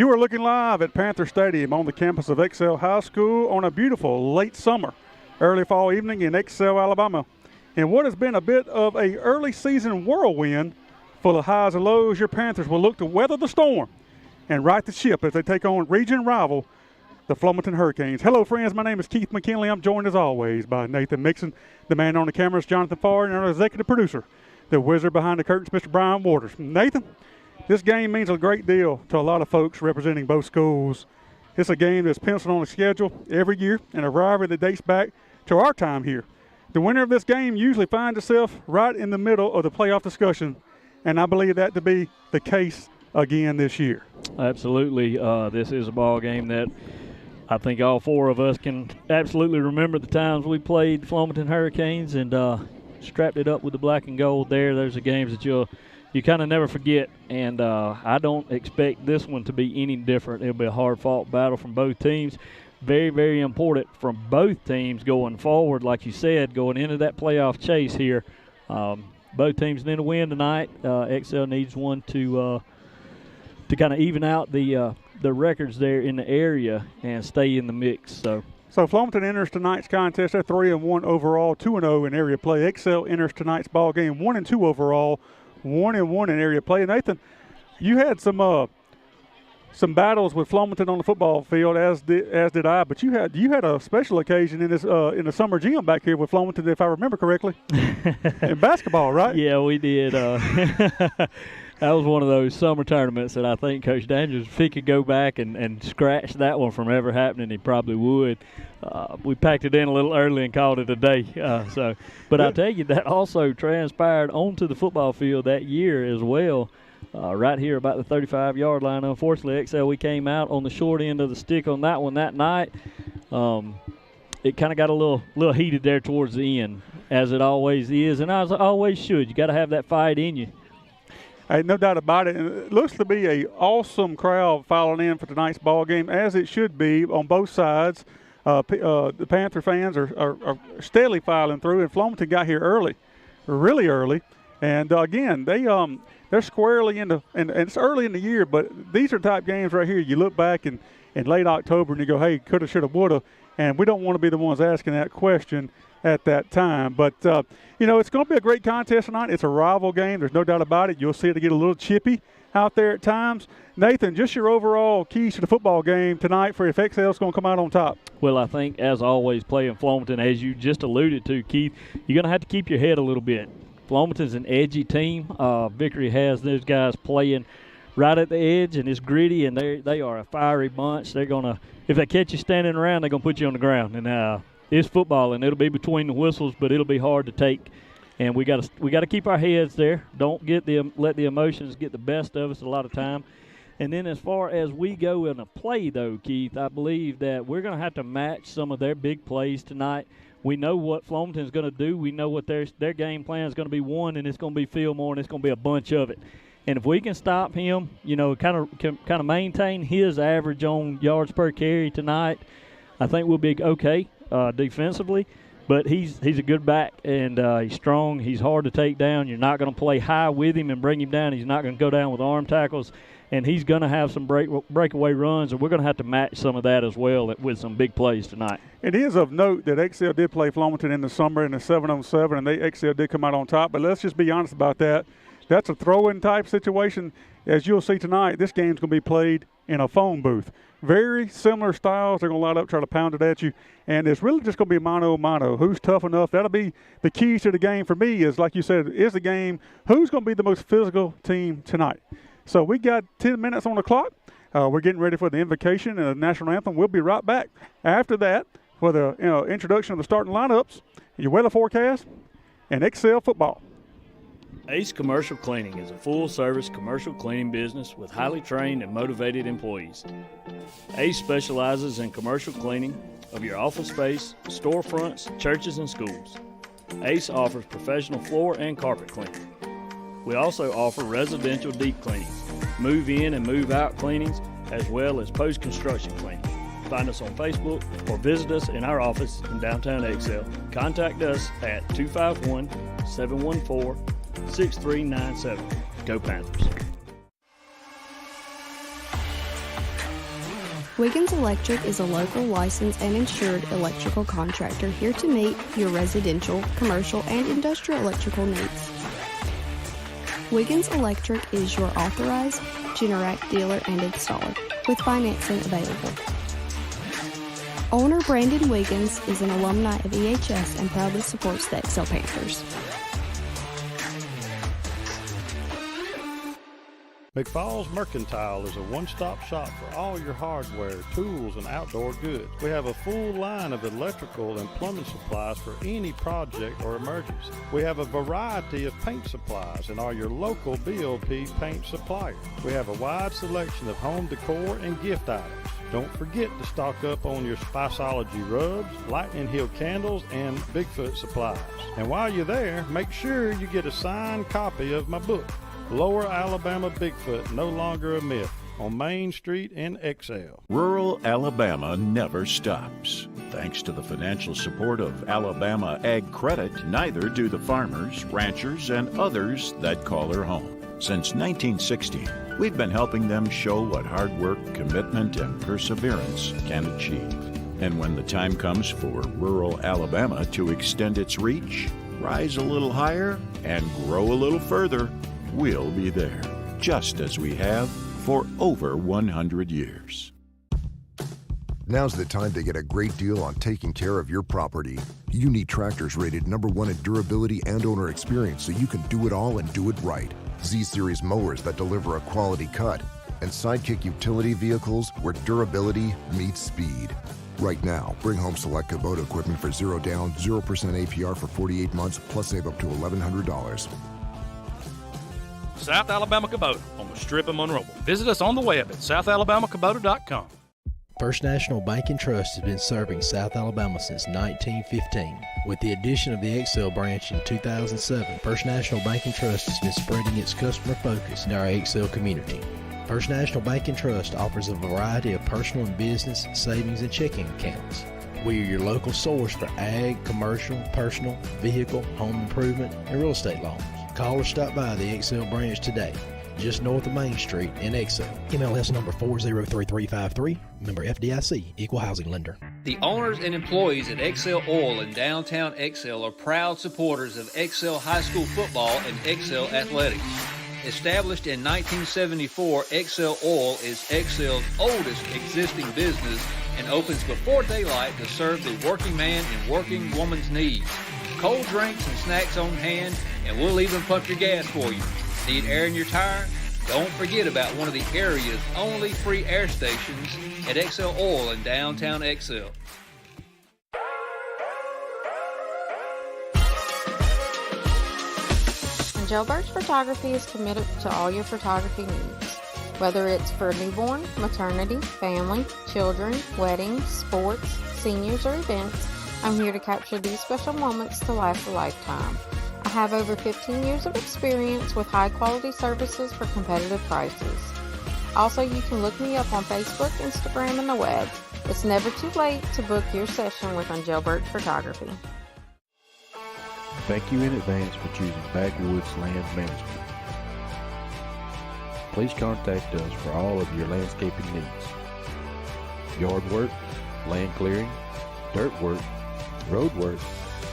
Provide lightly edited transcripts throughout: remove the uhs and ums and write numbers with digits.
You are looking live at Panther Stadium on the campus of Excel High School on a beautiful late summer, early fall evening in Excel, Alabama. In what has been a bit of a early season whirlwind full of highs and lows, your Panthers will look to weather the storm and right the ship as they take on region rival, the Flomaton Hurricanes. Hello, friends. My name is Keith McKinley. I'm joined, as always, by Nathan Mixon, the man on the cameras, Jonathan Farr, and our executive producer, the wizard behind the curtains, Mr. Brian Waters. Nathan, this game means a great deal to a lot of folks representing both schools. It's a game that's penciled on the schedule every year and a rivalry that dates back to our time here. The winner of this game usually finds itself right in the middle of the playoff discussion, and I believe that to be the case again this year. Absolutely. This is a ball game that I think all four of us can absolutely remember the times we played Flomaton Hurricanes and strapped it up with the black and gold there. Those are games that you kind of never forget, and I don't expect this one to be any different. It'll be a hard-fought battle from both teams. Very, very important from both teams going forward, like you said, going into that playoff chase here. Both teams need to win tonight. XL needs one to kind of even out the records there in the area and stay in the mix. So Flomaton enters tonight's contest. They're 3-1 overall, 2-0 in area play. XL enters tonight's ball game 1-2 overall, 1-1 in area play. Nathan, you had some battles with Flomaton on the football field, as did I. But you had a special occasion in this in the summer gym back here with Flomaton, if I remember correctly, in basketball, right? Yeah, we did. That was one of those summer tournaments that I think Coach Daniels, if he could go back and scratch that one from ever happening, he probably would. We packed it in a little early and called it a day. But I'll tell you, that also transpired onto the football field that year as well, right here about the 35-yard line. Unfortunately, XL, we came out on the short end of the stick on that one that night. It kind of got a little heated there towards the end, as it always is, and as it always should. You got to have that fight in you. Hey, no doubt about it. And it looks to be an awesome crowd filing in for tonight's ball game, as it should be on both sides. The Panther fans are steadily filing through, and Flomaton got here early, really early. And, again, they're squarely in and it's early in the year, but these are type games right here. You look back in late October and you go, hey, coulda, shoulda, woulda, and we don't want to be the ones asking that question at that time. But, it's going to be a great contest tonight. It's a rival game. There's no doubt about it. You'll see it get a little chippy out there at times. Nathan, just your overall keys to the football game tonight for if XL is going to come out on top. Well, I think, as always, playing Flomaton, as you just alluded to, Keith, you're going to have to keep your head a little bit. Flomaton's an edgy team. Victory has those guys playing right at the edge, and it's gritty, and they are a fiery bunch. They're going to, if they catch you standing around, they're going to put you on the ground. And it's football, and it'll be between the whistles, but it'll be hard to take. And we got to keep our heads there. Don't let the emotions get the best of us a lot of time. And then as far as we go in a play, though, Keith, I believe that we're going to have to match some of their big plays tonight. We know what Flomaton's going to do. We know what their game plan is going to be one, and it's going to be Fillmore, and it's going to be a bunch of it. And if we can stop him, kind of maintain his average on yards per carry tonight, I think we'll be okay defensively. But he's a good back, and he's strong. He's hard to take down. You're not going to play high with him and bring him down. He's not going to go down with arm tackles. And he's going to have some breakaway runs, and we're going to have to match some of that as well with some big plays tonight. It is of note that XL did play Flomaton in the summer in the 7-on-7, and XL did come out on top. But let's just be honest about that. That's a throw-in type situation. As you'll see tonight, this game's going to be played in a phone booth. Very similar styles. They're going to line up, try to pound it at you. And it's really just going to be mano-a-mano. Who's tough enough? That'll be the keys to the game for me is, like you said, is the game. Who's going to be the most physical team tonight? So we got 10 minutes on the clock. We're getting ready for the invocation and the national anthem. We'll be right back after that for the introduction of the starting lineups, your weather forecast, and XL football. Ace Commercial Cleaning is a full-service commercial cleaning business with highly trained and motivated employees. Ace specializes in commercial cleaning of your office space, storefronts, churches, and schools. Ace offers professional floor and carpet cleaning. We also offer residential deep cleanings, move-in and move-out cleanings, as well as post-construction cleaning. Find us on Facebook or visit us in our office in downtown XL. Contact us at 251-714-6397. Go Panthers. Wiggins Electric is a local licensed and insured electrical contractor here to meet your residential, commercial, and industrial electrical needs. Wiggins Electric is your authorized Generac dealer and installer, with financing available. Owner Brandon Wiggins is an alumni of EHS and proudly supports the Excel Panthers. McFall's Mercantile is a one-stop shop for all your hardware, tools, and outdoor goods. We have a full line of electrical and plumbing supplies for any project or emergency. We have a variety of paint supplies and are your local BOP paint supplier. We have a wide selection of home decor and gift items. Don't forget to stock up on your Spiceology rubs, Lightning Hill candles, and Bigfoot supplies. And while you're there, make sure you get a signed copy of my book, Lower Alabama Bigfoot, No Longer a Myth, on Main Street in Excel. Rural Alabama never stops. Thanks to the financial support of Alabama Ag Credit, neither do the farmers, ranchers, and others that call her home. Since 1960, we've been helping them show what hard work, commitment, and perseverance can achieve. And when the time comes for rural Alabama to extend its reach, rise a little higher, and grow a little further, we'll be there, just as we have for over 100 years. Now's the time to get a great deal on taking care of your property. You need tractors rated #1 in durability and owner experience so you can do it all and do it right. Z-Series mowers that deliver a quality cut, and Sidekick utility vehicles where durability meets speed. Right now, bring home select Kubota equipment for 0 down, 0% APR for 48 months, plus save up to $1,100. South Alabama Kubota on the Strip of Monroe. Visit us on the web at southalabamacubota.com. First National Bank and Trust has been serving South Alabama since 1915. With the addition of the Excel branch in 2007, First National Bank and Trust has been spreading its customer focus in our Excel community. First National Bank and Trust offers a variety of personal and business savings and checking accounts. We are your local source for ag, commercial, personal, vehicle, home improvement, and real estate loans. Call or stop by the Excel branch today, just north of Main Street in Excel. MLS number 403353, member FDIC, equal housing lender. The owners and employees at Excel Oil in downtown Excel are proud supporters of Excel High School football and Excel athletics. Established in 1974, Excel Oil is Excel's oldest existing business and opens before daylight to serve the working man and working woman's needs. Cold drinks and snacks on hand, and we'll even pump your gas for you. Need air in your tire? Don't forget about one of the area's only free air stations at Excel Oil in downtown Excel. Jailbird's Photography is committed to all your photography needs. Whether it's for newborn, maternity, family, children, weddings, sports, seniors, or events, I'm here to capture these special moments to last a lifetime. I have over 15 years of experience with high-quality services for competitive prices. Also, you can look me up on Facebook, Instagram, and the web. It's never too late to book your session with Jailbird's Photography. Thank you in advance for choosing Backwoods Land Management. Please contact us for all of your landscaping needs. Yard work, land clearing, dirt work, road work,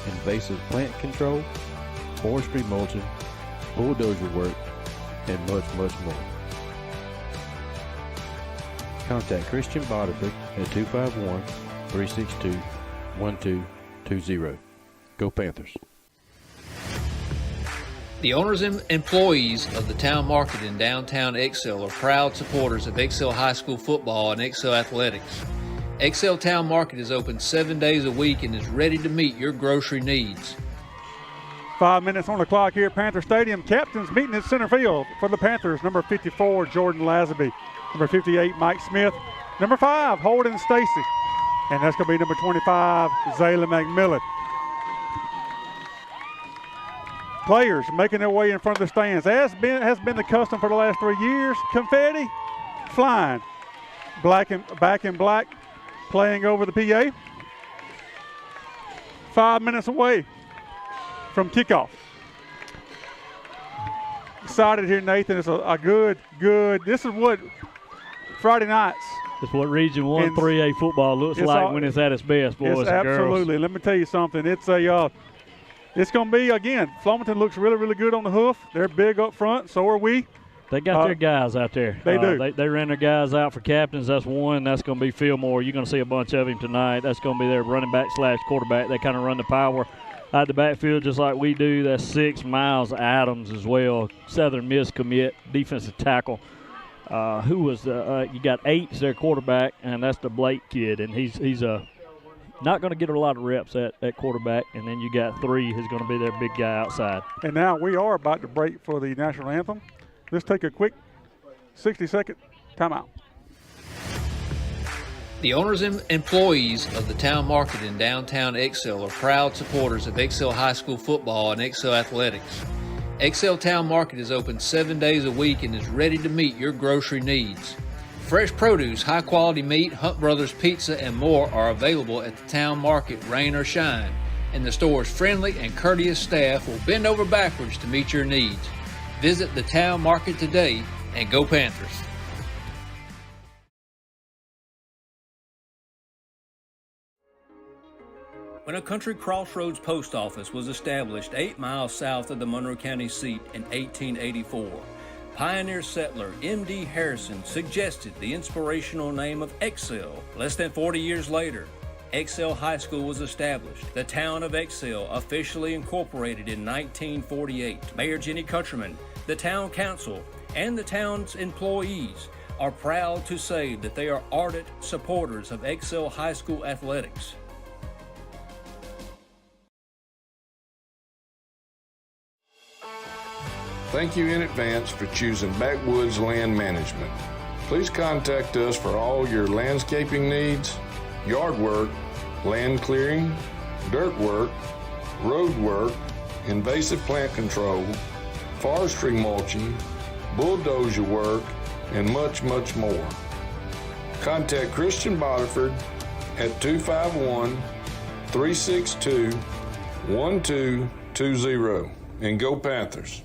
invasive plant control, forestry mulching, bulldozer work, and much, much more. Contact Christian Bodiford at 251-362-1220. Go Panthers. The owners and employees of the town market in downtown Excel are proud supporters of Excel High School football and Excel athletics. Excel Town Market is open 7 days a week and is ready to meet your grocery needs. 5 minutes on the clock here at Panther Stadium. Captains meeting at center field for the Panthers. Number 54, Jordan Lazenby. Number 58, Mike Smith. Number 5, Holden Stacy. And that's going to be number 25, Zayla McMillan. Players making their way in front of the stands. As has been the custom for the last 3 years. Confetti flying. Back in black, playing over the PA. 5 minutes away from kickoff. Excited here, Nathan. It's a good. This is what Friday nights It's what Region 1 And 3A football looks like when it's at its best, boys and girls. Absolutely. Let me tell you something. It's going to be, again, Flomaton looks really, really good on the hoof. They're big up front. So are we. They got their guys out there. They do. They ran their guys out for captains. That's one. That's going to be Fillmore. You're going to see a bunch of him tonight. That's going to be their running back / quarterback. They kind of run the power out the backfield just like we do. That's 6 Miles Adams as well. Southern Miss commit, defensive tackle. Who was you got 8 as their quarterback, and that's the Blake kid, and he's not going to get a lot of reps at quarterback. And then you got 3 who's going to be their big guy outside. And now we are about to break for the national anthem. Let's take a quick 60-second timeout. The owners and employees of the Town Market in downtown Excel are proud supporters of Excel High School football and Excel athletics. Excel Town Market is open 7 days a week and is ready to meet your grocery needs. Fresh produce, high-quality meat, Hunt Brothers Pizza, and more are available at the Town Market, rain or shine, and the store's friendly and courteous staff will bend over backwards to meet your needs. Visit the Town Market today and go Panthers. When a Country Crossroads post office was established 8 miles south of the Monroe County seat in 1884, pioneer settler M.D. Harrison suggested the inspirational name of Excel. Less than 40 years later, Excel High School was established. The town of Excel officially incorporated in 1948. Mayor Jenny Countryman, the town council, and the town's employees are proud to say that they are ardent supporters of Excel High School athletics. Thank you in advance for choosing Backwoods Land Management. Please contact us for all your landscaping needs, yard work, land clearing, dirt work, road work, invasive plant control, forestry mulching, bulldozer work, and much, much more. Contact Christian Botiford at 251-362-1220 and go Panthers.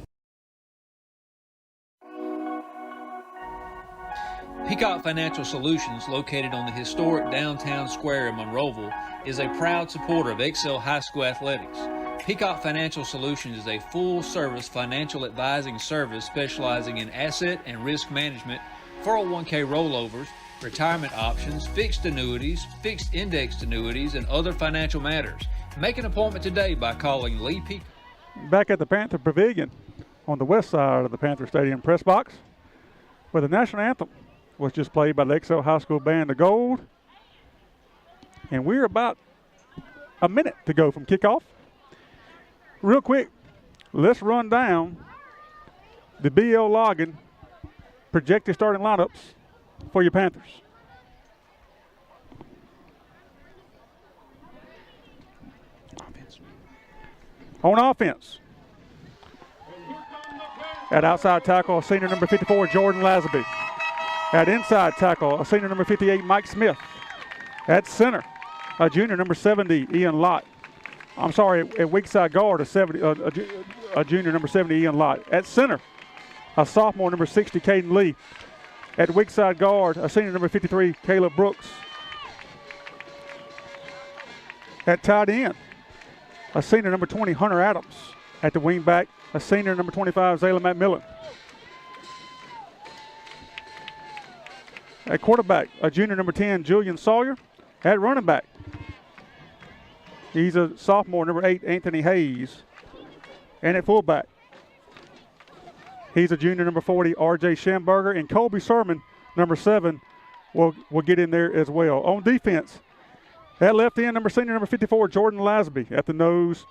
Peacock Financial Solutions, located on the historic downtown square in Monroeville, is a proud supporter of Excel High School athletics. Peacock Financial Solutions is a full-service financial advising service specializing in asset and risk management, 401k rollovers, retirement options, fixed annuities, fixed indexed annuities, and other financial matters. Make an appointment today by calling Lee Peacock. Back at the Panther Pavilion on the west side of the Panther Stadium press box, where the national anthem was just played by the Excel High School Band of Gold. And we're about a minute to go from kickoff. Real quick, let's run down the BL Login projected starting lineups for your Panthers. On offense, at outside tackle, senior number 54, Jordan Lazenby. At inside tackle, a senior number 58, Mike Smith. At center, a junior number 70, Ian Lott. I'm sorry, at weak side guard, a junior number 70, Ian Lott. At center, a sophomore number 60, Caden Lee. At weak side guard, a senior number 53, Caleb Brooks. At tight end, a senior number 20, Hunter Adams. At the wing back, a senior number 25, Zayla McMillan. At quarterback, a junior number 10, Julian Sawyer. At running back, he's a sophomore, number 8, Anthony Hayes. And at fullback, he's a junior, number 40, R.J. Schamberger. And Colby Sermon, number 7, will get in there as well. On defense, at left end, senior number 54, Jordan Lasby. At the nose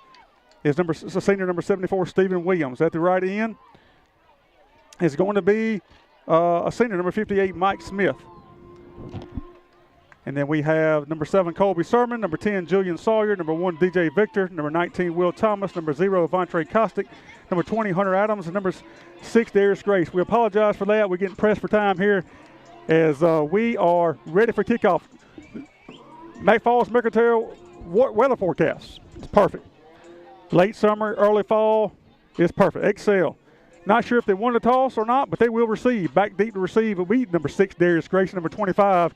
is senior number 74, Stephen Williams. At the right end is going to be a senior number 58, Mike Smith. And then we have number 7, Colby Sermon, number 10, Julian Sawyer, number 1, DJ Victor, number 19, Will Thomas, number 0, Vontre Kostick, number 20, Hunter Adams, and number 6, Darius Grace. We apologize for that. We're getting pressed for time here as we are ready for kickoff. McFalls Mercantile weather forecast. It's perfect. Late summer, early fall, it's perfect. Excel. Not sure if they want to toss or not, but they will receive. Back deep to receive will be number 6, Darius Grace, number 25,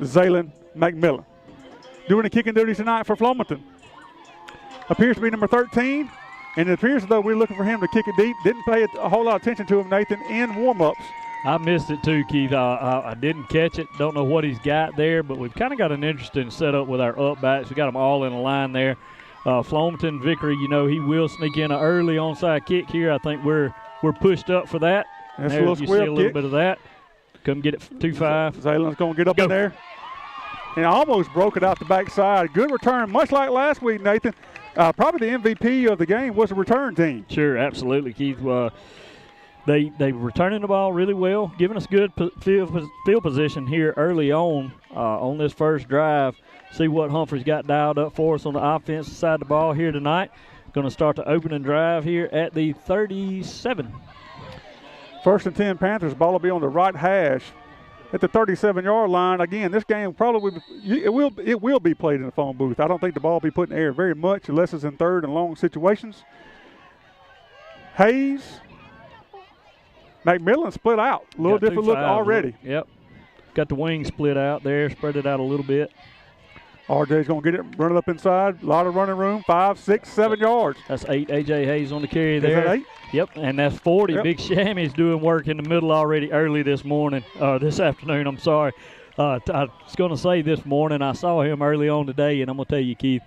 Zaylen McMillan. Doing the kicking duties tonight for Flomaton appears to be number 13, and it appears as though we're looking for him to kick it deep. Didn't pay a whole lot of attention to him, Nathan, in warm-ups. I missed it too, Keith. I didn't catch it. Don't know what he's got there, but we've kind of got an interesting setup with our up backs. We got them all in a line there. Flomaton, Vickery, he will sneak in an early onside kick here. I think we're pushed up for that. That's there, a little you see a little kick. bit of that. Couldn't get it 2-5. Zaylen's going to get up in there. And almost broke it out the backside. Good return, much like last week, Nathan. Probably the MVP of the game was the return team. Sure, absolutely, Keith. They returning the ball really well, giving us good field position here early on this first drive. See what Humphrey's got dialed up for us on the offensive side of the ball here tonight. Going to start the opening drive here at the 37. 1st and 10 Panthers. Ball will be on the right hash at the 37-yard line. Again, this game probably it will be played in the phone booth. I don't think the ball will be put in the air very much unless it's in third and long situations. Hayes, McMillan split out. A little different look already. Yep. Got the wing split out there, spread it out a little bit. RJ's going to get it, run it up inside. A lot of running room, 5, 6, 7 yards. That's 8. A.J. Hayes on the carry there. Is that 8? Yep, and that's 40. Yep. Big Shammy's doing work in the middle already early this afternoon, I'm sorry. I was going to say this morning, I saw him early on today, and I'm going to tell you, Keith,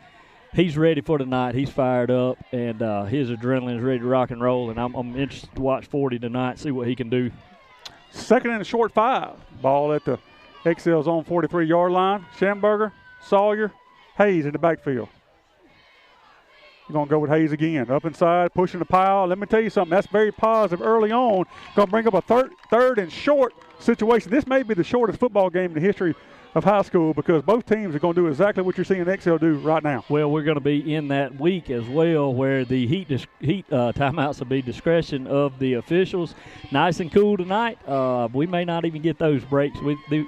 he's ready for tonight. He's fired up, and his adrenaline is ready to rock and roll, and I'm interested to watch 40 tonight, see what he can do. 2nd and a short 5. Ball at the Excel's own 43-yard line. Schamberger, Sawyer, Hayes in the backfield. You're going to go with Hayes again. Up inside, pushing the pile. Let me tell you something. That's very positive early on. Going to bring up a third and short situation. This may be the shortest football game in the history of high school because both teams are going to do exactly what you're seeing Excel do right now. Well, we're going to be in that week as well where the heat timeouts will be discretion of the officials. Nice and cool tonight. We may not even get those breaks.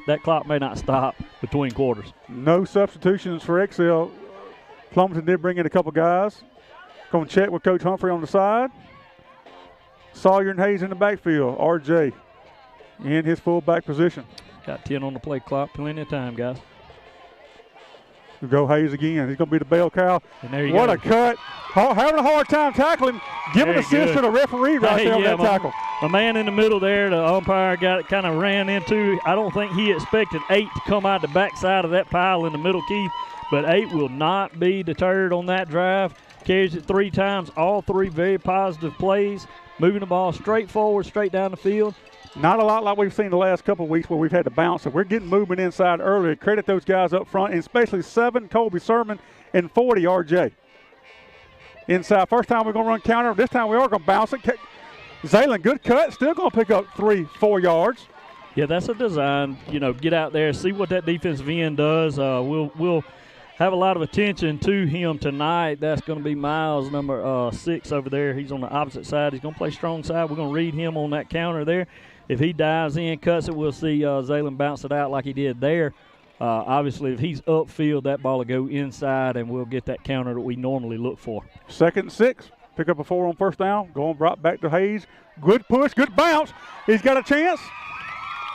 That clock may not stop between quarters. No substitutions for Excel. Flomaton did bring in a couple guys. Going to check with Coach Humphrey on the side. Sawyer and Hayes in the backfield. RJ in his fullback position. Got 10 on the play clock. Plenty of time, guys. We'll go Hayes again. He's going to be the bell cow. And there you what go. a cut. Having a hard time tackling. Giving Very assist good. to the referee right there on that tackle. A man in the middle there, the umpire kind of ran into. I don't think he expected 8 to come out the backside of that pile in the middle, Keith. But 8 will not be deterred on that drive. Carries it 3 times, all 3 very positive plays. Moving the ball straight forward, straight down the field. Not a lot like we've seen the last couple of weeks where we've had to bounce. If we're getting movement inside earlier, credit those guys up front, and especially 7, Colby Sermon, and 40, RJ. Inside, first time we're going to run counter. This time we are going to bounce it. Zaylen, good cut, still going to pick up 3-4 yards. Yeah, that's a design. Get out there, see what that defensive end does. We'll have a lot of attention to him tonight. That's going to be Miles, number 6 over there. He's on the opposite side. He's going to play strong side. We're going to read him on that counter there. If he dives in, cuts it, we'll see Zaylen bounce it out like he did there. Obviously, if he's upfield, that ball will go inside, and we'll get that counter that we normally look for. 2nd and 6. Pick up a 4 on first down. Going right back to Hayes. Good push, good bounce. He's got a chance.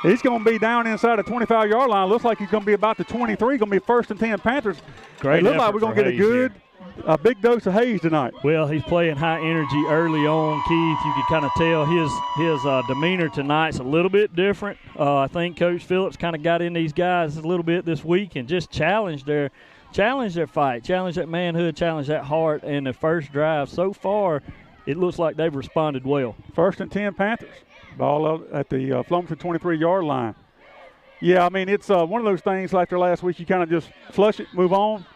He's going to be down inside the 25-yard line. Looks like he's going to be about the 23. Going to be 1st and 10 Panthers. Great. It looks like we're going to get a big dose of Hayes tonight. Well, he's playing high energy early on, Keith. You can kind of tell his demeanor tonight's a little bit different. I think Coach Phillips kind of got in these guys a little bit this week and just challenged their fight, challenged that manhood, challenged that heart. And the first drive so far, it looks like they've responded well. 1st and 10 Panthers. Ball out at the Flomaton 23-yard line. Yeah, I mean, it's one of those things like their last week, you kind of just flush it, move on.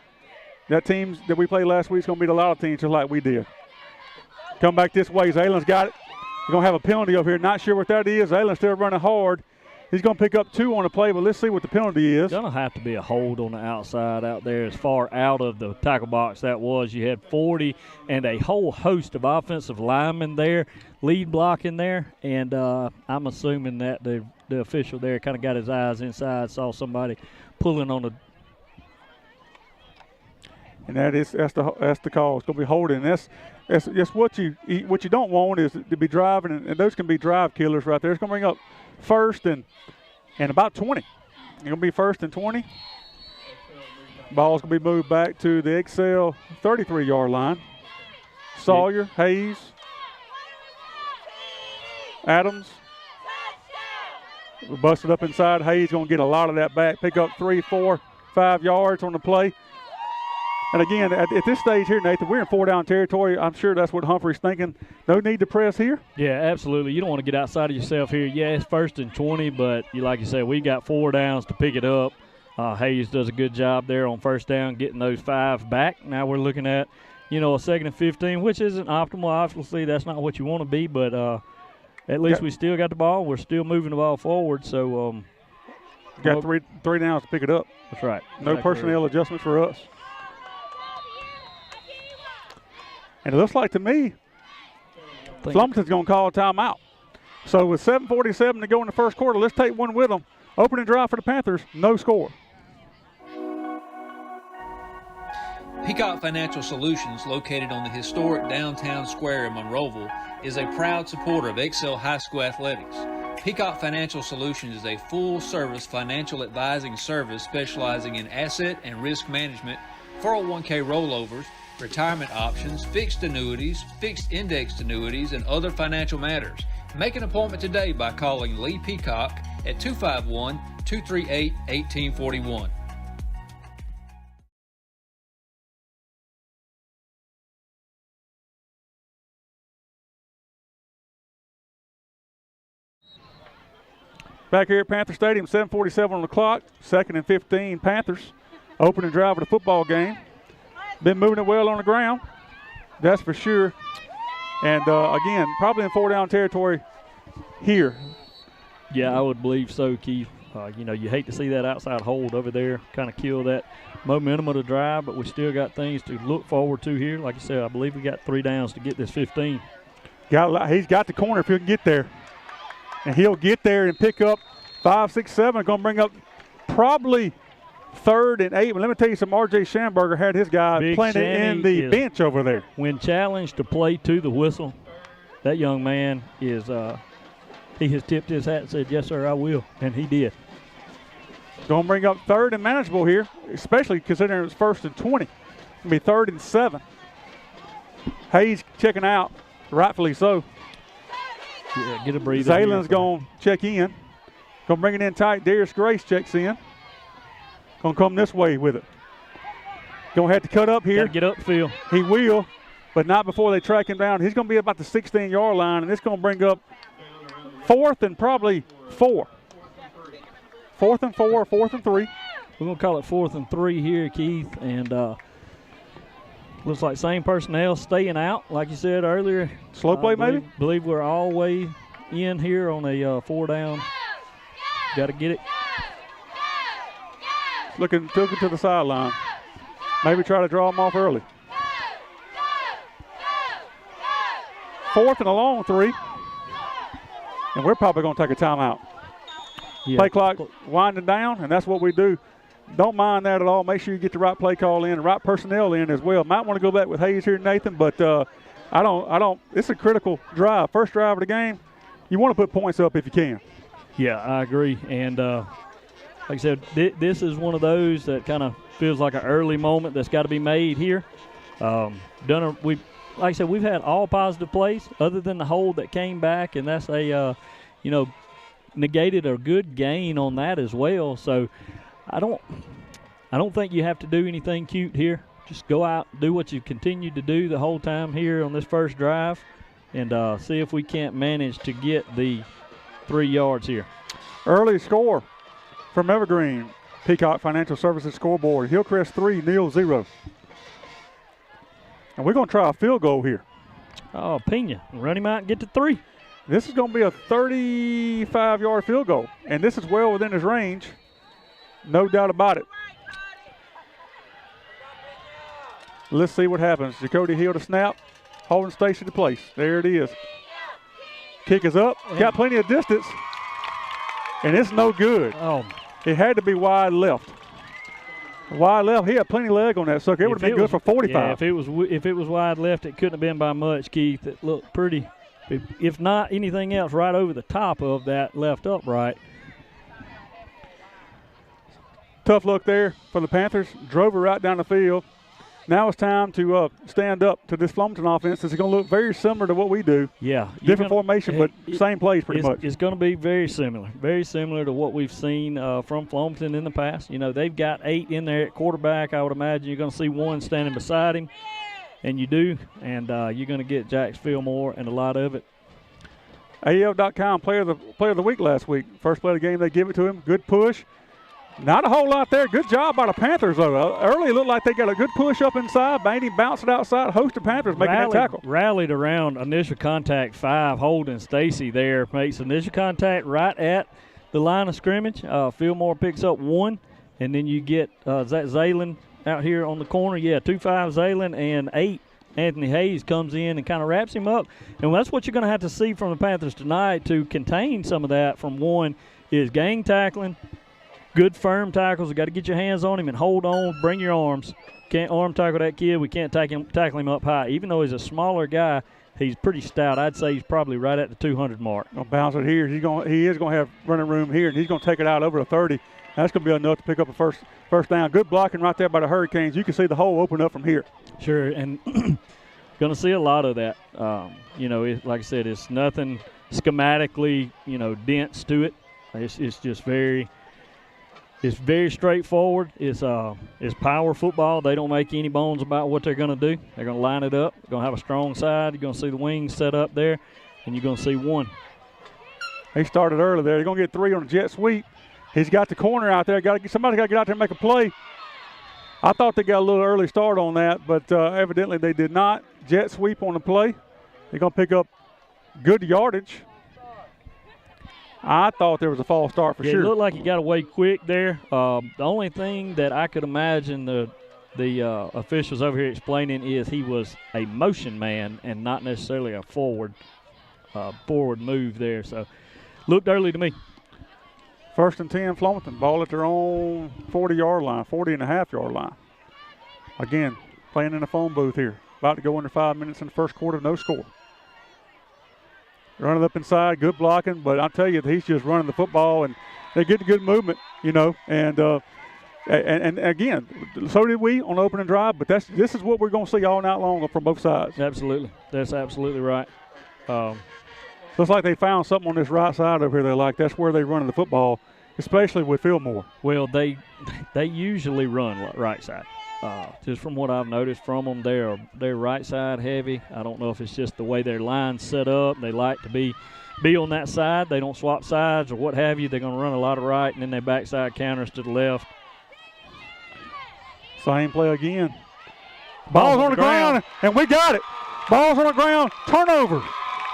That teams that we played last week is going to beat a lot of teams just like we did. Come back this way. Zaylen's got it. We're going to have a penalty over here. Not sure what that is. Zaylen's still running hard. He's going to pick up 2 on the play, but let's see what the penalty is. Going to have to be a hold on the outside out there as far out of the tackle box that was. You had 40 and a whole host of offensive linemen there, lead blocking there, and I'm assuming that the official there kind of got his eyes inside, saw somebody pulling on the. And that's the call. It's going to be holding. That's what you don't want is to be driving, and those can be drive killers right there. It's going to bring up 1st and about 20. It'll be 1st and 20. Ball's going to be moved back to the Excel 33-yard line. Sawyer, Hayes, Adams. Busted up inside. Hayes going to get a lot of that back. Pick up 3, 4, 5 yards on the play. And again, at this stage here, Nathan, we're in 4-down territory. I'm sure that's what Humphrey's thinking. No need to press here. Yeah, absolutely. You don't want to get outside of yourself here. Yeah, it's 1st and 20, but like you said, we got 4 downs to pick it up. Hayes does a good job there on 1st down, getting those 5 back. Now we're looking at, a 2nd and 15, which isn't optimal. Obviously, that's not what you want to be, but at least we still got the ball. We're still moving the ball forward, so got three downs to pick it up. That's right. No personnel adjustments for us. And it looks like to me, Flomaton's going to call a timeout. So with 7:47 to go in the first quarter, let's take one with them. Opening drive for the Panthers, no score. Peacock Financial Solutions, located on the historic downtown square in Monroeville, is a proud supporter of Excel High School athletics. Peacock Financial Solutions is a full-service financial advising service specializing in asset and risk management, 401k rollovers, retirement options, fixed annuities, fixed indexed annuities, and other financial matters. Make an appointment today by calling Lee Peacock at 251-238-1841. Back here at Panther Stadium, 7:47 on the clock, 2nd and 15 Panthers. Opening drive of the football game. Been moving it well on the ground, that's for sure. And again, probably in 4-down territory here. Yeah, I would believe so, Keith. You hate to see that outside hold over there kind of kill that momentum of the drive, but we still got things to look forward to here. Like I said, I believe we got 3 downs to get this 15. He's got the corner if he can get there. And he'll get there and pick up 5, 6, 7. Going to bring up probably 3rd and 8. But let me tell you something, R.J. Schamberger had his guy planted in the bench over there. When challenged to play to the whistle, that young man is he has tipped his hat and said, yes, sir, I will. And he did. Going to bring up 3rd and manageable here, especially considering it's 1st and 20. It's going to be 3rd and 7. Hayes checking out, rightfully so. Yeah, get a breather. Zalen's going to check in. Going to bring it in tight. Darius Grace checks in. Going to come this way with it. Going to have to cut up here. Got to get upfield. He will, but not before they track him down. He's going to be about the 16-yard line, and it's going to bring up 4th and probably 4. 4th and 4, 4th and 3. We're going to call it 4th and 3 here, Keith, and looks like same personnel staying out, like you said earlier. Slow play, maybe? Believe we're all the way in here on a 4-down. Got to get it. Took it to the sideline. Maybe try to draw him off early. 4th and a long 3. And we're probably going to take a timeout. Yeah. Play clock winding down, and that's what we do. Don't mind that at all. Make sure you get the right play call in, the right personnel in as well. Might want to go back with Hayes here, Nathan, but I don't. It's a critical drive. First drive of the game. You want to put points up if you can. Yeah, I agree. And like I said, this is one of those that kind of feels like an early moment that's got to be made here. Like I said, we've had all positive plays other than the hold that came back, and that's negated a good gain on that as well. So I don't think you have to do anything cute here. Just go out, do what you continued to do the whole time here on this first drive, and see if we can't manage to get the 3 yards here. Early score from Evergreen. Peacock Financial Services scoreboard. Hillcrest 3, Neal 0. And we're going to try a field goal here. Oh, Pena, run him out and get to 3. This is going to be a 35-yard field goal, and this is well within his range. No doubt about it. Let's see what happens. Jacoby Hill to snap. Holding station to place. There it is. Kick is up. Got plenty of distance, and it's no good. Oh, it had to be wide left. Wide left. He had plenty of leg on that sucker. It would have been good for 45. Yeah, if it was wide left, it couldn't have been by much, Keith. It looked pretty. If not anything else, right over the top of that left upright. Tough look there for the Panthers. Drove her right down the field. Now it's time to stand up to this Flomaton offense. It's going to look very similar to what we do. Yeah. Different formation, but same plays pretty much. It's going to be very similar to what we've seen from Flomaton in the past. You know, they've got 8 in there at quarterback. I would imagine you're going to see 1 standing beside him, and you do, and you're going to get Jax Fillmore and a lot of it. AL.com player of the week last week. First play of the game, they give it to him. Good push. Not a whole lot there. Good job by the Panthers, though. Early, it looked like they got a good push up inside. Bainey bounced it outside. Host of Panthers making that tackle. Rallied around initial contact 5. Holden Stacy there makes initial contact right at the line of scrimmage. Fillmore picks up 1, and then you get Zach Zalen out here on the corner. Yeah, 2-5 Zalen, and 8 Anthony Hayes comes in and kind of wraps him up. And that's what you're going to have to see from the Panthers tonight to contain some of that. From 1 is gang tackling. Good firm tackles. You got to get your hands on him and hold on. Bring your arms. Can't arm tackle that kid. We can't tackle him up high. Even though he's a smaller guy, he's pretty stout. I'd say he's probably right at the 200 mark. Gonna bounce it here. He is going to have running room here, and he's going to take it out over the 30. That's going to be enough to pick up a first down. Good blocking right there by the Hurricanes. You can see the hole open up from here. Sure, and going to see a lot of that. You know, like I said, it's nothing schematically, you know, dense to it. It's just very. It's very straightforward. It's power football. They don't make any bones about what they're going to do. They're going to line it up. They're going to have a strong side. You're going to see the wings set up there, and you're going to see 1. He started early there. He's going to get 3 on a jet sweep. He's got the corner out there. Somebody got to get out there and make a play. I thought they got a little early start on that, but evidently they did not. Jet sweep on the play. They're going to pick up good yardage. I thought there was a false start for sure. It looked like he got away quick there. The only thing that I could imagine the officials over here explaining is he was a motion man and not necessarily a forward move there. So looked early to me. 1st and 10, Flomaton. Ball at their own 40-yard line, 40.5-yard line. Again, playing in a phone booth here. About to go under 5 minutes in the first quarter, no score. Running up inside, good blocking, but I'll tell you, he's just running the football, and they get good movement, you know. And again, so did we on the opening drive, but this is what we're going to see all night long from both sides. Absolutely. That's absolutely right. Looks like they found something on this right side over here they like. That's where they're running the football, especially with Fillmore. Well, they usually run right side. Just from what I've noticed from them, they're right side heavy. I don't know if it's just the way their line's set up. They like to be on that side. They don't swap sides or what have you. They're going to run a lot of right, and then their backside counters to the left. Same play again. Ball's on the ground, and we got it. Ball's on the ground. Turnover.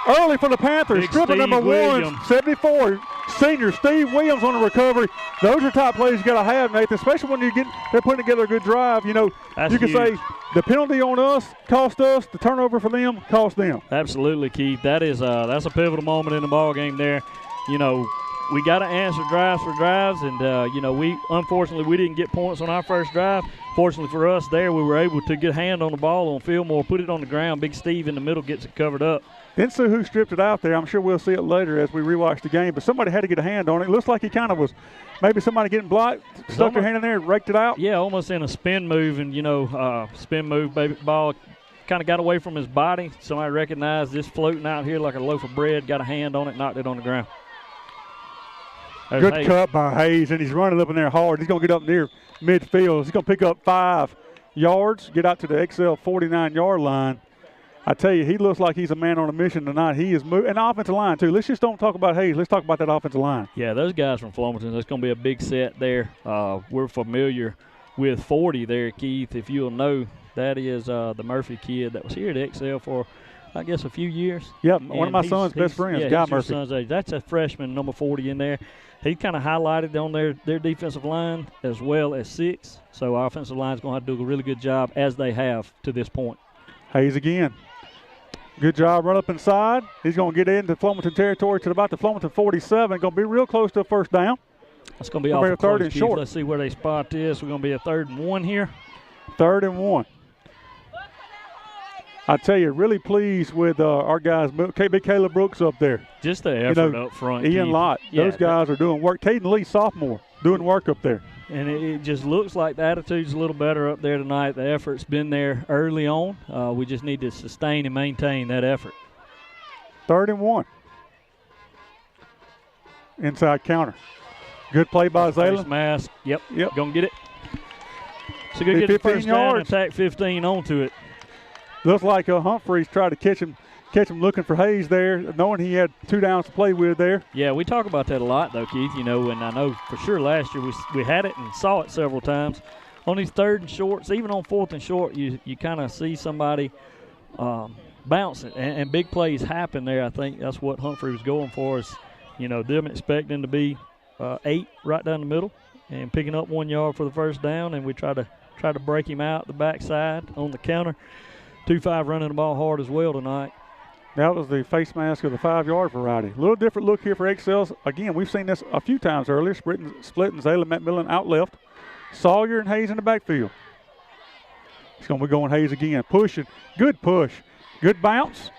Early for the Panthers. Stripper number 1, 74. Senior Steve Williams on the recovery. Those are top plays you got to have, Nathan, especially when they're putting together a good drive. You know, that's you can huge. say the penalty on us cost us, the turnover for them cost them. Absolutely, Keith. That's a pivotal moment in the ball game there. You know, we got to answer drives for drives, and you know, unfortunately we didn't get points on our first drive. Fortunately for us, there we were able to get a hand on the ball on Fillmore, put it on the ground. Big Steve in the middle gets it covered up. Didn't see who stripped it out there. I'm sure we'll see it later as we rewatch the game. But somebody had to get a hand on it. It looks like he kind of was maybe somebody getting blocked, stuck their hand in there and raked it out. Yeah, almost in a spin move. And, you know, spin move, baby ball kind of got away from his body. Somebody recognized this floating out here like a loaf of bread, got a hand on it, knocked it on the ground. There's Good Hayes. cut by Hayes, and he's running up in there hard. He's going to get up near midfield. He's going to pick up 5 yards, get out to the XL 49-yard line. I tell you, he looks like he's a man on a mission tonight. He is moving. And the offensive line, too. Let's just don't talk about Hayes. Let's talk about that offensive line. Yeah, those guys from Flomaton, that's going to be a big set there. We're familiar with 40 there, Keith. If you'll know, that is the Murphy kid that was here at XL for, I guess, a few years. Yeah, one of my son's best friends, Guy Murphy. That's a freshman, number 40 in there. He kind of highlighted on their defensive line as well as 6. So our offensive line is going to have to do a really good job, as they have to this point. Hayes again. Good job, run up inside. He's going to get into Flomaton territory to about the Flomaton 47. Going to be real close to a first down. That's going to be awful close, Keith. Let's see where they spot this. We're going to be a 3rd and 1 here. 3rd and 1. I tell you, really pleased with our guys. Big Caleb Brooks up there. Just the effort up front. Ian Keith. Lott. Yeah, those guys are doing work. Caden Lee, sophomore, doing work up there. And it just looks like the attitude's a little better up there tonight. The effort's been there early on. We just need to sustain and maintain that effort. 3rd and 1. Inside counter. Good play by Zayla. Face mask. Yep. Gonna get it. So good, get the 15 first down and yards. attack 15 onto it. Looks like Humphreys tried to catch him looking for Hayes there, knowing he had 2 downs to play with there. Yeah, we talk about that a lot, though, Keith. You know, and I know for sure last year we had it and saw it several times. On these 3rd and shorts, even on 4th and short, you kind of see somebody bouncing, and big plays happen there. I think that's what Humphrey was going for is, you know, them expecting to be 8 right down the middle and picking up 1 yard for the first down, and we try to break him out the backside on the counter. 2-5 running the ball hard as well tonight. That was the face mask of the 5-yard variety. A little different look here for Excels. Again, we've seen this a few times earlier. Splitting Zayla McMillan out left. Sawyer and Hayes in the backfield. It's going to be going Hayes again. Pushing. Good push. Good bounce.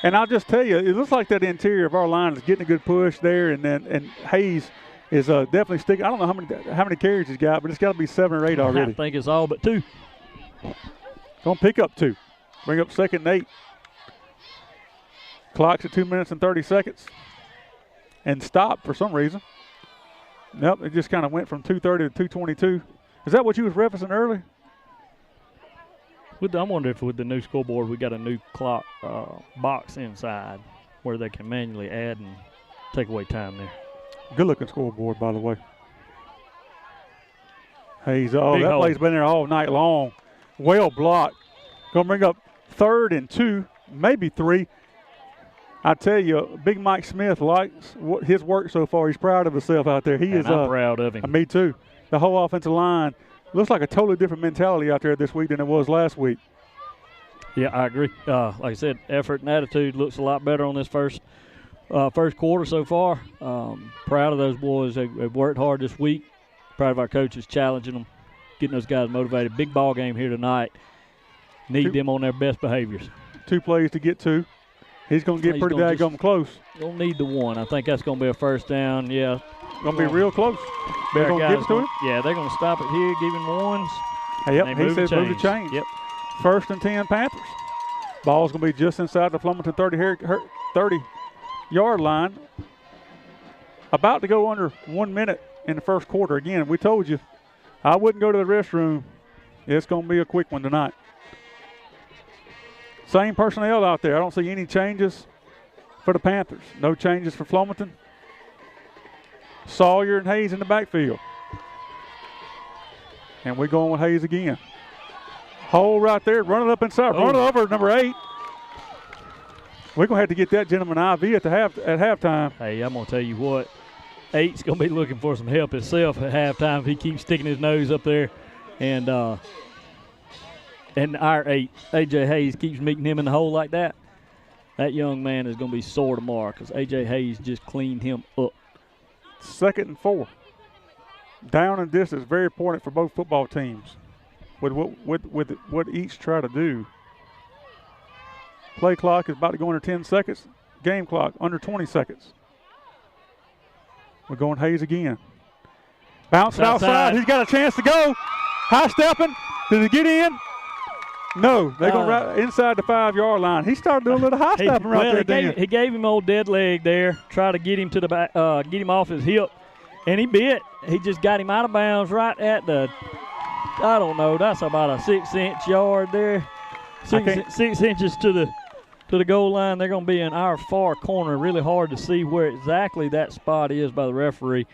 And I'll just tell you, it looks like that interior of our line is getting a good push there, and Hayes is definitely sticking. I don't know how many carries he's got, but it's got to be 7 or 8 already. I think it's all but 2. Going to pick up 2. Bring up 2nd and 8. Clock's at 2 minutes and 30 seconds. And stopped for some reason. Nope, it just kind of went from 2:30 to 2:22. Is that what you was referencing earlier? I'm wondering if with the new scoreboard we got a new clock box inside where they can manually add and take away time there. Good-looking scoreboard, by the way. Hayes, that play's been there all night long. Well blocked. Going to bring up 3rd and 2, maybe 3. I tell you, Big Mike Smith likes his work so far. He's proud of himself out there. I'm proud of him. Me too. The whole offensive line looks like a totally different mentality out there this week than it was last week. Yeah, I agree. Like I said, effort and attitude looks a lot better on this first quarter so far. Proud of those boys. They've worked hard this week. Proud of our coaches challenging them, getting those guys motivated. Big ball game here tonight. Need them on their best behaviors. 2 plays to get to. He's going to get pretty daggone close. Don't need the 1. I think that's going to be a first down. Yeah. Going to be real close. They're going to give it to him? Yeah, they're going to stop it here, give him 1s. Yep, he says move the chains. Yep. 1st and 10 Panthers. Ball's going to be just inside the Flomaton 30-yard line. About to go under 1 minute in the first quarter. Again, we told you I wouldn't go to the restroom. It's going to be a quick one tonight. Same personnel out there. I don't see any changes for the Panthers. No changes for Flomaton. Sawyer and Hayes in the backfield. And we're going with Hayes again. Hole right there. Run it up inside. Run it over number 8. We're going to have to get that gentleman IV at halftime. Hey, I'm going to tell you what. 8's going to be looking for some help himself at halftime if he keeps sticking his nose up there. And our 8, A.J. Hayes, keeps meeting him in the hole like that. That young man is going to be sore tomorrow because A.J. Hayes just cleaned him up. 2nd and 4. Down and distance, very important for both football teams with what each try to do. Play clock is about to go under 10 seconds. Game clock under 20 seconds. We're going Hayes again. Bouncing outside. He's got a chance to go. High stepping. Did he get in? No, they're going right inside the 5-yard line. He started doing a little high stepping there. He gave him old dead leg there, try to get him to the back, get him off his hip, and he bit. He just got him out of bounds right at the, I don't know, that's about a 6-inch yard there. 6 inches to the goal line. They're going to be in our far corner. Really hard to see where exactly that spot is by the referee.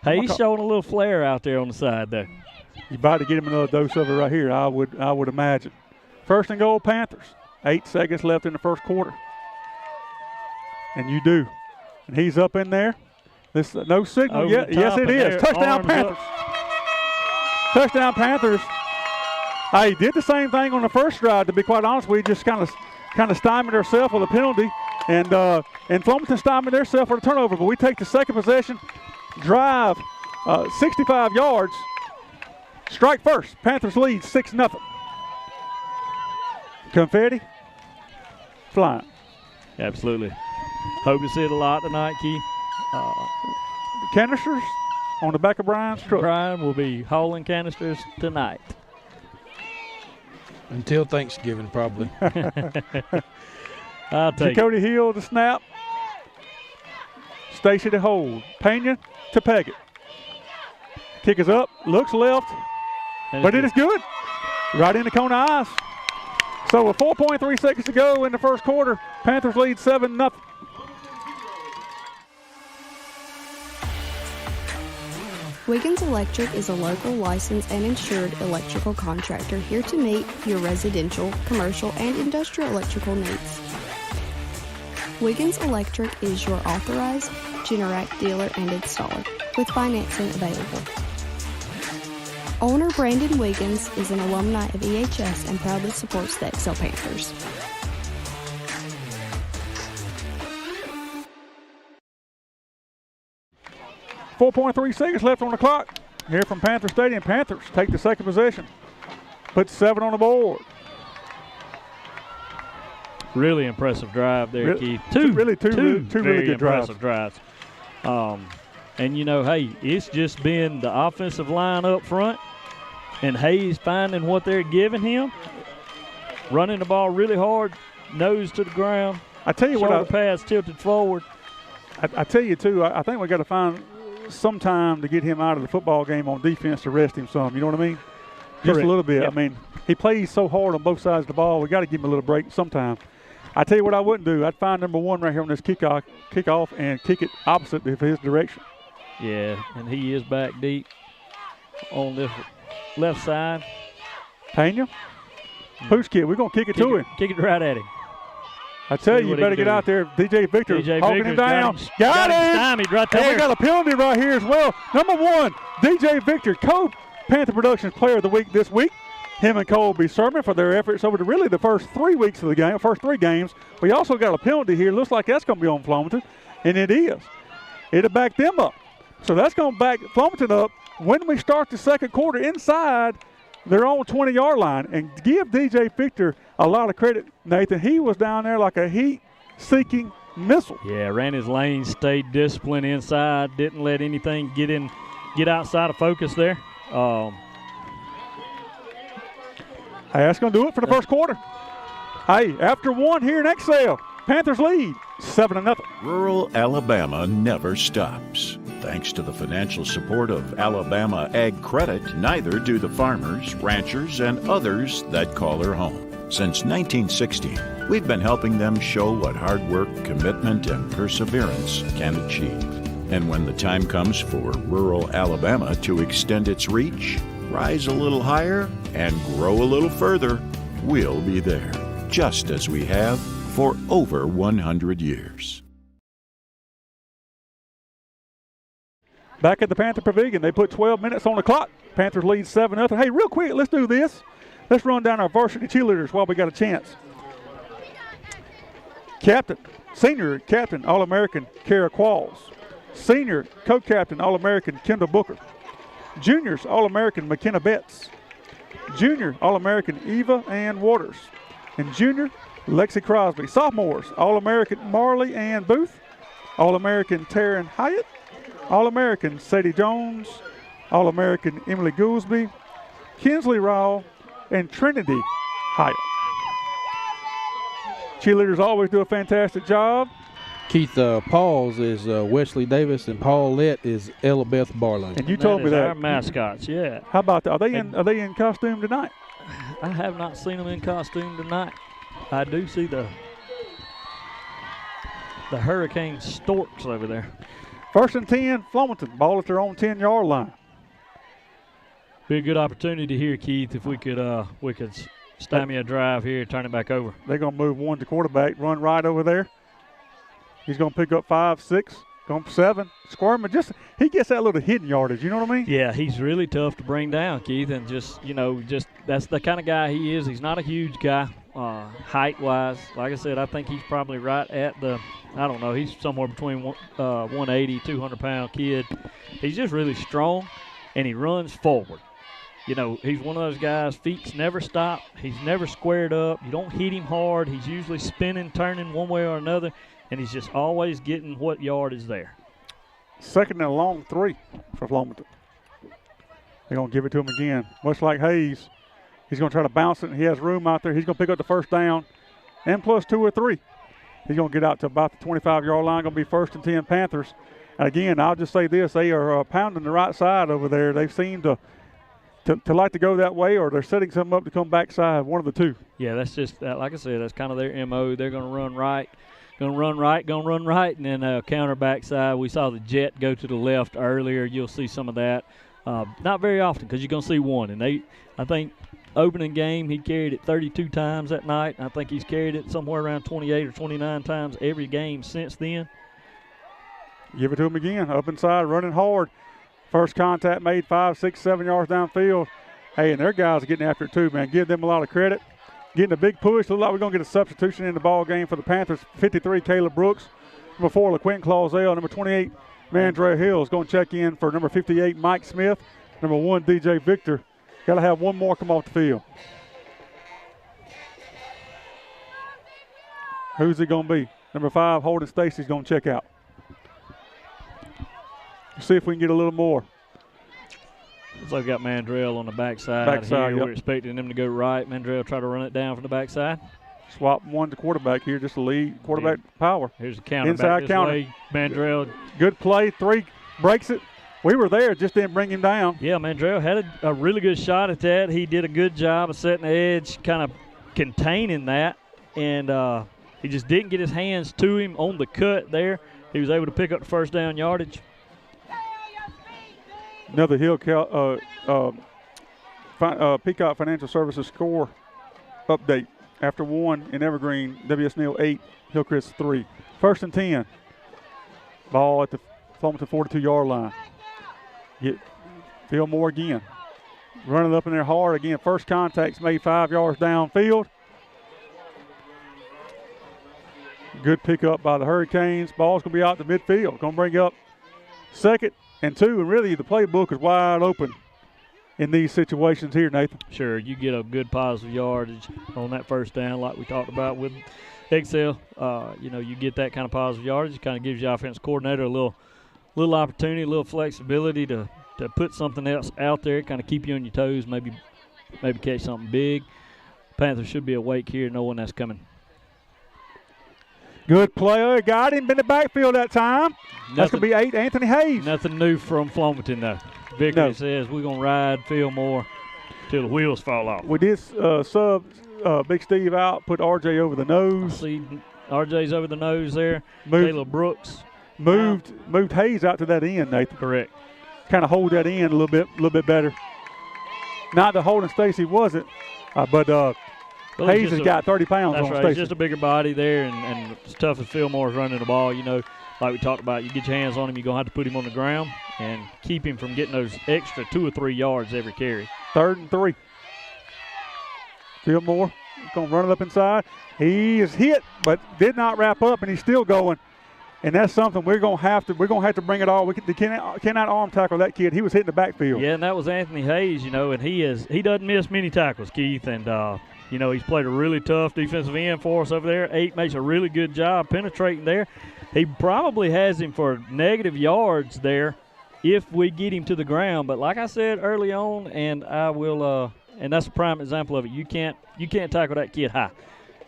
Hey, he's showing a little flare out there on the side there. You about to get him another dose of it right here, I would imagine. 1st and goal, Panthers. 8 seconds left in the first quarter. And you do. And he's up in there. This no signal yet. Yes, it is. Touchdown, Panthers. Touchdown, Panthers. He did the same thing on the first drive, to be quite honest with you. Just kind of stymied herself with a penalty. And Flomaton stymied themselves for a turnover. But we take the second possession. Drive 65 yards. Strike first. Panthers lead 6-0. Confetti flying. Absolutely. Hope to see it a lot tonight, Keith. Canisters on the back of Brian's truck. Brian will be hauling canisters tonight. Until Thanksgiving, probably. I'll take Cody Hill to snap. Stacy to hold. Pena to peg it. Kick is up, looks left, but it is good. Right in the Kona eyes. So with 4.3 seconds to go in the first quarter, Panthers lead 7-0. Wiggins Electric is a local licensed and insured electrical contractor here to meet your residential, commercial, and industrial electrical needs. Wiggins Electric is your authorized Generac dealer and installer with financing available. Owner Brandon Wiggins is an alumni of EHS and proudly supports the Excel Panthers. .3 seconds left on the clock. Here from Panther Stadium, Panthers take the second possession. Put 7 on the board. Really impressive drive there, Keith. Two really very good impressive drives. And, you know, hey, it's just been the offensive line up front and Hayes finding what they're giving him, running the ball really hard, nose to the ground. I tell you what, pass tilted forward. I tell you, too, I think we got to find some time to get him out of the football game on defense to rest him some. You know what I mean? Just Correct. a little bit. Yep. I mean, he plays so hard on both sides of the ball. We got to give him a little break sometime. I tell you what I wouldn't do. I'd find number 1 right here on this kickoff and kick it opposite of his direction. Yeah, and he is back deep on this left side. Pena, Pooch kid, we're going to kick it to him. Kick it right at him. I tell you, you better get out there. DJ Victor holding him down. Got him. Stymied right there. And we got a penalty right here as well. Number 1, DJ Victor, co-Panther Productions Player of the Week this week. Him and Colby Sermon for their efforts over really the first 3 weeks of the game, first 3 games. We also got a penalty here. Looks like that's going to be on Flomaton, and it is. It'll back them up. So that's going to back Flomaton up when we start the second quarter inside their own 20-yard line. And give DJ Victor a lot of credit, Nathan. He was down there like a heat-seeking missile. Yeah, ran his lane, stayed disciplined inside, didn't let anything get outside of focus there. Hey, that's going to do it for the first quarter. Hey, after 1 here in Excel, Panthers lead 7-0. Rural Alabama never stops. Thanks to the financial support of Alabama Ag Credit, neither do the farmers, ranchers, and others that call her home. Since 1960, we've been helping them show what hard work, commitment, and perseverance can achieve. And when the time comes for rural Alabama to extend its reach, rise a little higher, and grow a little further, we'll be there, just as we have for over 100 years. Back at the Panther Pavilion, they put 12 minutes on the clock. Panthers lead 7-0. Hey, real quick, let's do this. Let's run down our varsity cheerleaders while we got a chance. Captain, senior captain, All-American Kara Qualls. Senior co-captain, All-American Kendall Booker. Juniors, All-American McKenna Betts. Junior, All-American Eva Ann Waters. And junior, Lexi Crosby. Sophomores, All-American Marley Ann Booth. All-American Taryn Hyatt. All-American Sadie Jones. All-American Emily Goolsby. Kinsley Rowell. And Trinity Hyatt. Cheerleaders always do a fantastic job. Keith, Paul's is Wesley Davis, and Paulette is Ella Beth Barlow. And you told me that. Our mascots, yeah. How about that? Are they in costume tonight? I have not seen them in costume tonight. I do see the Hurricane Storks over there. 1st and 10, Flomaton, ball at their own 10-yard line. Be a good opportunity here, Keith, if we could stymie a drive here, turn it back over. They're going to move 1 to quarterback, run right over there. He's going to pick up 5, 6, going 7. Squirming, he gets that little hidden yardage, you know what I mean? Yeah, he's really tough to bring down, Keith, and just that's the kind of guy he is. He's not a huge guy, height-wise. Like I said, I think he's probably right at he's somewhere between 180, 200-pound kid. He's just really strong, and he runs forward. You know, he's one of those guys, feet never stop. He's never squared up. You don't hit him hard. He's usually spinning, turning one way or another, and he's just always getting what yard is there. Second and a long 3 for Flomaton. They're going to give it to him again. Much like Hayes, he's going to try to bounce it, and he has room out there. He's going to pick up the first down and plus 2 or 3. He's going to get out to about the 25-yard line. Going to be 1st and 10 Panthers. And again, I'll just say this. They are pounding the right side over there. They seem to like to go that way, or they're setting something up to come backside, one of the two. Yeah, that's just, like I said, that's kind of their MO. They're going to run right, and then counter backside. We saw the jet go to the left earlier. You'll see some of that. Not very often because you're going to see one. And I think opening game, he carried it 32 times that night. I think he's carried it somewhere around 28 or 29 times every game since then. Give it to him again. Up inside, running hard. First contact made 5, 6, 7 yards downfield. Hey, and their guys are getting after it too, man. Give them a lot of credit. Getting a big push. Looks like we're going to get a substitution in the ball game for the Panthers. 53, Caleb Brooks. Number 4, LaQuentin Clausell. Number 28, Mandre Hill is going to check in for number 58, Mike Smith. Number 1, DJ Victor. Got to have one more come off the field. Who's it going to be? Number 5, Holden Stacy's going to check out. See if we can get a little more. Looks like we got Mandrell on the backside here. Yep. We're expecting them to go right. Mandrell try to run it down from the backside. Swap one to quarterback here, just to lead quarterback power. Here's a counter inside back this counter. Way. Mandrell. Good play. 3 breaks it. We were there, just didn't bring him down. Yeah, Mandrell had a really good shot at that. He did a good job of setting the edge, kind of containing that, and he just didn't get his hands to him on the cut there. He was able to pick up the first down yardage. Another Peacock Financial Services score update. After 1 in Evergreen, W.S. Neal 8, Hillcrest 3. 1st and 10. Ball at the Flomaton 42-yard line. Get Fillmore again. Running up in there hard again. First contact's made 5 yards downfield. Good pickup by the Hurricanes. Ball's going to be out to midfield. Going to bring up 2nd and 2, and really the playbook is wide open in these situations here, Nathan. Sure, you get a good positive yardage on that first down like we talked about with Excel. You get that kind of positive yardage. It kind of gives your offense coordinator a little opportunity, a little flexibility to put something else out there, kind of keep you on your toes, maybe catch something big. Panthers should be awake here knowing that's coming. Good play. Got him in the backfield that time. That's going to be 8, Anthony Hayes. Nothing new from Flomaton, though. Vickery says we're going to ride Fillmore till the wheels fall off. We did sub Big Steve out, put RJ over the nose. I see RJ's over the nose there. Caleb Brooks. Moved Hayes out to that end, Nathan. Correct. Kind of hold that end a little bit better. Not that Holden Stacy wasn't, but Hayes has got 30 pounds on Stacy. He's just a bigger body there, and as tough as Fillmore's running the ball, like we talked about, you get your hands on him, you're going to have to put him on the ground and keep him from getting those extra 2 or 3 yards every carry. 3rd and 3. Fillmore going to run it up inside. He is hit, but did not wrap up, and he's still going. And that's something we're going to have to bring it all. We cannot arm tackle that kid. He was hitting the backfield. Yeah, and that was Anthony Hayes, and he doesn't miss many tackles, Keith, and he's played a really tough defensive end for us over there. 8 makes a really good job penetrating there. He probably has him for negative yards there if we get him to the ground. But like I said early on, and I will, and that's a prime example of it. You can't tackle that kid high.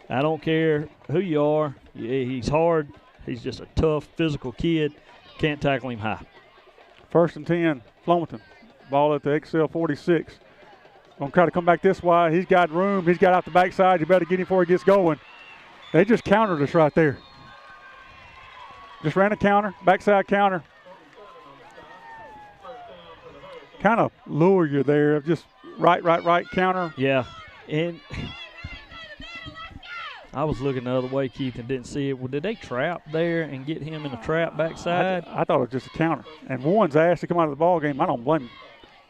I don't care who you are. He's hard. He's just a tough, physical kid. Can't tackle him high. 1st and 10, Flomaton. Ball at the XL 46. Going to try to come back this way. He's got room. He's got out the backside. You better get him before he gets going. They just countered us right there. Just ran a counter, backside counter. Kind of lure you there. Just right counter. Yeah, and I was looking the other way, Keith, and didn't see it. Well, did they trap there and get him in a trap backside? I thought it was just a counter. And Warren's asked to come out of the ball game. I don't blame him.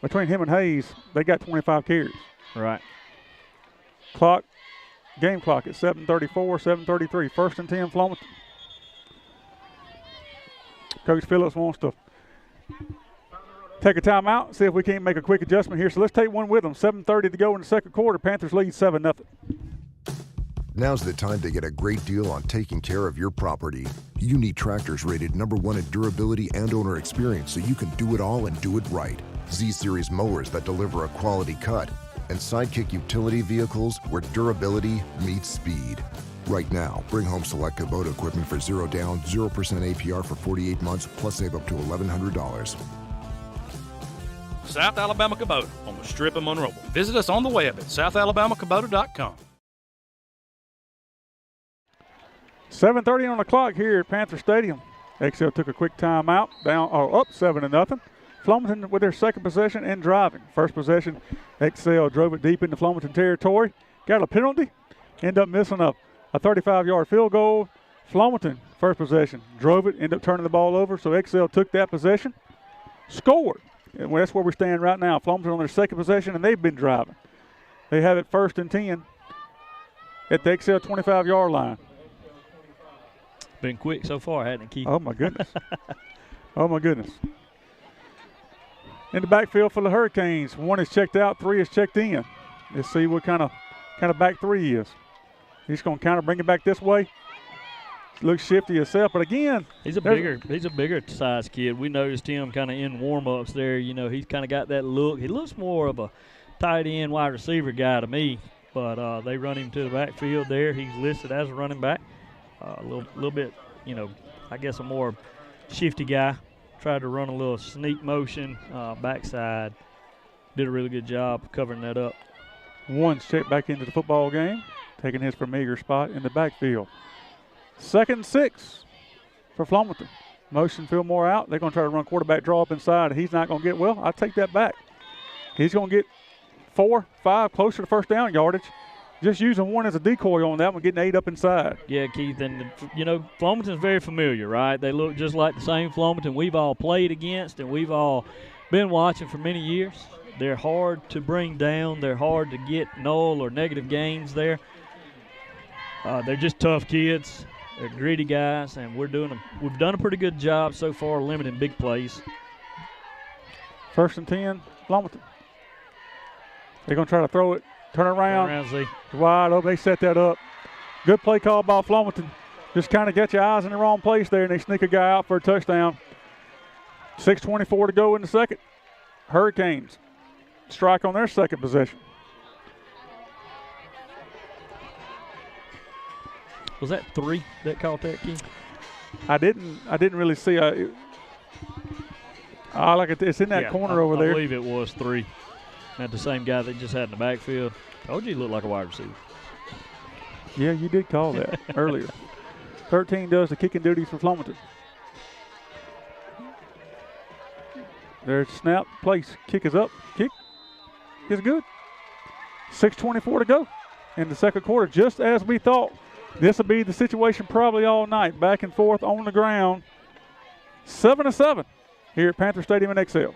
Between him and Hayes, they got 25 carries. Right. Game clock at 7:34, 7:33. 1st and 10, Flomaton. Coach Phillips wants to take a timeout, see if we can't make a quick adjustment here. So let's take one with them. 7:30 to go in the second quarter. Panthers lead 7-0. Now's the time to get a great deal on taking care of your property. You need tractors rated #1 in durability and owner experience so you can do it all and do it right. Z-Series mowers that deliver a quality cut, and Sidekick utility vehicles where durability meets speed. Right now, bring home select Kubota equipment for 0 down, 0% APR for 48 months, plus save up to $1,100. South Alabama Kubota on the Strip of Monroeville. Visit us on the web at southalabamacubota.com. 7:30 on the clock here at Panther Stadium. Excel took a quick timeout, up 7-0. Flomaton with their second possession and driving. First possession, Excel drove it deep into Flomaton territory, got a penalty, ended up missing a 35-yard field goal. Flomaton, first possession, drove it, ended up turning the ball over, so Excel took that possession, scored. And that's where we stand right now. Flomaton on their second possession, and they've been driving. They have it 1st and 10 at the Excel 25-yard line. Been quick so far, hasn't it, Keith? Oh, my goodness. Oh, my goodness. In the backfield for the Hurricanes, 1 is checked out, 3 is checked in. Let's see what kind of back 3 is. He's going to kind of bring it back this way. Looks shifty himself, but again, he's a bigger size kid. We noticed him kind of in warm-ups there. You know, he's kind of got that look. He looks more of a tight end wide receiver guy to me, but they run him to the backfield there. He's listed as a running back. A little bit, you know, I guess a more shifty guy. Tried to run a little sneak motion backside. Did a really good job covering that up. 1's checked back into the football game, taking his familiar spot in the backfield. 2nd and 6 for Flomaton. Motion Fillmore out. They're going to try to run quarterback draw up inside. He's not going to get, well, I take that back. He's going to get 4, 5, closer to first down yardage. Just using 1 as a decoy on that one, getting 8 up inside. Yeah, Keith, and, you know, Flomaton's very familiar, right? They look just like the same Flomaton we've all played against and we've all been watching for many years. They're hard to bring down. They're hard to get null or negative gains there. They're just tough kids. They're gritty guys, and we've done a pretty good job so far limiting big plays. 1st and 10, Flomaton. They're going to try to throw it, turn around wide open. They set that up. Good play call by Flomaton. Just kind of get your eyes in the wrong place there, and they sneak a guy out for a touchdown. 6:24 to go in the second. Hurricanes strike on their second possession. Was that 3 that caught that, Keith? I didn't really see. It's in that corner over there. I believe it was 3. Not the same guy that just had in the backfield. Told you he looked like a wide receiver. Yeah, you did call that earlier. 13 does the kicking duties for Flomaton. There's snap, place, kick is up, kick is good. 6:24 to go in the second quarter, just as we thought. This will be the situation probably all night. Back and forth on the ground. 7-7 here at Panther Stadium in Excel.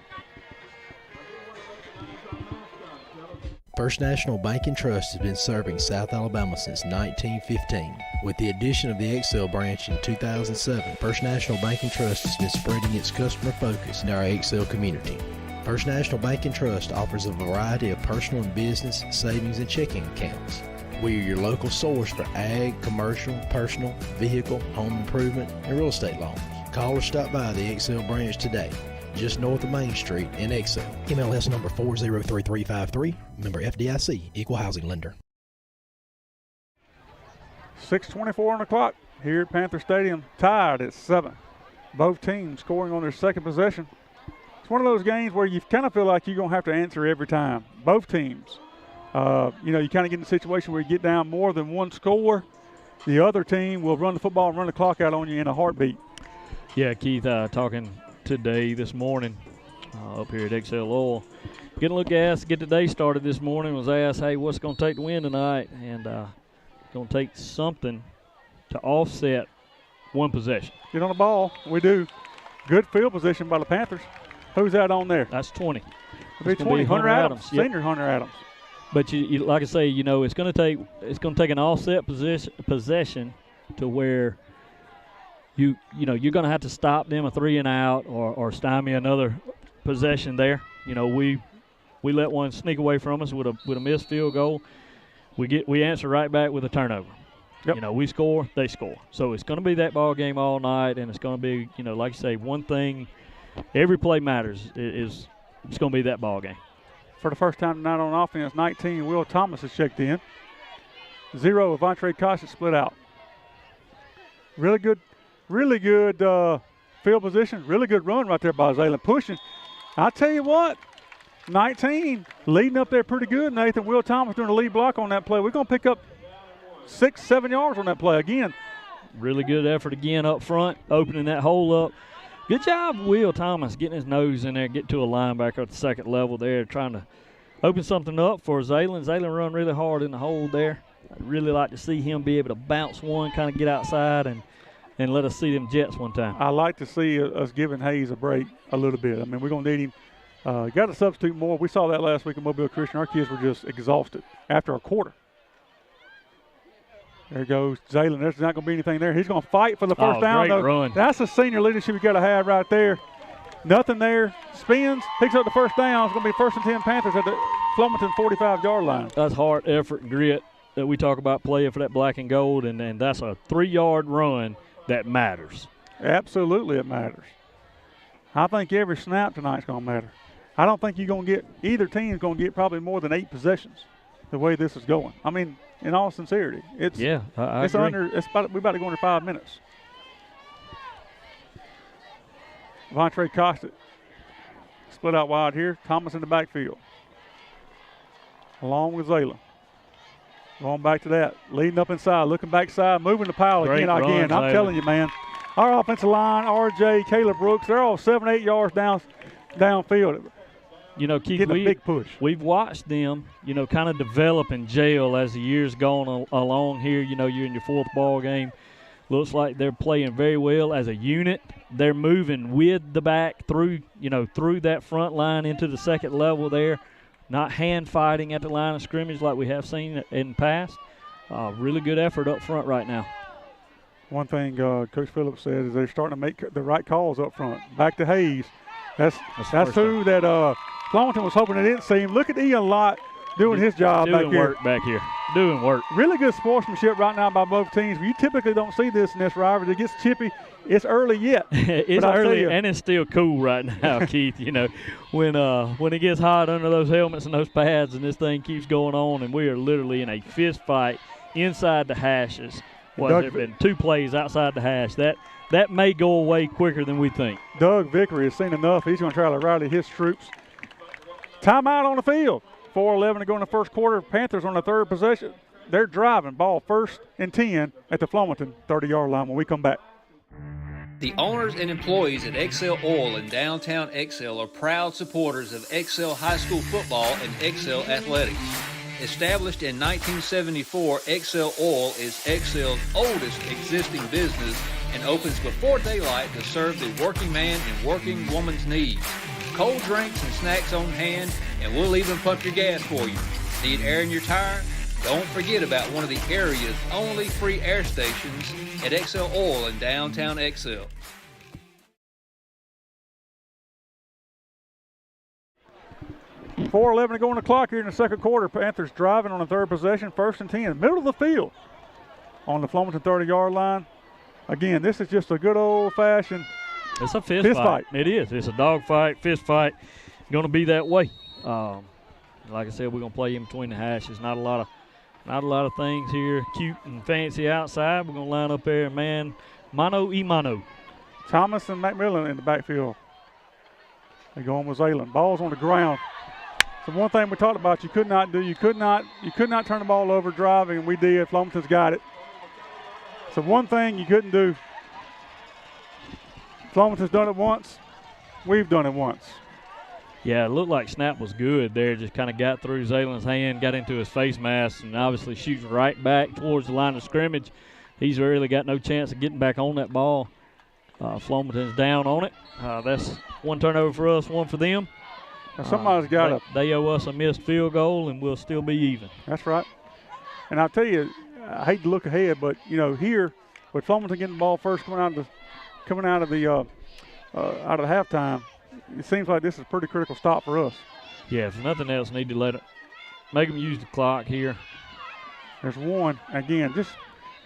First National Bank and Trust has been serving South Alabama since 1915. With the addition of the Excel branch in 2007, First National Bank and Trust has been spreading its customer focus in our Excel community. First National Bank and Trust offers a variety of personal and business savings and checking accounts. We are your local source for ag, commercial, personal, vehicle, home improvement, and real estate loans. Call or stop by the Excel branch today, just north of Main Street in Excel. MLS number 403353, member FDIC, equal housing lender. 6:24 on the clock here at Panther Stadium, tied at 7. Both teams scoring on their second possession. It's one of those games where you kind of feel like you're going to have to answer every time. Both teams. You kind of get in a situation where you get down more than 1 score. The other team will run the football and run the clock out on you in a heartbeat. Yeah, Keith, talking today this morning up here at XL Oil. Getting a little gas, get the day started this morning, was asked, hey, what's going to take to win tonight? And going to take something to offset 1 possession. Get on the ball. We do. Good field position by the Panthers. Who's that on there? That's 20. It'll be 20. Hunter Adams. Yep. Senior Hunter Adams. But you like I say, it's going to take an offset possession to where you're going to have to stop them a 3 and out or stymie another possession there. We let one sneak away from us with a missed field goal. We answer right back with a turnover. Yep. You know, we score, they score. So it's going to be that ball game all night, and it's going to be, you know, like you say, one thing, every play matters. It's going to be that ball game. For the first time tonight on offense, 19, Will Thomas has checked in. 0, Avontre Costa split out. Really good field position. Really good run right there by Zaylen. Pushing. I tell you what, 19 leading up there pretty good, Nathan. Will Thomas doing a lead block on that play. We're going to pick up 6-7 yards on that play again. Really good effort again up front, opening that hole up. Good job, Will Thomas, getting his nose in there, get to a linebacker at the second level there, trying to open something up for Zaylen. Zaylen run really hard in the hole there. I'd really like to see him be able to bounce one, kind of get outside and let us see them Jets one time. I like to see us giving Hayes a break a little bit. I mean, we're going to need him. Got to substitute more. We saw that last week in Mobile Christian. Our kids were just exhausted after a quarter. There goes Zaylen. There's not going to be anything there. He's going to fight for the first down. Great run. That's the senior leadership you got to have right there. Nothing there. Spins, picks up the first down. It's going to be 1st and 10 Panthers at the Flomaton 45-yard line. That's hard effort, grit that we talk about playing for that black and gold, and that's a 3-yard run that matters. Absolutely it matters. I think every snap tonight's going to matter. I don't think you're going to get – either team's going to get probably more than 8 possessions the way this is going. I mean, in all sincerity. I agree. We're about to go under 5 minutes. Avontre Costa split out wide here. Thomas in the backfield. Along with Zaylen. Going back to that. Leading up inside. Looking backside. Moving the pile again. I'm telling you, man. Our offensive line, RJ, Caleb Brooks, they're all 7-8 yards downfield. You know, Keith, getting a big push. We've watched them, you know, kind of develop and gel as the years gone along here. You know, you're in your 4th ball game. Looks like they're playing very well as a unit. They're moving with the back through that front line into the second level there. Not hand fighting at the line of scrimmage like we have seen in the past. Really good effort up front right now. One thing Coach Phillips said is they're starting to make the right calls up front. Back to Hayes. That's who that Flomaton was hoping they didn't see him. Look at Ian Lott doing his job back here. Doing work back here. Doing work. Really good sportsmanship right now by both teams. You typically don't see this in this rivalry. It gets chippy. It's early yet. It's early, and it's still cool right now, Keith. You know, when it gets hot under those helmets and those pads and this thing keeps going on, and we are literally in a fist fight inside the hashes. There been 2 plays outside the hash. That may go away quicker than we think. Doug Vickery has seen enough. He's going to try to rally his troops. Timeout on the field. 4:11 to go in the first quarter. Panthers on the 3rd possession. They're driving. Ball 1st and 10 at the Flomaton 30-yard line when we come back. The owners and employees at Excel Oil in downtown Excel are proud supporters of Excel High School football and Excel athletics. Established in 1974, Excel Oil is Excel's oldest existing business and opens before daylight to serve the working man and working woman's needs. Cold drinks and snacks on hand, and we'll even pump your gas for you. Need air in your tire? Don't forget about one of the area's only free air stations at Excel Oil in downtown Excel. .411 to go on the clock here in the second quarter. Panthers driving on the 3rd possession, 1st and 10, middle of the field on the Flomaton 30-yard line. Again, this is just a good old-fashioned it's a fist fight. It is. It's a dog fight, fist fight. Going to be that way. Like I said, we're going to play in between the hashes. Not a lot of things here cute and fancy outside. We're going to line up there, man, mano y mano. Thomas and McMillan in the backfield. They're going with Zaylen. Ball's on the ground. So one thing we talked about you could not do, you could not turn the ball over driving, and we did. Flomaton's got it. So one thing you couldn't do. Flomaton's done it once. We've done it once. Yeah, it looked like snap was good there. Just kind of got through Zaylen's hand, got into his face mask, and obviously shoots right back towards the line of scrimmage. He's really got no chance of getting back on that ball. Flomaton's down on it. That's 1 turnover for us, 1 for them. Now somebody's got They owe us a missed field goal, and we'll still be even. That's right. And I'll tell you, I hate to look ahead, but, you know, here, with Flomaton getting the ball first coming out of the halftime, it seems like this is a pretty critical stop for us. Yeah, if nothing else, need to make them use the clock here. There's one. Again, just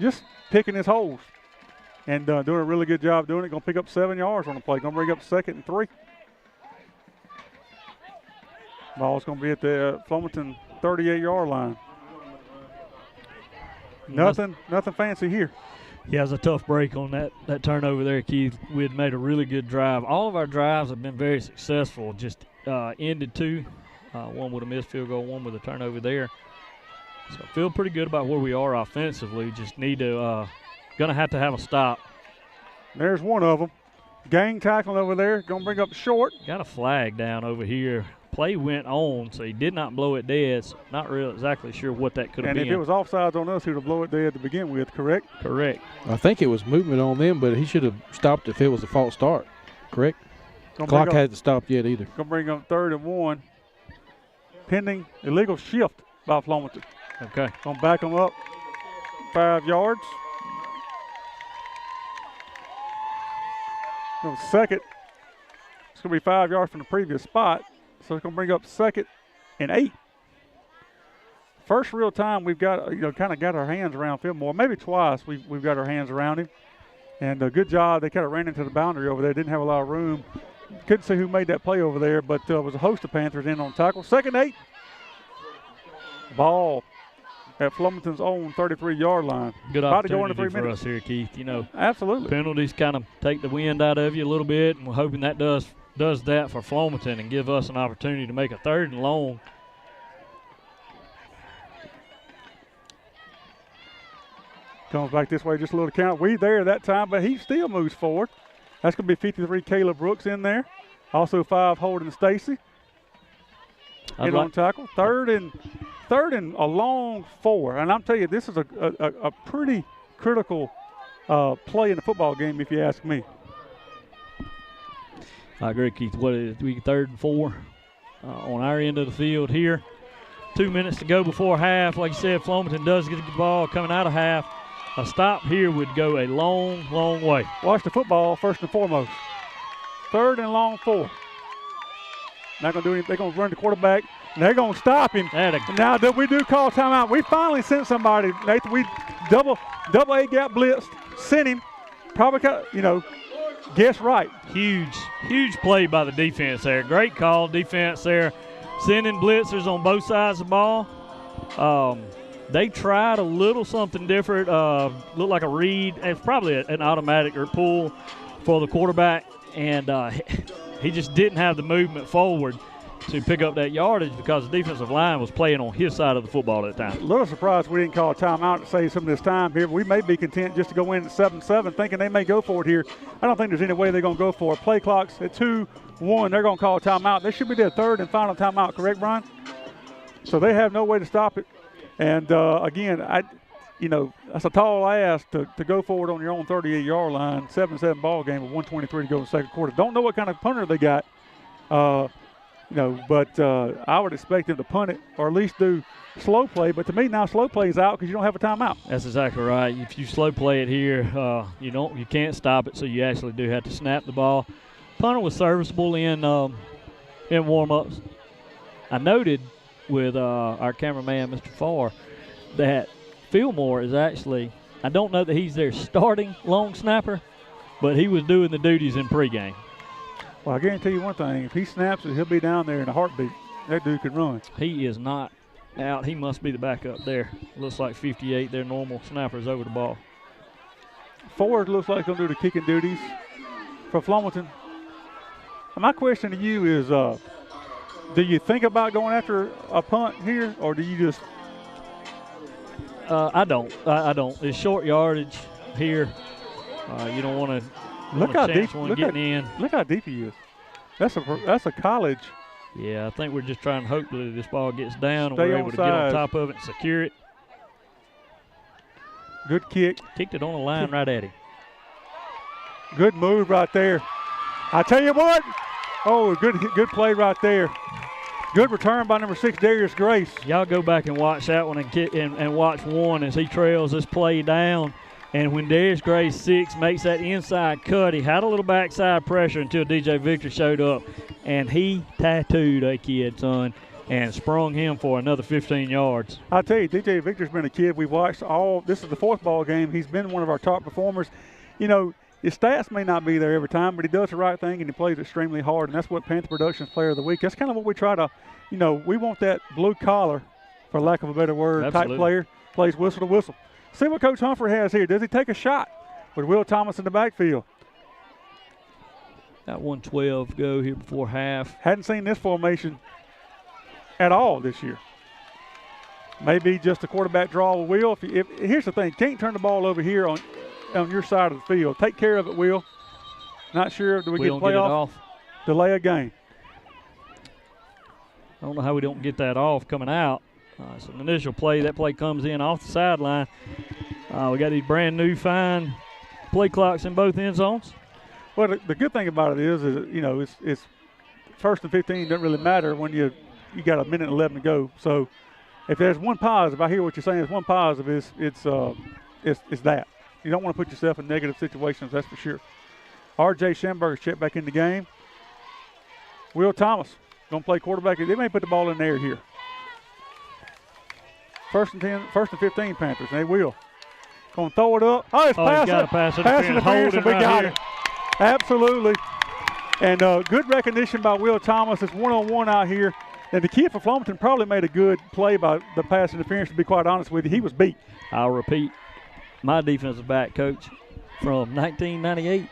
just picking his holes and doing a really good job doing it. Going to pick up 7 yards on the play. Going to bring up 2nd and 3. Ball's going to be at the Flomaton 38-yard line. Nothing fancy here. Yeah, it was a tough break on that turnover there, Keith. We had made a really good drive. All of our drives have been very successful. Just ended 2. One with a missed field goal, one with a turnover there. So I feel pretty good about where we are offensively. Just need to going to have a stop. There's one of them. Gang tackling over there. Going to bring up short. Got a flag down over here. Play went on, so he did not blow it dead. So not really exactly sure what that could have been. And if it was offsides on us, he would have blown it dead to begin with, correct? Correct. I think it was movement on them, but he should have stopped if it was a false start, correct? Clock hasn't stopped yet either. Going to bring up 3rd and 1. Pending illegal shift by Flomaton. Okay. Going to back them up 5 yards. Second. It's going to be 5 yards from the previous spot. So it's going to bring up 2nd and 8. First real time we've got, kind of got our hands around Fillmore. Maybe twice we've got our hands around him. And a good job. They kind of ran into the boundary over there. Didn't have a lot of room. Couldn't see who made that play over there, but it was a host of Panthers in on tackle. 2nd and 8. Ball at Flomaton's own 33-yard line. Good About to opportunity go into 3 for minutes. us here, Keith. Absolutely. Penalties kind of take the wind out of you a little bit, and we're hoping that does that for Flomaton and give us an opportunity to make a 3rd and long. Comes back this way just a little count. We there that time, but he still moves forward. That's going to be 53 Caleb Brooks in there. Also 5 Holden Stacy. Hit on tackle. Third and a long 4. And I'm telling you, this is a pretty critical play in the football game, if you ask me. I agree, Keith. What is it? 3rd and 4 on our end of the field here. 2 minutes to go before half. Like you said, Flomaton does get the ball coming out of half. A stop here would go a long, long way. Watch the football first and foremost. 3rd and long 4. Not going to do anything. They're going to run the quarterback, and they're going to stop him. Now that we do call timeout, we finally sent somebody. Nathan, we double A gap blitzed, sent him. Probably, guess right. Huge play by the defense there. Great call, defense there. Sending blitzers on both sides of the ball. They tried a little something different. Looked like a read. It's probably an automatic or pull for the quarterback, and he just didn't have the movement forward to pick up that yardage because the defensive line was playing on his side of the football at the time. A little surprised we didn't call a timeout to save some of this time here. We may be content just to go in at 7-7, thinking they may go for it here. I don't think there's any way they're going to go for it. Play clock's at 2-1. They're going to call a timeout. This should be their 3rd and final timeout, correct, Brian? So they have no way to stop it. And, again, that's a tall ask to go forward on your own 38-yard line, 7-7 ball game with 1:23 to go in the second quarter. Don't know what kind of punter they got, but I would expect them to punt it or at least do slow play. But to me now slow play is out because you don't have a timeout. That's exactly right. If you slow play it here, you can't stop it, so you actually do have to snap the ball. Punter was serviceable in warm-ups. I noted with our cameraman, Mr. Farr, that Fillmore is actually, I don't know that he's their starting long snapper, but he was doing the duties in pregame. Well, I guarantee you one thing. If he snaps it, he'll be down there in a heartbeat. That dude can run. He is not out. He must be the backup there. Looks like 58, their normal snappers over the ball. Ford looks like he'll do the kicking duties for Flomaton. My question to you is, do you think about going after a punt here, or do you just? I don't. It's short yardage here. You don't want to. Look how deep. In. Look how deep he is. That's a college. Yeah, I think we're just trying to hope that this ball gets down and Stay we're able to get on top of it and secure it. Good kick. Kicked it on the line right at him. Good move right there. I tell you what. Oh, good play right there. Good return by number 6, Darius Grace. Y'all go back and watch that one and watch one as he trails this play down. And when Darius Grace 6 makes that inside cut, he had a little backside pressure until DJ Victor showed up, and he tattooed a kid, son. and sprung him for another 15 yards. I tell you, DJ Victor's been a kid we've watched all. This is the fourth ball game. He's been one of our top performers. You know, his stats may not be there every time, but he does the right thing and he plays extremely hard, and that's what Panther Productions Player of the Week. That's kind of what we try to, you know, we want that blue collar, for lack of a better word, Absolutely. type player, plays whistle to whistle. See what Coach Humphrey has here. Does he take a shot with Will Thomas in the backfield? Got 112 go here before half. Hadn't seen this formation at all this year. Maybe just a quarterback draw with Will. If here's the thing, can't turn the ball over here on your side of the field. Take care of it, Will. Not sure. Do we get a playoff? Delay a game. I don't know how we don't get that off coming out. It's an initial play. That play comes in off the sideline. We got these brand new fine play clocks in both end zones. Well, the good thing about it is you know, it's first and 15 doesn't really matter when you got a minute and 11 to go. So if there's one positive, I hear what you're saying. There's one positive it's that you don't want to put yourself in negative situations. That's for sure. R.J. Schenberg's checked back in the game. Will Thomas going to play quarterback. They may put the ball in the air here. First and 15 Panthers. They will. Going to throw it up. Oh, it's pass interference. We got it. Absolutely. And good recognition by Will Thomas. It's one-on-one out here. And the kid for Flomaton probably made a good play by the pass interference, to be quite honest with you. He was beat. I'll repeat. My defensive back coach from 1998,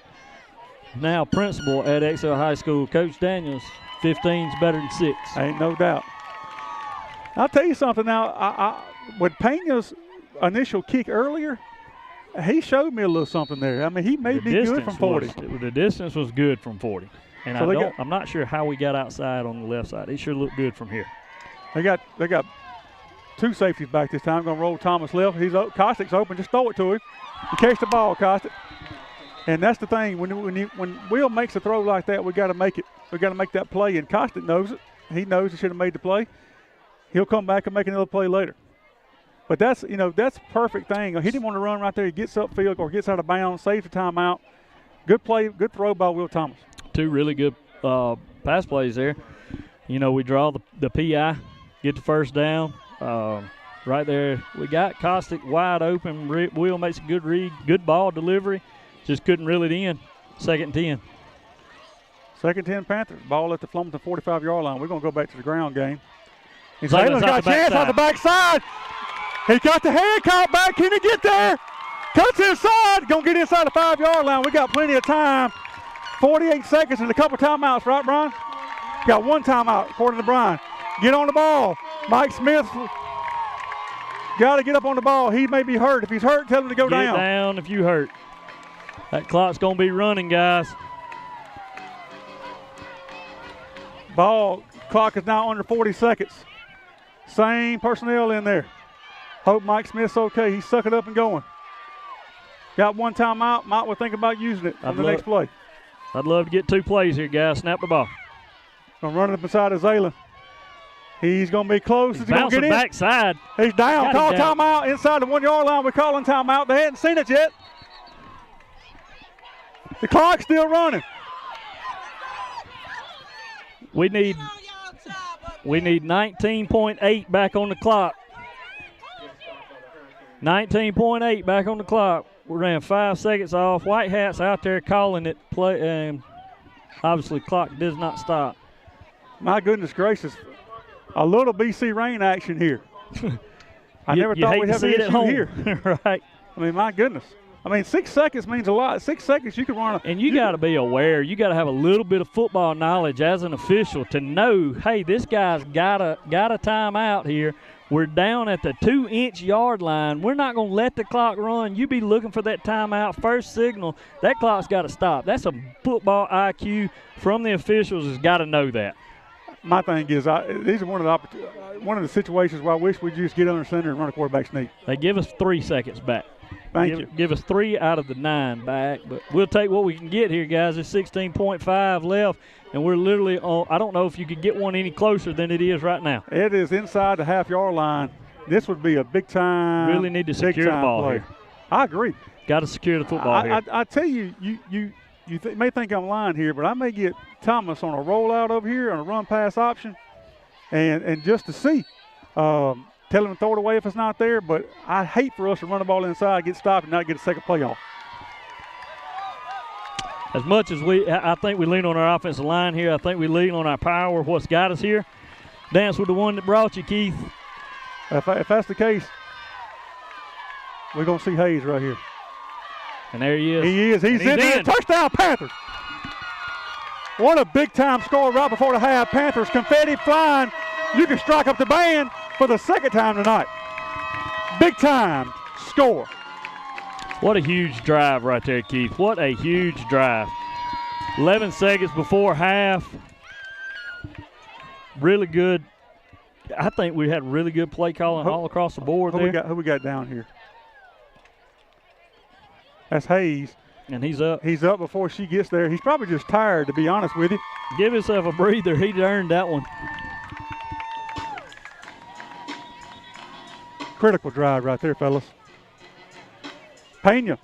now principal at Excel High School, Coach Daniels, 15's better than 6. Ain't no doubt. I'll tell you something now. With Pena's initial kick earlier, he showed me a little something there. I mean, he made me good from 40. The distance was good from 40. And so I'm not sure how we got outside on the left side. He sure looked good from here. They got two safeties back this time. Going to roll Thomas left. Kostic's open. Just throw it to him. You catch the ball, Kostic. And that's the thing. When Will makes a throw like that, we got to make it. We got to make that play. And Kostic knows it. He knows he should have made the play. He'll come back and make another play later. But that's perfect thing. He didn't want to run right there. He gets upfield or gets out of bounds, saves the timeout. Good play, good throw by Will Thomas. Two really good pass plays there. You know, we draw the PI, get the first down. Right there, we got Kostic wide open. Will makes a good read, good ball delivery. Just couldn't reel it in. 2nd and 10. 2nd and 10 Panthers. Ball at the Flomaton 45-yard line. We're going to go back to the ground game. And Zalen's got a chance on the backside. He got the hand caught back. Can he get there? Cuts inside. Going to get inside the 5-yard line. We got plenty of time. 48 seconds and a couple timeouts, right, Brian? Got one timeout, according to Brian. Get on the ball. Mike Smith got to get up on the ball. He may be hurt. If he's hurt, tell him to go down. Get down if you hurt. That clock's going to be running, guys. Ball clock is now under 40 seconds. Same personnel in there. Hope Mike Smith's okay. He's sucking up and going. Got one timeout. Might will think about using it on the next play. I'd love to get 2 plays here, guys. Snap the ball. Gonna run it up inside of Zalen. He's gonna be close. He's gonna get in. Backside. He's down. Call timeout inside the 1-yard line. We're calling timeout. They hadn't seen it yet. The clock's still running. We need 19.8 back on the clock. 19.8 back on the clock. We ran 5 seconds off. White Hat's out there calling it play, and obviously clock does not stop. My goodness gracious. A little BC rain action here. I never thought we'd have an issue here. Right. I mean, my goodness. I mean, 6 seconds means a lot. 6 seconds, you can run. And you got to be aware. You got to have a little bit of football knowledge as an official to know, hey, this guy's got a timeout here. We're down at the 2-inch yard line. We're not going to let the clock run. You be looking for that timeout. First signal, that clock's got to stop. That's a football IQ from the officials has got to know that. My thing is, these are one of the situations where I wish we'd just get under center and run a quarterback sneak. They give us 3 seconds back. Thank you. Give us 3 out of the 9 back, but we'll take what we can get here, guys. There's 16.5 left, and we're literally on. I don't know if you could get one any closer than it is right now. It is inside the half-yard line. This would be a big-time. Really need to secure the ball play. here. I agree. Got to secure the football here. I tell you, you may think I'm lying here, but I may get Thomas on a rollout over here on a run-pass option. and just to see. Tell him to throw it away if it's not there, but I hate for us to run the ball inside, get stopped, and not get a second playoff. As much as I think we lean on our offensive line here, I think we lean on our power, what's got us here. Dance with the one that brought you, Keith. If that's the case, we're going to see Hayes right here. And there he is. He is. He's in there. Touchdown, Panthers. What a big-time score right before the half. Panthers confetti flying. You can strike up the band for the second time tonight. Big-time score. What a huge drive right there, Keith. What a huge drive. 11 seconds before half. Really good. I think we had really good play calling all across the board there. Who we got down here? That's Hayes. And he's up. He's up before she gets there. He's probably just tired, to be honest with you. Give himself a breather. He earned that one. Critical drive right there, fellas. Pena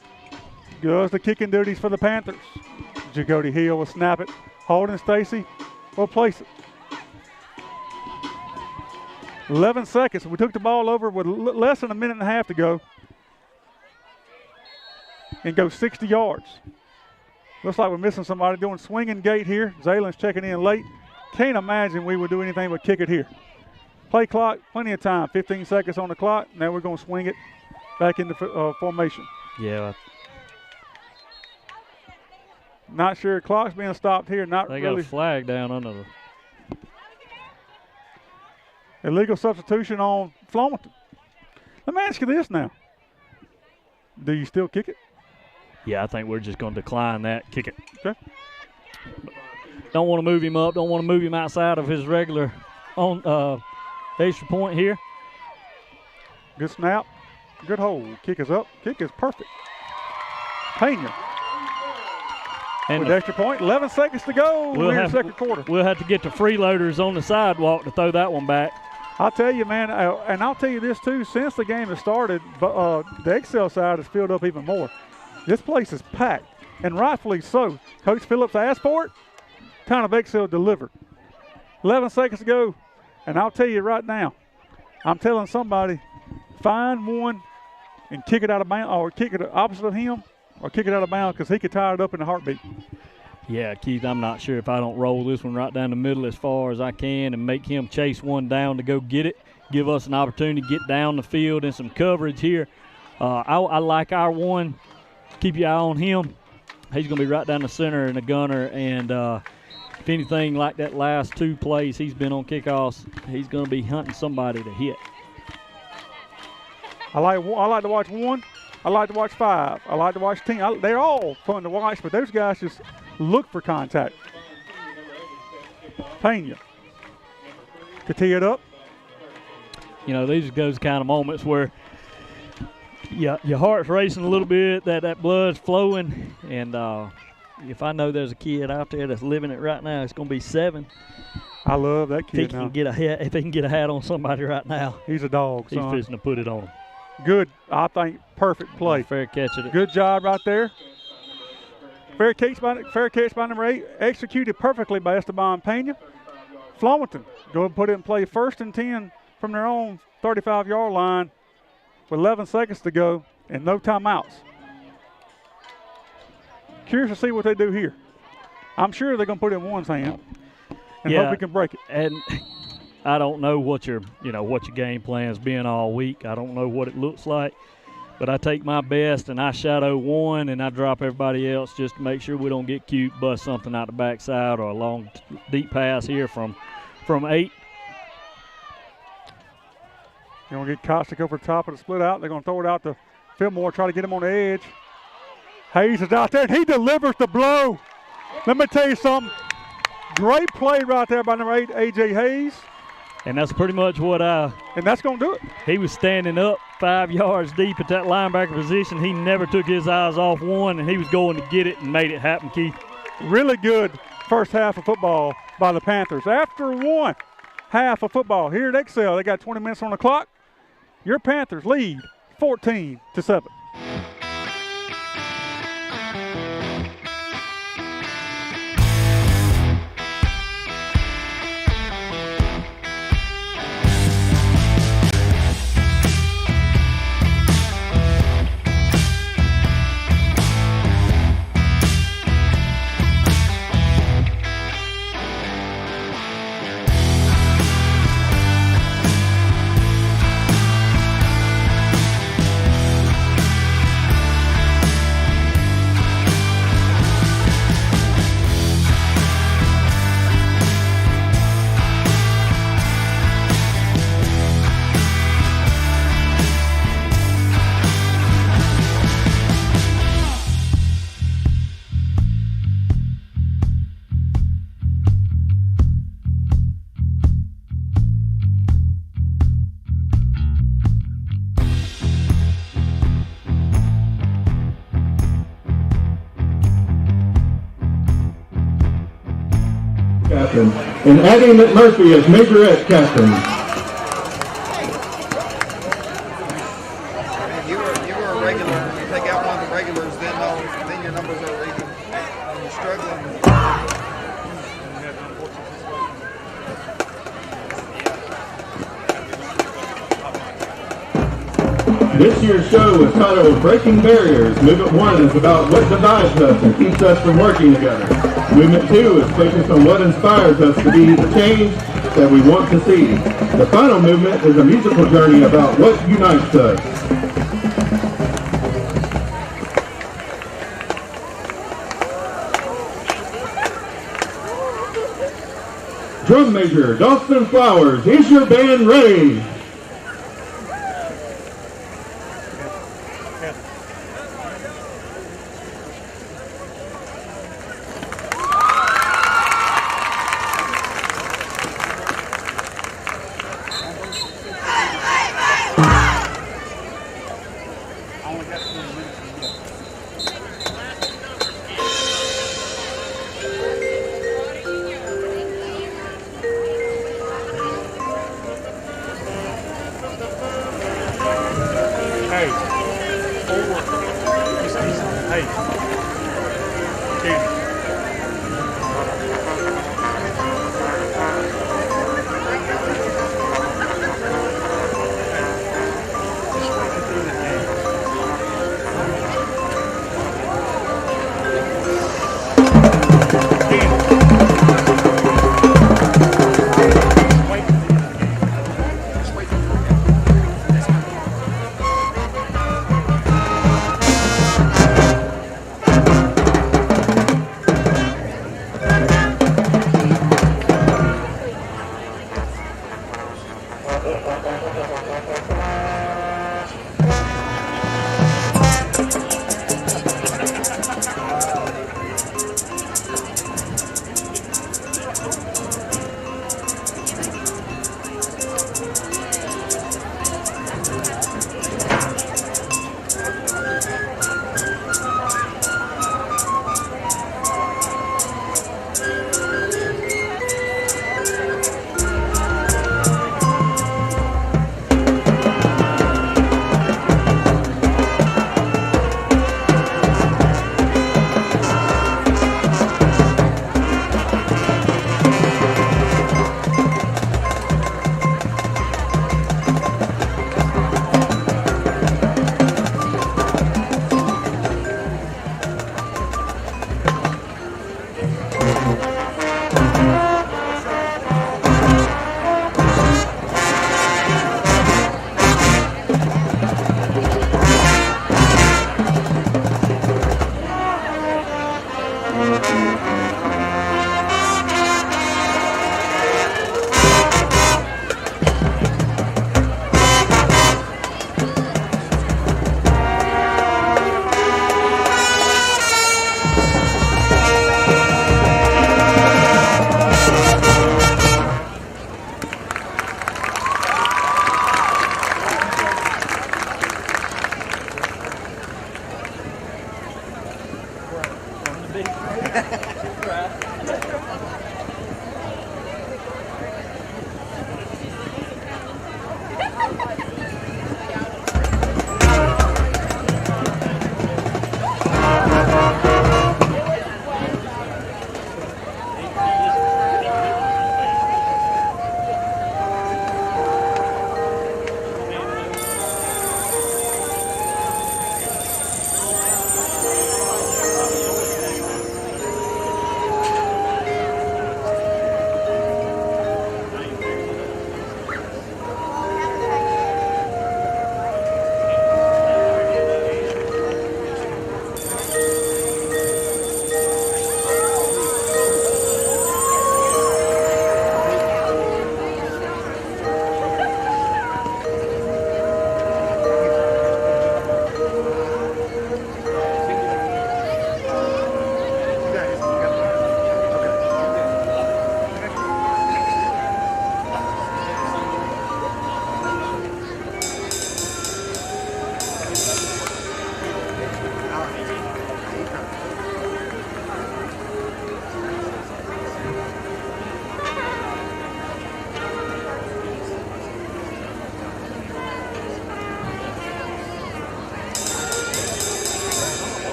does the kicking duties for the Panthers. Jagody Hill will snap it. Holden Stacy will place it. 11 seconds. We took the ball over with less than a minute and a half to go. And go 60 yards. Looks like we're missing somebody doing swinging gate here. Zalen's checking in late. Can't imagine we would do anything but kick it here. Play clock, plenty of time. 15 seconds on the clock. Now we're going to swing it back into formation. Yeah. Not sure. Clock's being stopped here. Not they really. Got a flag down under the. Illegal substitution on Flomaton. Let me ask you this now. Do you still kick it? Yeah, I think we're just going to decline that. Kick it. Okay. Don't want to move him up. Don't want to move him outside of his regular extra point here. Good snap. Good hold. Kick is up. Kick is perfect. Pena. And with the extra point, 11 seconds to go. We're in the second quarter. We'll have to get the freeloaders on the sidewalk to throw that one back. I'll tell you, man, and I'll tell you this too, since the game has started, the Excel side has filled up even more. This place is packed, and rightfully so. Coach Phillips asked for it. Town of Excel delivered. 11 seconds to go, and I'll tell you right now, I'm telling somebody, find one and kick it out of bounds, or kick it opposite of him, or kick it out of bounds because he could tie it up in a heartbeat. Yeah, Keith, I'm not sure if I don't roll this one right down the middle as far as I can and make him chase one down to go get it, give us an opportunity to get down the field and some coverage here. I like our one. Keep your eye on him. He's going to be right down the center in the gunner, and if anything like that last two plays he's been on kickoffs, he's going to be hunting somebody to hit. I like to watch 1. I like to watch 5. I like to watch 10. They're all fun to watch, but those guys just look for contact. Pena to tee it up. You know, these are those kind of moments where your heart's racing a little bit, that blood's flowing, and if I know there's a kid out there that's living it right now, it's going to be 7. I love that kid. If he can get a hat on somebody right now, he's a dog. He's fixing to put it on. Good, I think, perfect play. Fair catch at it. Good job right there. Fair catch by number 8. Executed perfectly by Esteban Pena. Flomaton go and put it in play 1st and 10 from their own 35-yard line with 11 seconds to go and no timeouts. Curious to see what they do here. I'm sure they're going to put it in one's hand and hope we can break it. And I don't know what your game plan's been all week. I don't know what it looks like. But I take my best and I shadow one and I drop everybody else just to make sure we don't get cute, bust something out the backside or a long, deep pass here from 8. They're going to get Kostick over the top of the split out. They're going to throw it out to Fillmore, try to get him on the edge. Hayes is out there, and he delivers the blow. Let me tell you something. Great play right there by number 8, A.J. Hayes. And that's pretty much what and that's going to do it. He was standing up 5 yards deep at that linebacker position. He never took his eyes off one, and he was going to get it and made it happen, Keith. Really good first half of football by the Panthers. After one half of football here at Excel, they got 20 minutes on the clock. Your Panthers lead 14-7. captain, and Addie McMurphy as majorette captain. You were a regular. You take out one of the regulars, then your numbers are even. You're struggling. This year's show is titled Breaking Barriers. Movement 1 is about what divides us and keeps us from working together. Movement 2 is focused on what inspires us to be the change that we want to see. The final movement is a musical journey about what unites us. Drum major Dawson Flowers, is your band ready?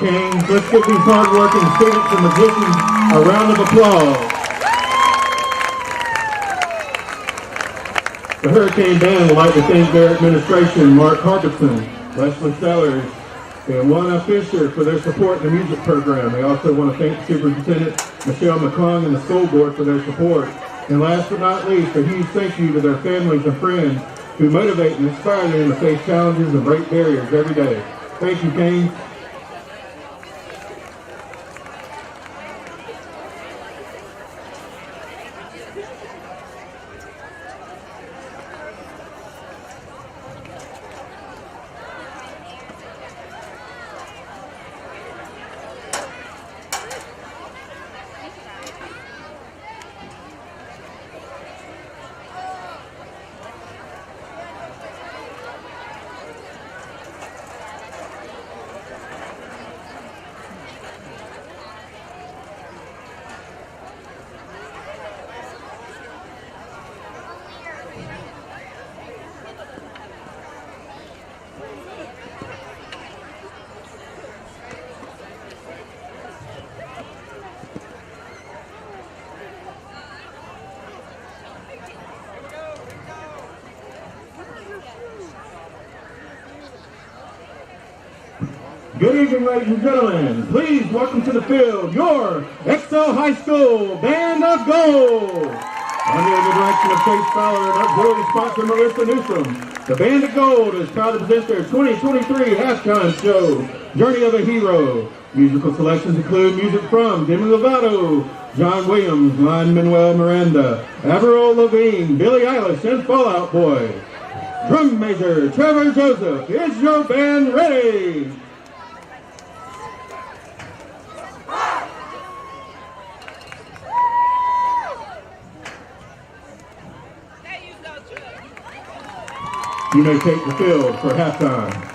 Canes. Let's give these hardworking students and magicians a round of applause. The Hurricane Band would like to thank their administration, Mark Harbison, Leslie Sellers, and Juana Fisher for their support in the music program. They also want to thank Superintendent Michelle McClung and the school board for their support. And last but not least, a huge thank you to their families and friends who motivate and inspire them to face challenges and break barriers every day. Thank you, Canes. Good evening, ladies and gentlemen. Please welcome to the field your Excel High School Band of Gold. Under the direction of Chase Fowler and auxiliary sponsor Melissa Newsom, the Band of Gold is proud to present their 2023 halftime show, Journey of a Hero. Musical selections include music from Demi Lovato, John Williams, Lin-Manuel Miranda, Avril Lavigne, Billie Eilish, and Fall Out Boy. Drum major Trevor Joseph, is your band ready? You may take the field for halftime.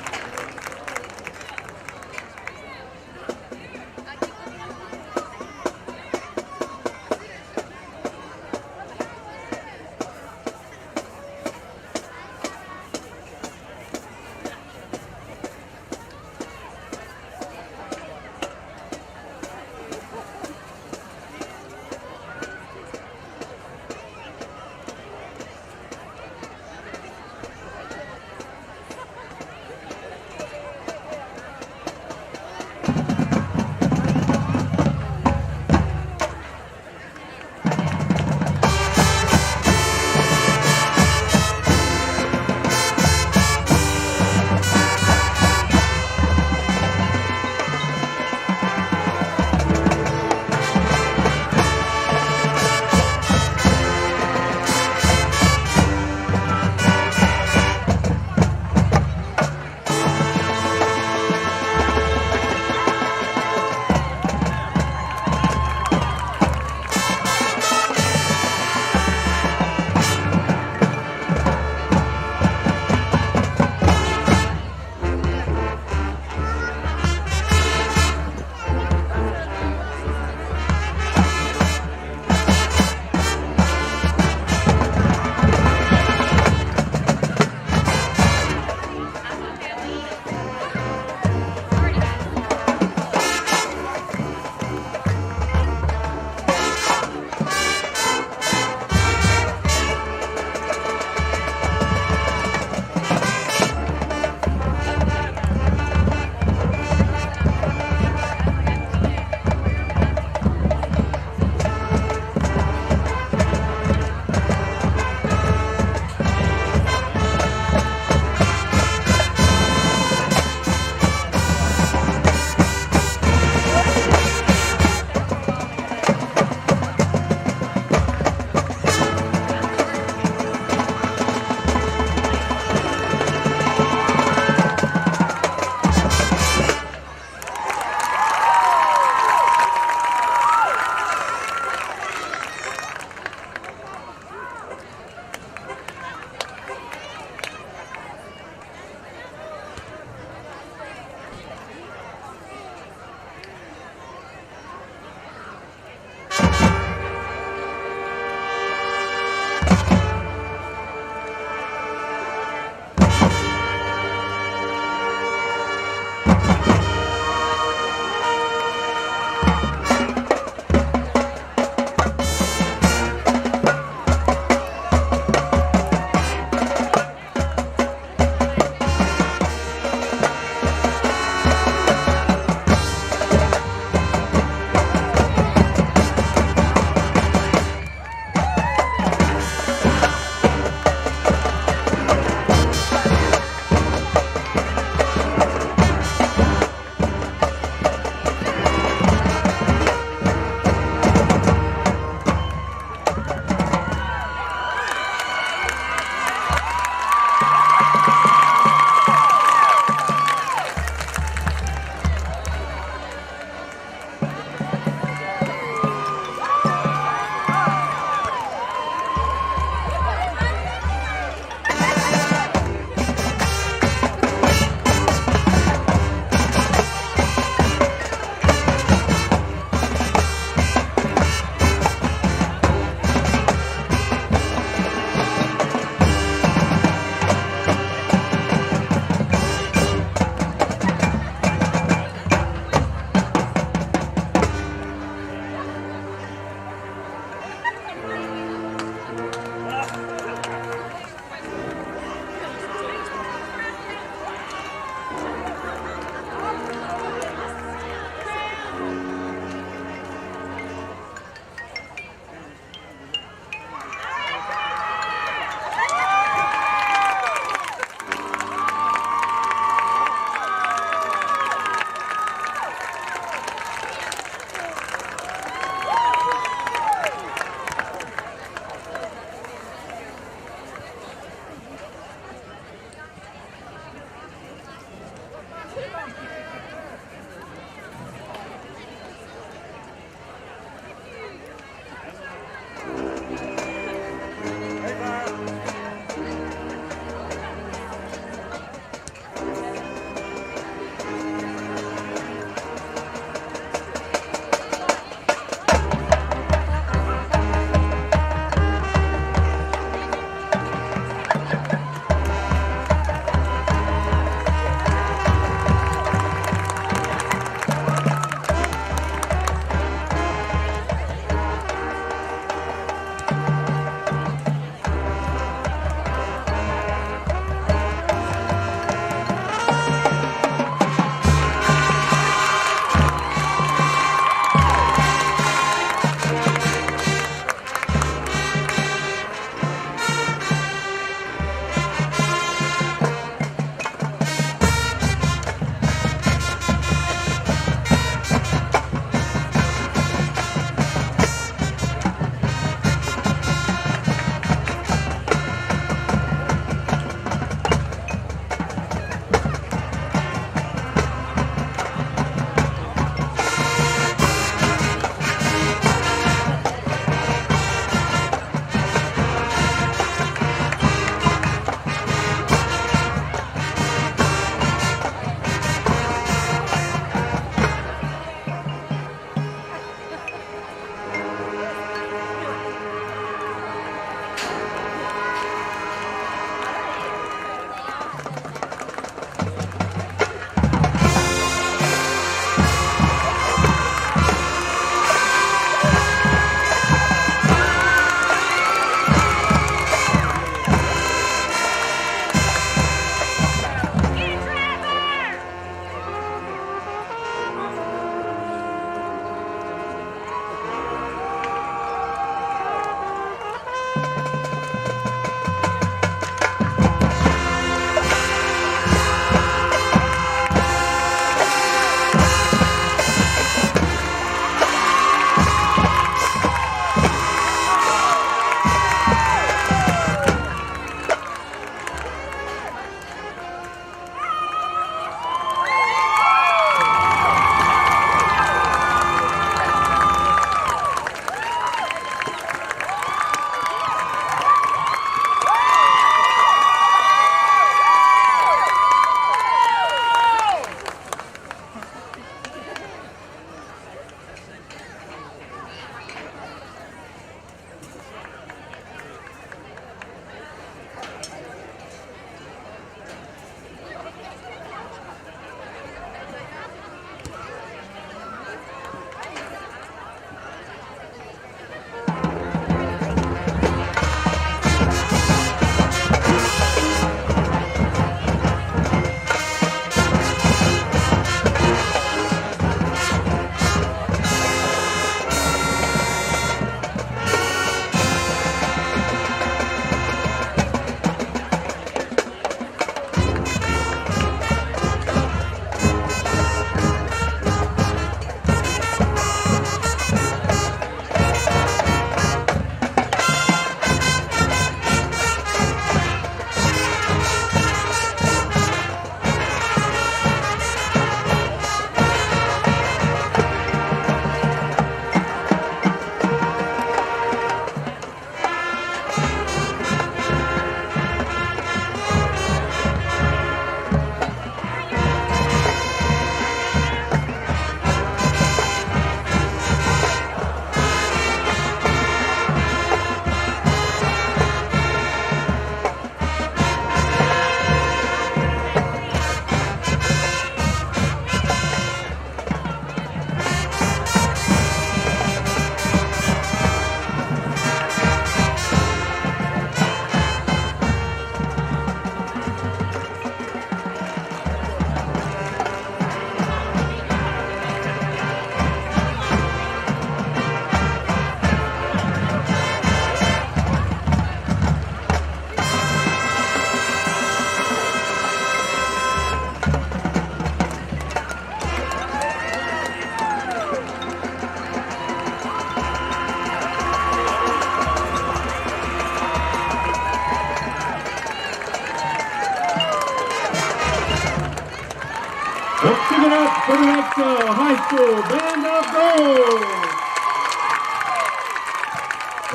Give it up for the Excel High School Band of Gold.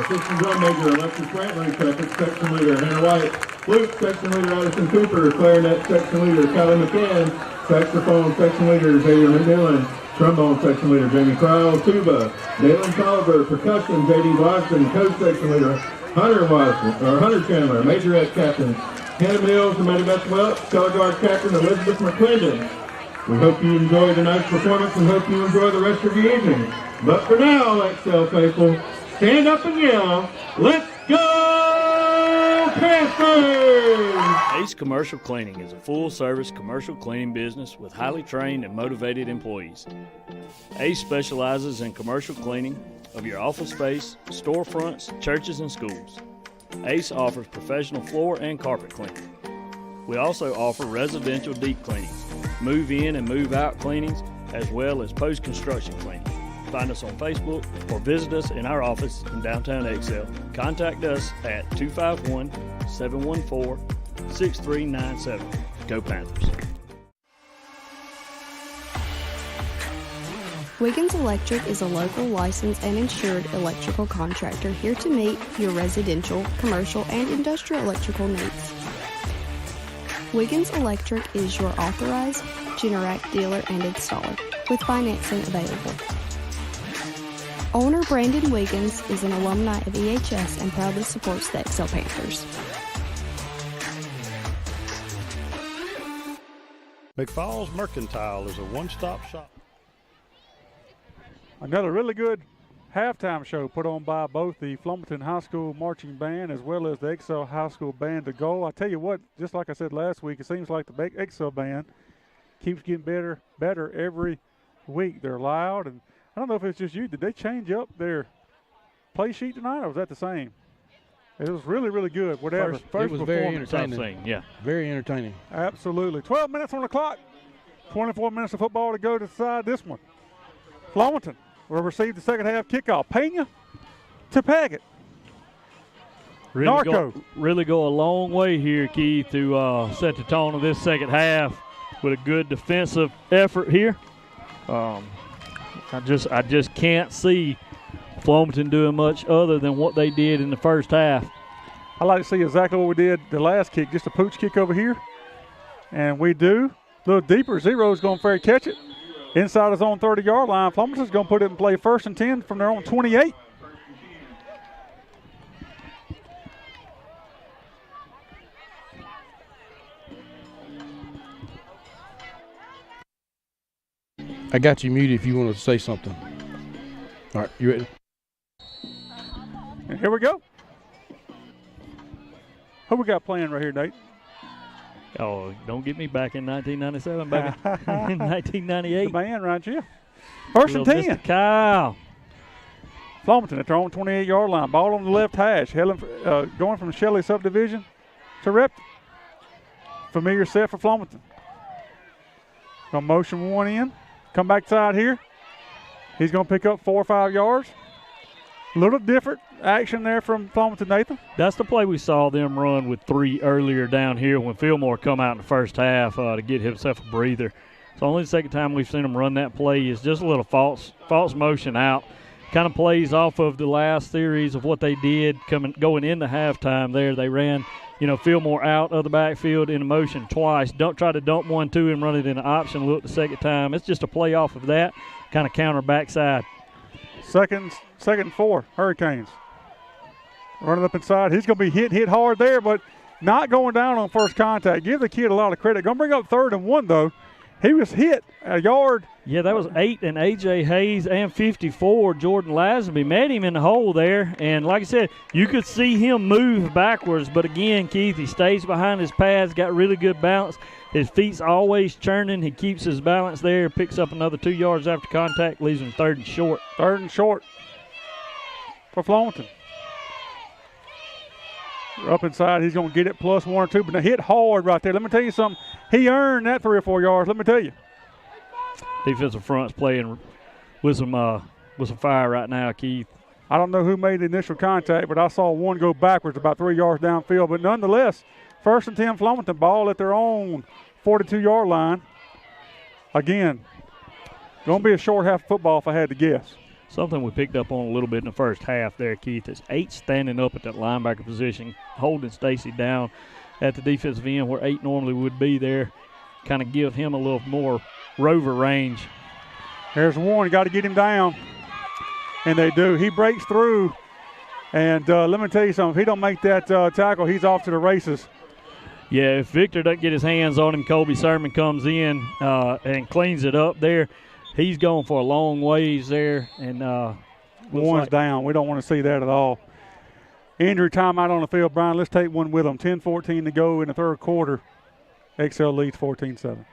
Assistant drum major Alexis Brantley, trumpet section leader Hannah White, flute section leader Addison Cooper, clarinet section leader Callie McCann, saxophone section leader Xavier McMillan, trombone section leader Jamie Crowell, tuba Dalen Tolliver, percussion J.D. Boston, coach section leader Hunter Chandler, majorette captain Hannah Mills, the Mighty Beth Welch, color guard captain Elizabeth McClendon. We hope you enjoy tonight's performance and hope you enjoy the rest of the evening. But for now, Excel faithful, stand up and yell, let's go Panthers! Ace Commercial Cleaning is a full-service commercial cleaning business with highly trained and motivated employees. Ace specializes in commercial cleaning of your office space, storefronts, churches, and schools. Ace offers professional floor and carpet cleaning. We also offer residential deep cleanings, move-in and move-out cleanings, as well as post-construction cleaning. Find us on Facebook or visit us in our office in downtown Excel. Contact us at 251-714-6397. Go Panthers. Wiggins Electric is a local licensed and insured electrical contractor here to meet your residential, commercial, and industrial electrical needs. Wiggins Electric is your authorized Generac dealer and installer with financing available. Owner Brandon Wiggins is an alumni of EHS and proudly supports the Excel Panthers. McFalls Mercantile is a one-stop shop. Another really good halftime show put on by both the Flomaton High School Marching Band as well as the Excel High School Band to Go. I tell you what, just like I said last week, it seems like the Excel Band keeps getting better every week. They're loud, and I don't know if it's just you. Did they change up their play sheet tonight, or was that the same? It was really, really good. Whatever. First it was very entertaining. Yeah. Very entertaining. Absolutely. 12 minutes on the clock. 24 minutes of football to go to decide this one. Flomaton will receive the second half kickoff. Pena to Paget. Really go a long way here, Keith, to set the tone of this second half with a good defensive effort here. I just can't see Flomaton doing much other than what they did in the first half. I like to see exactly what we did the last kick, just a pooch kick over here. And we do. A little deeper. Zero's going to fair catch it. Inside his own 30-yard line. Flomaton's going to put it in play 1st and 10 from their own 28. I got you muted if you want to say something. All right, you ready? And here we go. Who we got playing right here, Nate? Oh, don't get me back in 1997, baby. In 1998. The man right here. 1st and 10. Mr. Kyle. Flomaton at their own 28-yard line. Ball on the left hash. Going from Shelley subdivision to Repton. Familiar set for Flomaton. Going to motion one in. Come back side here. He's going to pick up 4 or 5 yards. A little different action there from Flomaton, Nathan. That's the play we saw them run with 3 earlier down here when Fillmore come out in the first half to get himself a breather. It's only the second time we've seen them run that play. It's just a little false motion out. Kind of plays off of the last series of what they did going into halftime there. They ran, Fillmore out of the backfield in a motion twice. Don't try to dump 1-2 and run it in an option look the second time. It's just a play off of that, kind of counter backside. Second and 4, Hurricanes. Running up inside. He's going to be hit hard there, but not going down on first contact. Give the kid a lot of credit. Going to bring up 3rd and 1, though. He was hit a yard. Yeah, that was 8, and A.J. Hayes and 54, Jordan Lazenby, met him in the hole there. And like I said, you could see him move backwards. But again, Keith, he stays behind his pads, got really good balance. His feet's always churning. He keeps his balance there, picks up another 2 yards after contact, leaves him 3rd and short. 3rd and short for Flomaton. Up inside, he's going to get it plus 1 or 2, but now hit hard right there. Let me tell you something. He earned that 3 or 4 yards, let me tell you. Defensive front's playing with some fire right now, Keith. I don't know who made the initial contact, but I saw one go backwards about 3 yards downfield. But nonetheless, 1st and 10 Flomaton, ball at their own 42-yard line. Again, going to be a short half of football if I had to guess. Something we picked up on a little bit in the first half there, Keith, is 8 standing up at that linebacker position, holding Stacy down at the defensive end where 8 normally would be there, kind of give him a little more rover range. There's one, got to get him down, and they do. He breaks through, and let me tell you something, if he don't make that tackle, he's off to the races. Yeah, if Victor doesn't get his hands on him, Colby Sermon comes in and cleans it up there. He's going for a long ways there. And one's down. We don't want to see that at all. Injury timeout on the field, Brian. Let's take one with them. 10-14 to go in the third quarter. XL leads 14-7.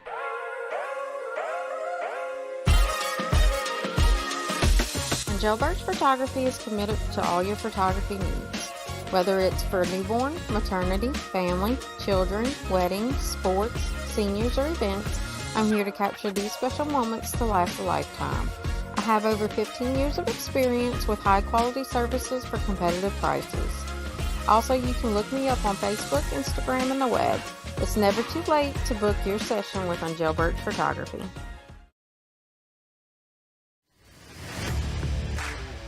Jailbird's Photography is committed to all your photography needs. Whether it's for newborn, maternity, family, children, weddings, sports, seniors, or events, I'm here to capture these special moments to last a lifetime. I have over 15 years of experience with high-quality services for competitive prices. Also, you can look me up on Facebook, Instagram, and the web. It's never too late to book your session with Jailbird's Photography.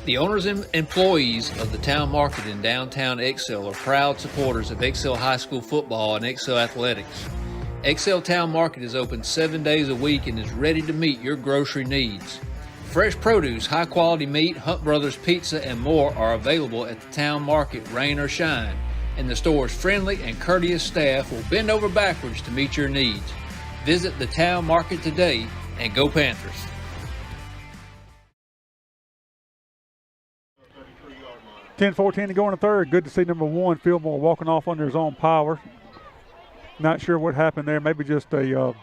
The owners and employees of the Town Market in downtown Excel are proud supporters of Excel High School football and Excel athletics. Excel Town Market is open 7 days a week and is ready to meet your grocery needs. Fresh produce, high-quality meat, Hunt Brothers Pizza, and more are available at the Town Market, rain or shine, and the store's friendly and courteous staff will bend over backwards to meet your needs. Visit the Town Market today and go Panthers! 10-14 to go in the third. Good to see number 1, Fillmore, walking off under his own power. Not sure what happened there. Maybe just a,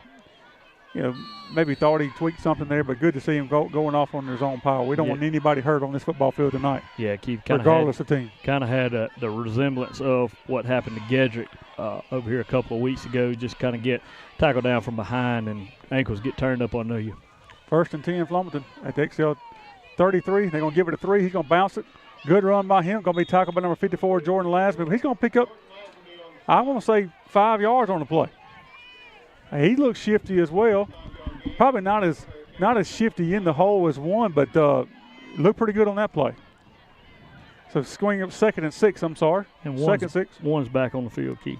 maybe thought he tweaked something there, but good to see him going off on his own power. We don't want anybody hurt on this football field tonight. Yeah, Keith, regardless of team. Kind of had the resemblance of what happened to Gedrick over here a couple of weeks ago. Just kind of get tackled down from behind and ankles get turned up under you. 1st and 10, Flomaton at the XL 33. They're going to give it a 3. He's going to bounce it. Good run by him. Going to be tackled by number 54, Jordan Lasby. But he's going to pick up, I want to say, 5 yards on the play. He looks shifty as well. Probably not as shifty in the hole as 1, but looked pretty good on that play. So swing up 2nd and 6, I'm sorry. And 2nd 6. 1's back on the field, Keith.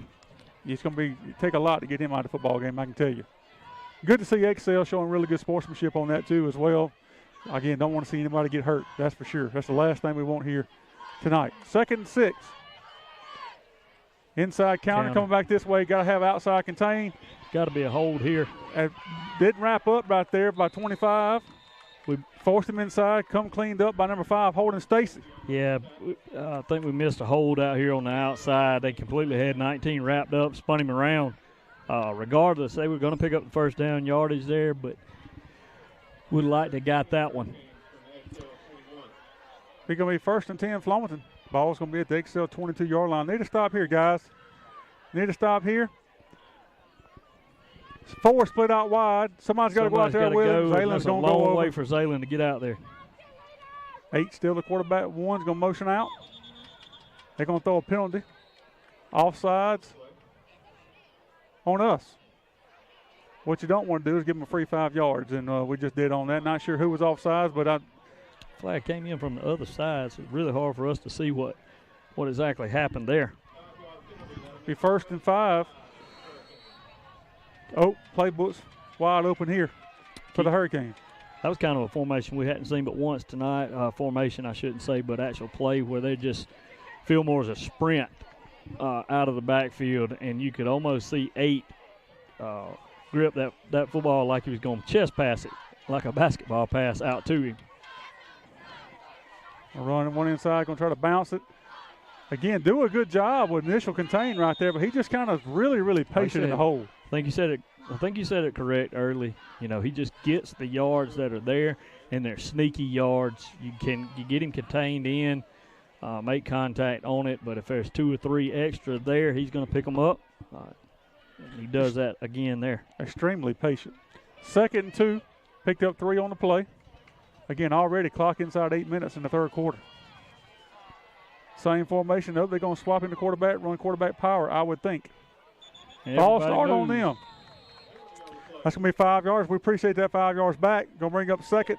It's going to take a lot to get him out of the football game, I can tell you. Good to see XL showing really good sportsmanship on that too as well. Again, don't want to see anybody get hurt, that's for sure. That's the last thing we want here tonight. 2nd and 6. Inside counter coming back this way. Got to have outside contain. Got to be a hold here. Didn't wrap up right there by 25. We forced him inside. Come cleaned up by number 5, holding Stacy. Yeah, I think we missed a hold out here on the outside. They completely had 19 wrapped up, spun him around. Regardless, they were going to pick up the first down yardage there, but would like to got that one. It's going to be 1st and 10, Flomaton. Ball's going to be at the XL 22-yard line. Need to stop here, guys. Need to stop here. 4 split out wide. Somebody's got to go out there with him. Zalen's going to go over. It's a long way for Zalen to get out there. 8 still the quarterback. 1's going to motion out. They're going to throw a penalty. Offsides on us. What you don't want to do is give them a free 5 yards, and we just did on that. Not sure who was offsides, but flag came in from the other side, so it's really hard for us to see what exactly happened there. Be 1st and 5. Oh, playbook's wide open here for the Hurricanes. That was kind of a formation we hadn't seen but once tonight. Formation, I shouldn't say, but actual play where they just Fillmore's a sprint out of the backfield, and you could almost see 8 grip that football like he was going to chest pass it, like a basketball pass out to him. Running one inside, going to try to bounce it. Again, do a good job with initial contain right there, but he just kind of really, really patient in the hole. I think you said it correct early. You know, he just gets the yards that are there, and they're sneaky yards. You get him contained in, make contact on it, but if there's 2 or 3 extra there, he's going to pick them up. He does that again there. Extremely patient. 2nd and 2, picked up 3 on the play. Again, already clock inside 8 minutes in the third quarter. Same formation, though. They're going to swap in the quarterback, run quarterback power, I would think. Ball start on them. That's going to be 5 yards. We appreciate that 5 yards back. Going to bring up second.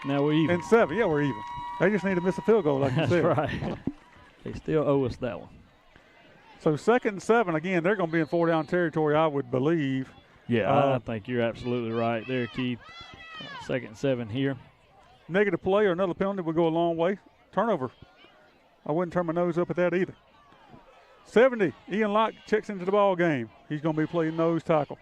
Now we're even. And 7. Yeah, we're even. They just need to miss a field goal, like you said. That's right. They still owe us that one. So 2nd and 7. Again, they're going to be in 4-down territory, I would believe. Yeah, I think you're absolutely right there, Keith. 2nd and 7 here. Negative play or another penalty would go a long way. Turnover. I wouldn't turn my nose up at that either. 70. Ian Locke checks into the ball game. He's going to be playing nose tackle.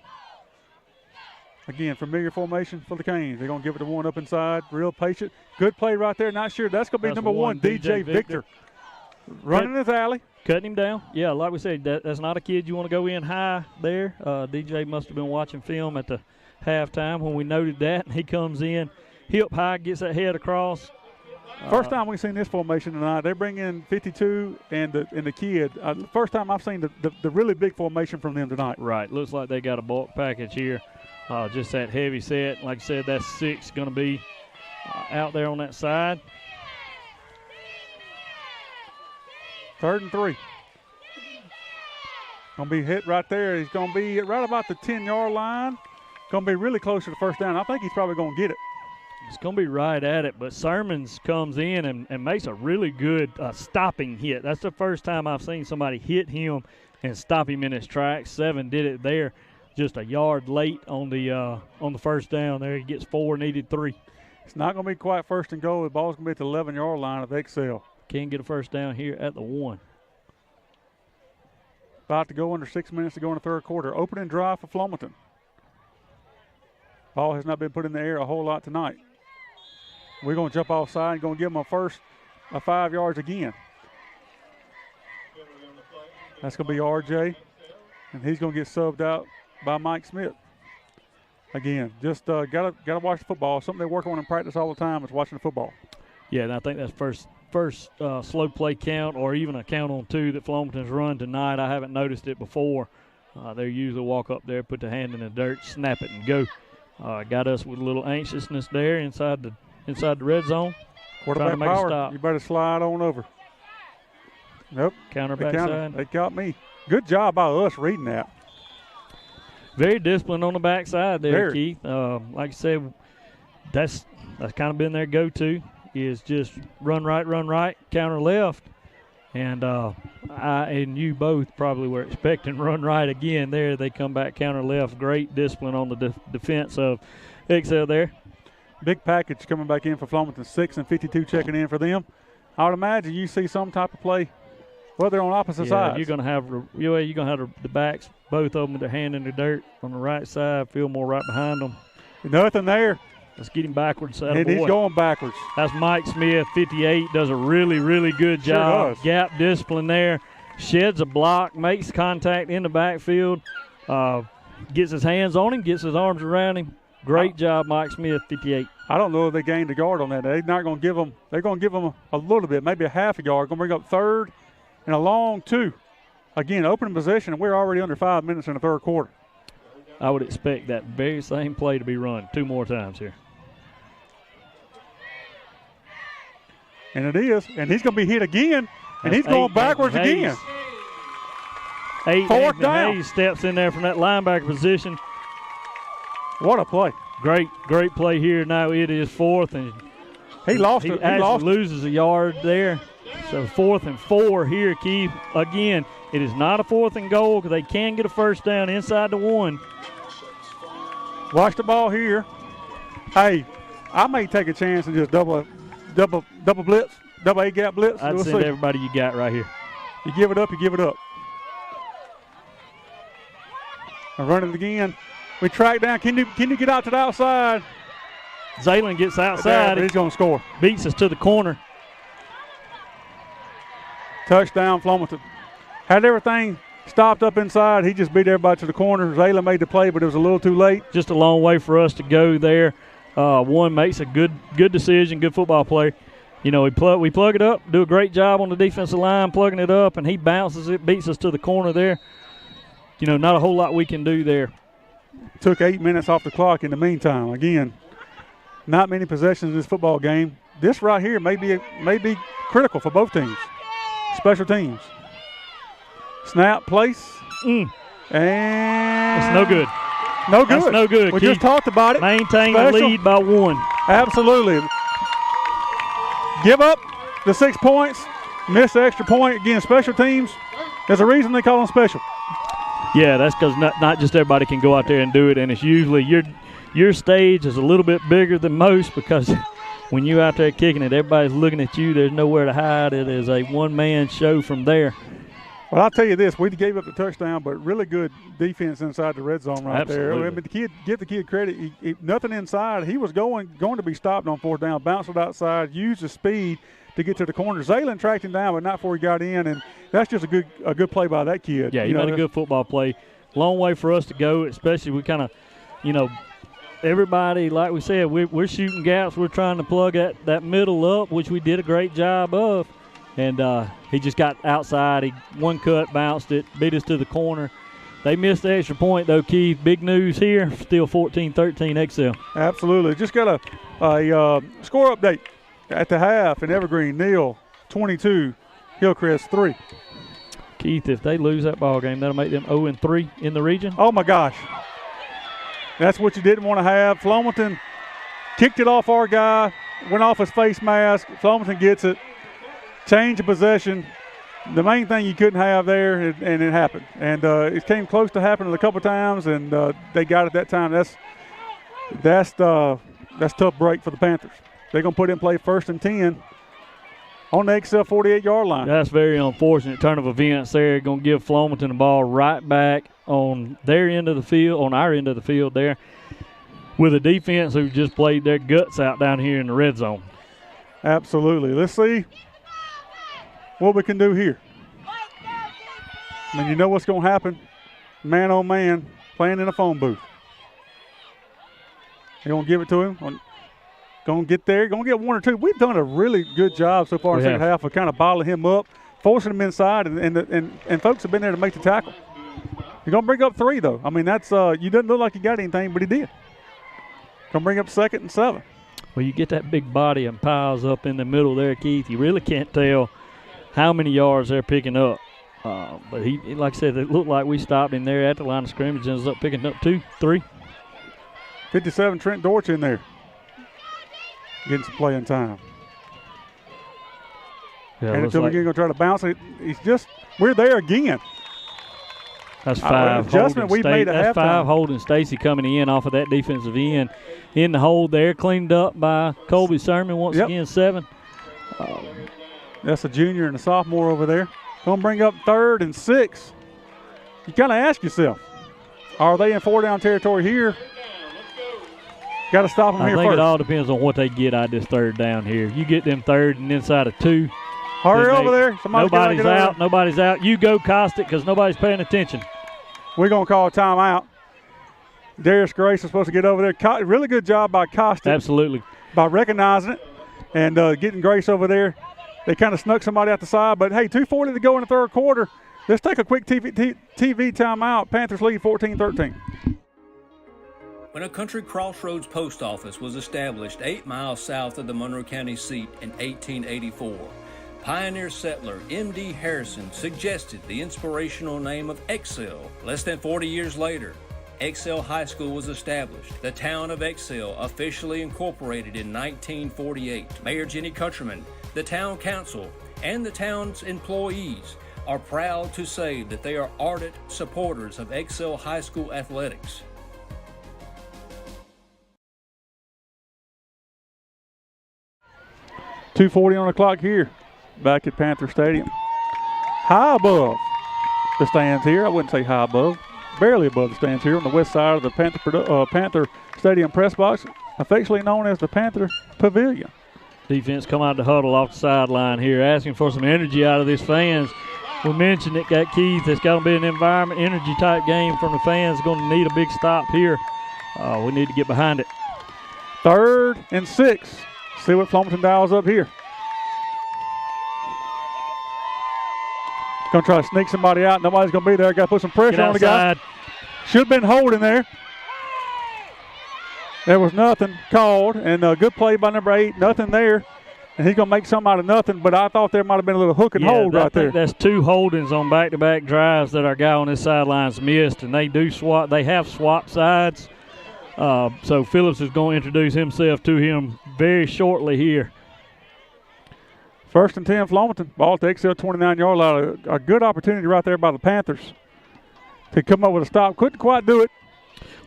Again, familiar formation for the Canes. They're going to give it to one up inside. Real patient. Good play right there. Not sure. That's going to be number 1, DJ Victor. Running his alley. Cutting him down. Yeah, like we said, that's not a kid you want to go in high there. DJ must have been watching film at the halftime when we noted that. And he comes in hip high, gets that head across. First time we've seen this formation tonight. They bring in 52 and the kid. First time I've seen the really big formation from them tonight. Right. Looks like they got a bulk package here. Just that heavy set. Like I said, that's 6 going to be out there on that side. 3rd and 3. Going to be hit right there. He's going to be right about the 10-yard line. Going to be really close to the first down. I think he's probably going to get it. It's going to be right at it, but Sermons comes in and makes a really good stopping hit. That's the first time I've seen somebody hit him and stop him in his tracks. 7 did it there, just a yard late on the first down there. He gets 4, needed 3. It's not going to be quite 1st and goal. The ball's going to be at the 11-yard line of Excel. Can get a first down here at the 1. About to go under 6 minutes to go in the 3rd quarter. Opening drive for Flomaton. Ball has not been put in the air a whole lot tonight. We're going to jump offside and going to give them a 5 yards again. That's going to be RJ, and he's going to get subbed out by Mike Smith. Again, just gotta watch the football. Something they work on in practice all the time is watching the football. Yeah, and I think that's first slow play count or even a count on 2 that Flomaton's run tonight. I haven't noticed it before. They usually walk up there, put the hand in the dirt, snap it, and go. Got us with a little anxiousness there inside the red zone. Quarterback power. You better slide on over. Nope. Counter backside. They got me. Good job by us reading that. Very disciplined on the backside there, Keith. Like I said, that's kind of been their go-to, is just run right, counter left. And I and you both probably were expecting run right again there. They come back counter left. Great discipline on the defense of Excel there. Big package coming back in for Flomaton. 6 and 52 checking in for them. I would imagine you see some type of play. Well, they're on opposite sides. You're going to have the backs, both of them with their hand in the dirt on the right side. Fillmore right behind them. Nothing there. Let's get him backwards. And he's going backwards. That's Mike Smith, 58. Does a really, really good job. Sure Gap discipline there. Sheds a block, makes contact in the backfield. Gets his hands on him, gets his arms around him. Great job, Mike Smith, 58. I don't know if they gained a yard on that. They're not going to give them. They're going to give them a little bit, maybe a half a yard. Going to bring up 3rd and a long 2. Again, opening possession, and we're already under 5 minutes in the 3rd quarter. I would expect that very same play to be run 2 more times here. And it is. And he's going to be hit again, and he's going backwards again. 4th down. Hayes steps in there from that linebacker position. What a play. Great play here. Now it is 4th, and he loses a yard there. So 4th and 4 here, Keith. Again, it is not a 4th and goal because they can get a first down inside the 1. Watch the ball here. Hey, I may take a chance and just double blitz, double A-gap blitz. I'd send everybody you got right here. You give it up, you give it up. I run it again. We track down. Can you get out to the outside? Zaylen gets outside. He's going to score. Beats us to the corner. Touchdown, Flomaton. Had everything stopped up inside. He just beat everybody to the corner. Zaylen made the play, but it was a little too late. Just a long way for us to go there. One makes a good decision, good football play. You know, we plug it up, do a great job on the defensive line plugging it up, and he bounces it, beats us to the corner there. You know, not a whole lot we can do there. Took 8 minutes off the clock in the meantime. Again, not many possessions in this football game. This right here may be critical for both teams. Special teams. Snap, place, and it's no good. No good. That's no good. We Keith. just talked about it. Maintain Special. the lead by 1. Absolutely. Give up the 6 points, miss the extra point. Again, special teams, there's a reason they call them special. Yeah, that's because not just everybody can go out there and do it, and it's usually your stage is a little bit bigger than most because when you're out there kicking it, everybody's looking at you. There's nowhere to hide. It is a one-man show from there. Well, I'll tell you this. We gave up the touchdown, but really good defense inside the red zone right there. I mean, give the kid credit. He, nothing inside. He was going to be stopped on 4th down, bounced it outside, used the speed to get to the corner. Zaylen tracked him down, but not before he got in, and that's just a good play by that kid. Yeah, he made a good football play. Long way for us to go, especially we kind of, everybody, like we said, we're shooting gaps. We're trying to plug that middle up, which we did a great job of. And he just got outside. He one cut, bounced it, beat us to the corner. They missed the extra point, though, Keith. Big news here. Still 14-13 Excel. Absolutely. Just got a score update at the half in Evergreen. Neal, 22. Hillcrest, 3. Keith, if they lose that ball game, that'll make them 0-3 in the region. Oh, my gosh. That's what you didn't want to have. Flomaton kicked it off our guy, went off his face mask. Flomaton gets it. Change of possession. The main thing you couldn't have there, and it happened. And it came close to happening a couple times, and they got it that time. That's tough break for the Panthers. They're going to put in play 1st and 10 on the Excel 48-yard line. That's very unfortunate turn of events there. Going to give Flomaton the ball right back on their end of the field, on our end of the field there, with a defense who just played their guts out down here in the red zone. Absolutely. Let's see what we can do here. I mean, you know what's going to happen. Man on man, playing in a phone booth. They're going to give it to him. Going to get there. Going to get 1 or 2. We've done a really good job so far in the second half of kind of bottling him up, forcing him inside, and folks have been there to make the tackle. You're going to bring up 3, though. I mean, that's you didn't look like you got anything, but he did. Going to bring up 2nd and 7. Well, you get that big body and piles up in the middle there, Keith. You really can't tell how many yards they're picking up. But he, like I said, it looked like we stopped him there at the line of scrimmage and ended up picking up 2, 3. 57, Trent Dortch in there. Getting some playing time. Yeah, and until we're going to try to bounce it, we're there again. That's 5. Adjustment we made at halftime. That's 5 holding Stacy coming in off of that defensive end. In the hold there, cleaned up by Colby Sermon once again, 7. That's a junior and a sophomore over there. Going to bring up 3rd and 6. You kind of ask yourself, are they in 4-down territory here? Got to stop them here first. I think it all depends on what they get out of this 3rd down here. You get them 3rd and inside of 2. Hurry over there. Nobody's out. Nobody's out. You go, Costic, because nobody's paying attention. We're going to call a timeout. Darius Grace is supposed to get over there. Really good job by Costic. Absolutely. By recognizing it and getting Grace over there. They kind of snuck somebody out the side. But, hey, 2:40 to go in the 3rd quarter. Let's take a quick TV timeout. Panthers lead 14-13. When a Country Crossroads post office was established 8 miles south of the Monroe County seat in 1884, pioneer settler M.D. Harrison suggested the inspirational name of Excel. Less than 40 years later, Excel High School was established. The town of Excel officially incorporated in 1948. Mayor Jenny Countryman, the town council, and the town's employees are proud to say that they are ardent supporters of Excel High School athletics. .240 on the clock here, back at Panther Stadium. High above the stands here. I wouldn't say high above, barely above the stands here on the west side of the Panther Stadium press box, affectionately known as the Panther Pavilion. Defense come out to huddle off the sideline here, asking for some energy out of these fans. We mentioned it, got Keith. It's got to be an environment, energy type game from the fans. Going to need a big stop here. We need to get behind it. 3rd and 6. See what Flomaton dials up here. Going to try to sneak somebody out. Nobody's going to be there. Got to put some pressure on the guy. Should have been holding there. There was nothing called, and a good play by number 8. Nothing there. and he's going to make something out of nothing, but I thought there might have been a little hook and hold right there. That's 2 holdings on back-to-back drives that our guy on this sideline's missed, and they do swap. They have swapped sides. So Phillips is going to introduce himself to him very shortly here. 1st and 10, Flomaton. Ball at the XL 29-yard line. A good opportunity right there by the Panthers to come up with a stop. Couldn't quite do it.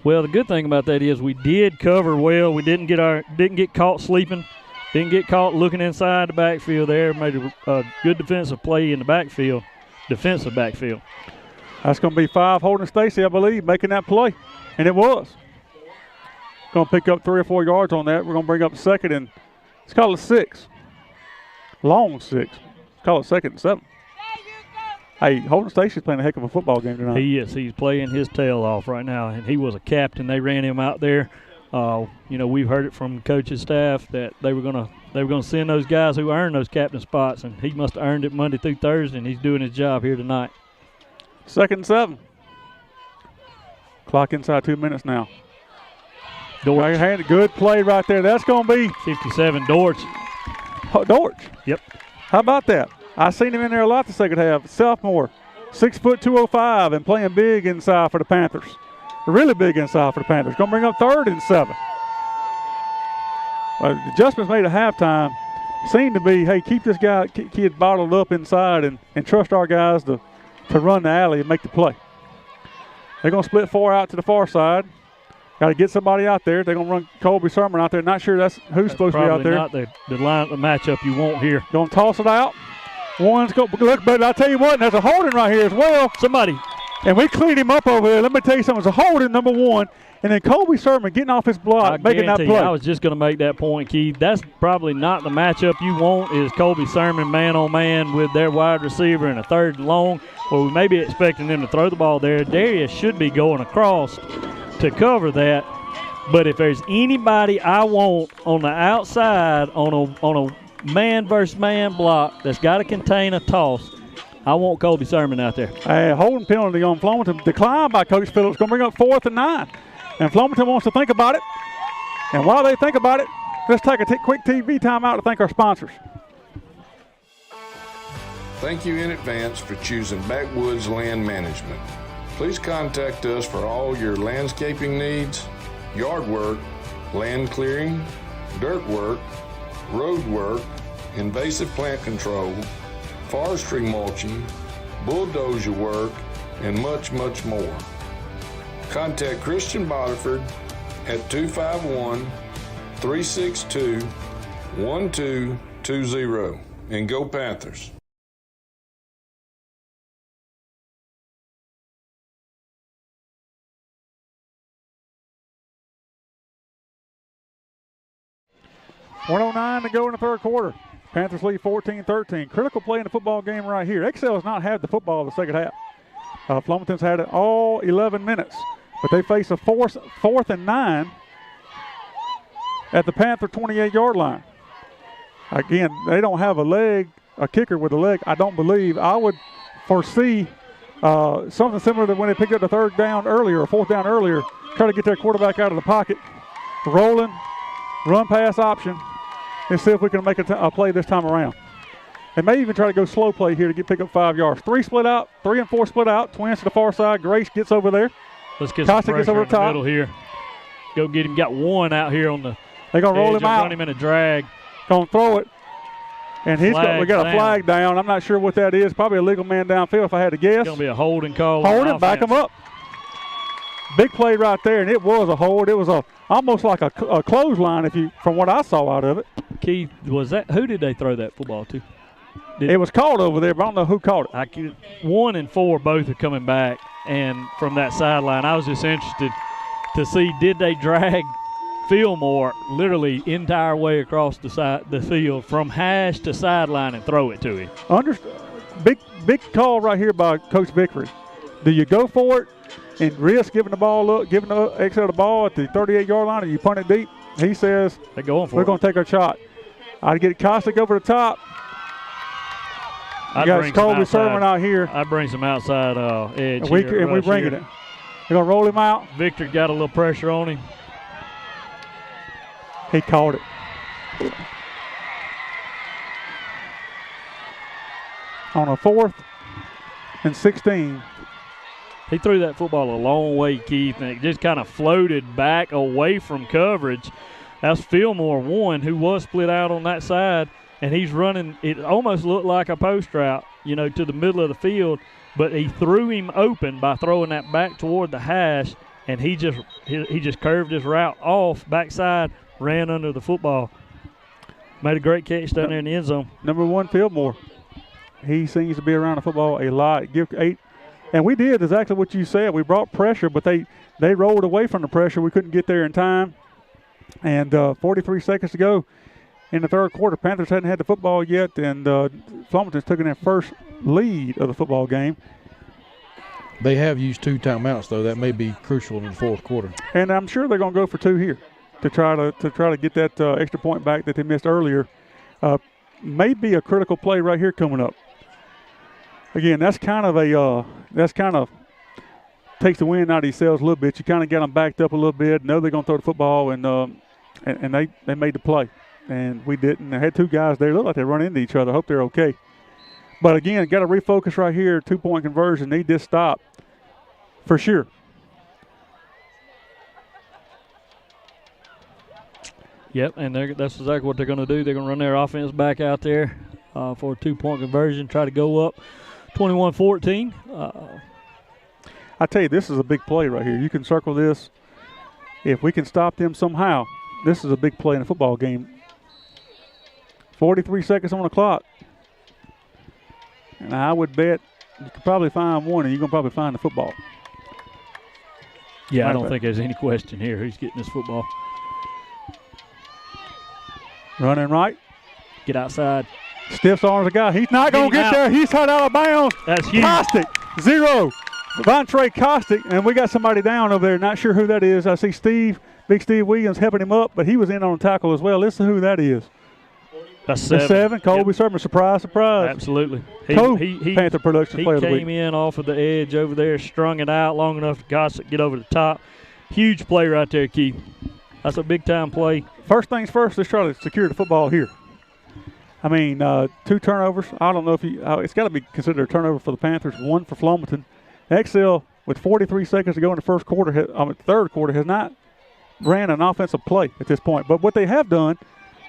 Well, the good thing about that is we did cover well. We didn't get caught sleeping. Didn't get caught looking inside the backfield there. Made a good defensive play in the backfield, defensive backfield. That's going to be 5 holding Stacy, I believe, making that play. And it was. Going to pick up 3 or 4 yards on that. We're going to bring up 2nd and let's call it 6. Long 6. Let's call it 2nd and 7. Hey, Holden Stacy's playing a heck of a football game tonight. He is. He's playing his tail off right now, and he was a captain. They ran him out there. We've heard it from the coach's staff that they were gonna send those guys who earned those captain spots, and he must have earned it Monday through Thursday, and he's doing his job here tonight. 2nd and 7. Clock inside 2 minutes now. Dortch. Good play right there. That's going to be 57, Dortch. Dortch. Yep. How about that? I seen him in there a lot the second half. Sophomore, 6 foot 205, and playing big inside for the Panthers. Really big inside for the Panthers. Going to bring up 3rd and 7. Adjustments made at halftime seemed to be, hey, keep this kid bottled up inside and trust our guys to run the alley and make the play. They're going to split 4 out to the far side. Got to get somebody out there. They're going to run Colby Sermon out there. Not sure that's supposed to be out there. Not the matchup you want here. Going to toss it out. One's go look, but I tell you what, there's a holding right here as well. Somebody. And we cleaned him up over there. Let me tell you something. It's a holding, number 1. And then Colby Sermon getting off his block, making that play. I was just going to make that point, Keith. That's probably not the matchup you want, is Colby Sermon man-on-man with their wide receiver in a 3rd and long, where we may be expecting them to throw the ball there. Darius should be going across to cover that. But if there's anybody I want on the outside on a man versus man block that's got to contain a toss, I want Colby Sermon out there. A holding penalty on Flomaton declined by Coach Phillips. Going to bring up 4th and 9. And Flomaton wants to think about it. And while they think about it, let's take a quick TV timeout to thank our sponsors. Thank you in advance for choosing Backwoods Land Management. Please contact us for all your landscaping needs, yard work, land clearing, dirt work, road work, invasive plant control, forestry mulching, bulldozer work, and much, much more. Contact Christian Boterford at 251-362-1220 and go Panthers. .109 to go in the 3rd quarter. Panthers lead 14-13. Critical play in the football game right here. XL has not had the football in the second half. Flomaton's had it all 11 minutes. But they face a 4th and 9 at the Panther 28-yard line. Again, they don't have a kicker with a leg, I don't believe. I would foresee something similar to when they picked up the 3rd down earlier or 4th down earlier. Try to get their quarterback out of the pocket. Rolling, run pass option. And see if we can make a play this time around. They may even try to go slow play here to pick up 5 yards. 3 split out, 3 and 4 split out. Twins to the far side. Grace gets over there. Let's get some pressure over the top. Middle here. Go get him. Got 1 out here on the. They're gonna roll him out. Run him in a drag. Gonna throw it, and we got a flag down. I'm not sure what that is. Probably a legal man downfield if I had to guess. It's gonna be a holding call. Hold it, back him up. Big play right there, and it was a hold. It was almost like a clothesline from what I saw out of it. Keith, who did they throw that football to? It was called over there, but I don't know who caught it. 1 and 4 both are coming back, and from that sideline, I was just interested to see, did they drag Fillmore literally entire way across the field from hash to sideline and throw it to him? Big call right here by Coach Vickery. Do you go for it and risk giving the XL the ball at the 38-yard line, and you punt it deep? He says they're going for we're going to take our shot. I'd get Kostick over the top. You got Colby Sermon out here. I'd bring some outside edge and we're bringing it. They're going to roll him out. Victor got a little pressure on him. He caught it. on a 4th and 16. He threw that football a long way, Keith, and it just kind of floated back away from coverage. That's Fillmore, one, who was split out on that side, and he's running. It almost looked like a post route, to the middle of the field, but he threw him open by throwing that back toward the hash, and he just curved his route off backside, ran under the football. Made a great catch down there in the end zone. Number 1, Fillmore. He seems to be around the football a lot. Give 8. And we did exactly what you said. We brought pressure, but they rolled away from the pressure. We couldn't get there in time. And 43 seconds to go in the third quarter. Panthers hadn't had the football yet, and Flomaton's taking their first lead of the football game. They have used 2 timeouts, though. That may be crucial in the fourth quarter. And I'm sure they're going to go for 2 here to try to get that extra point back that they missed earlier. Maybe a critical play right here coming up. Again, that's kind of takes the wind out of these sails a little bit. You kind of got them backed up a little bit. Know they're going to throw the football, and they made the play, and we didn't. They had 2 guys there. Look like they run into each other. Hope they're okay. But again, got to refocus right here. 2-point conversion. Need this stop for sure. Yep, and that's exactly what they're going to do. They're going to run their offense back out there for a 2-point conversion, try to go up 21-14. I tell you, this is a big play right here. You can circle this. If we can stop them somehow, this is a big play in a football game. 43 seconds on the clock. And I would bet you could probably find one, and you're going to probably find the football. Yeah, I don't think there's any question here who's getting this football. Running right. Get outside. Stiffs arms the guy. He's not going to get there. He's hit out of bounds. That's huge. Kostick, 0. Vontre Kostick, and we got somebody down over there. Not sure who that is. I see Big Steve Williams helping him up, but he was in on the tackle as well. Listen to who that is. That's 7. 7. Colby Sermon. Surprise. Absolutely. Panther Production Player of the Week. He came in off of the edge over there, strung it out long enough for Kostick to get over the top. Huge play right there, Keith. That's a big-time play. First things first, let's try to secure the football here. I mean, 2 turnovers. I don't know if it's got to be considered a turnover for the Panthers, 1 for Flomaton. Excel, with 43 seconds to go in the third quarter, has not ran an offensive play at this point. But what they have done,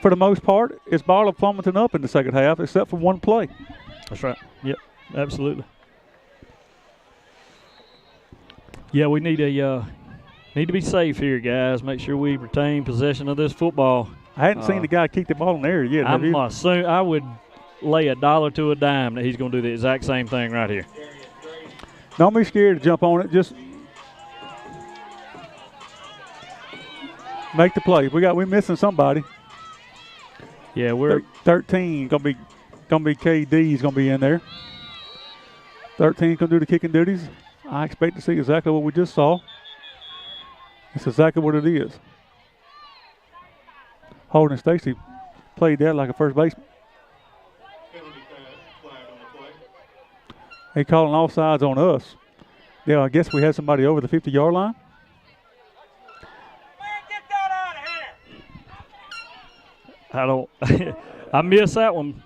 for the most part, is bottle Flomaton up in the second half, except for 1 play. That's right. Yep, absolutely. Yeah, we need to be safe here, guys. Make sure we retain possession of this football. I hadn't seen the guy kick the ball in the air yet. I would lay $1 to a dime that he's going to do the exact same thing right here. Don't be scared to jump on it. Just make the play. We're missing somebody. Yeah, we're 13 gonna be KD's gonna be in there. 13 gonna do the kicking duties. I expect to see exactly what we just saw. It's exactly what it is. Holden Stacy played that like a first baseman. They calling offsides on us. Yeah, I guess we had somebody over the 50-yard line. I missed that one.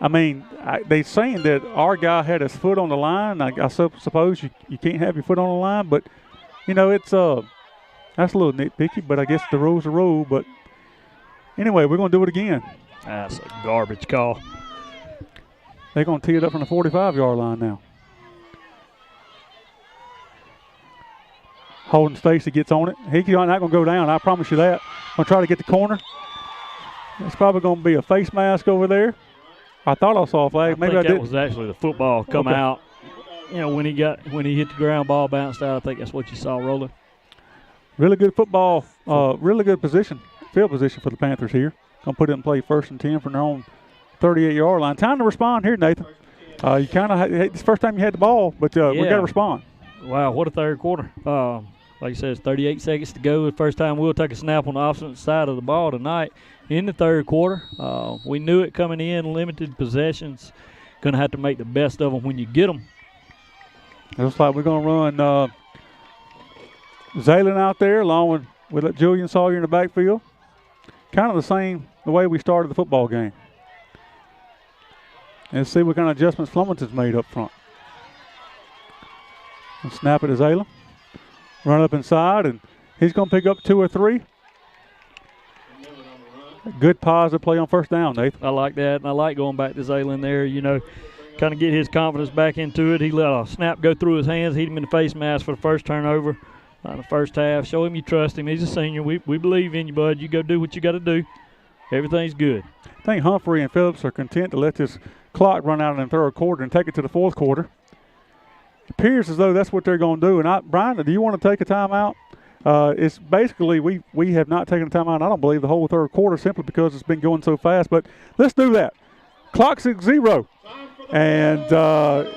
I mean, they're saying that our guy had his foot on the line. I suppose you can't have your foot on the line, but it's that's a little nitpicky. But I guess the rule's a rule. But anyway, we're gonna do it again. That's a garbage call. They're gonna tee it up from the 45-yard line now. Holden Stacy gets on it. He's not going to go down, I promise you that. Going to try to get the corner. It's probably going to be a face mask over there. I thought I saw a flag. Maybe I didn't. That was actually the football come out. When he hit the ground, ball bounced out. I think that's what you saw rolling. Really good football. Really good field position for the Panthers here. Going to put it in play 1st and 10 from their own 38-yard line. Time to respond here, Nathan. You kind of it's the first time you had the ball, but we got to respond. Wow, what a third quarter. Like you said, it's 38 seconds to go. The first time we'll take a snap on the opposite side of the ball tonight in the third quarter. We knew it coming in, limited possessions. Going to have to make the best of them when you get them. It looks like we're going to run Zaylen out there along with Julian Sawyer in the backfield. Kind of the way we started the football game. Let's see what kind of adjustments Flomaton's made up front. And snap it to Zaylen. Run up inside, and he's going to pick up 2 or 3. Good positive play on first down, Nathan. I like that, and I like going back to Zaylen there, kind of get his confidence back into it. He let a snap go through his hands, hit him in the face mask for the first turnover in the first half. Show him you trust him. He's a senior. We believe in you, bud. You go do what you got to do. Everything's good. I think Humphrey and Phillips are content to let this clock run out in the third quarter and take it to the fourth quarter. It appears as though that's what they're going to do. And Brian, do you want to take a timeout? It's basically we have not taken a timeout, I don't believe, the whole third quarter simply because it's been going so fast. But let's do that. Clock's at 0. And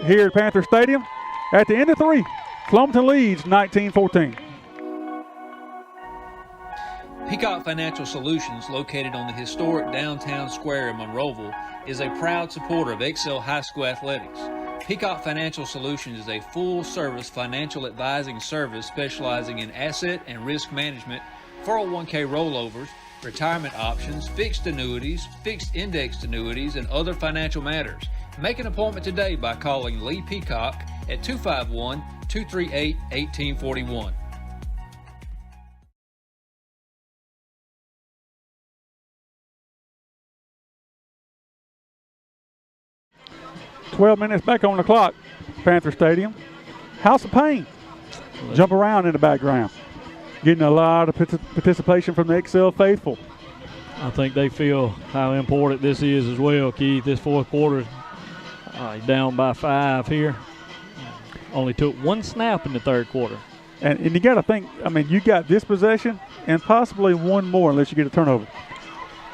here at Panther Stadium, at the end of 3, Flomaton leads 19-14. Peacock Financial Solutions, located on the historic downtown square in Monroeville, is a proud supporter of Excel High School athletics. Peacock Financial Solutions is a full-service financial advising service specializing in asset and risk management, 401k rollovers, retirement options, fixed annuities, fixed indexed annuities, and other financial matters. Make an appointment today by calling Lee Peacock at 251-238-1841. "12 minutes back on the clock, Panther Stadium. House of Pain. Jump around in the background. Getting a lot of participation from the Excel faithful. I think they feel how important this is as well, Keith. This fourth quarter, down by 5 here. Only took 1 snap in the third quarter. And you got to think, you got this possession and possibly 1 more unless you get a turnover.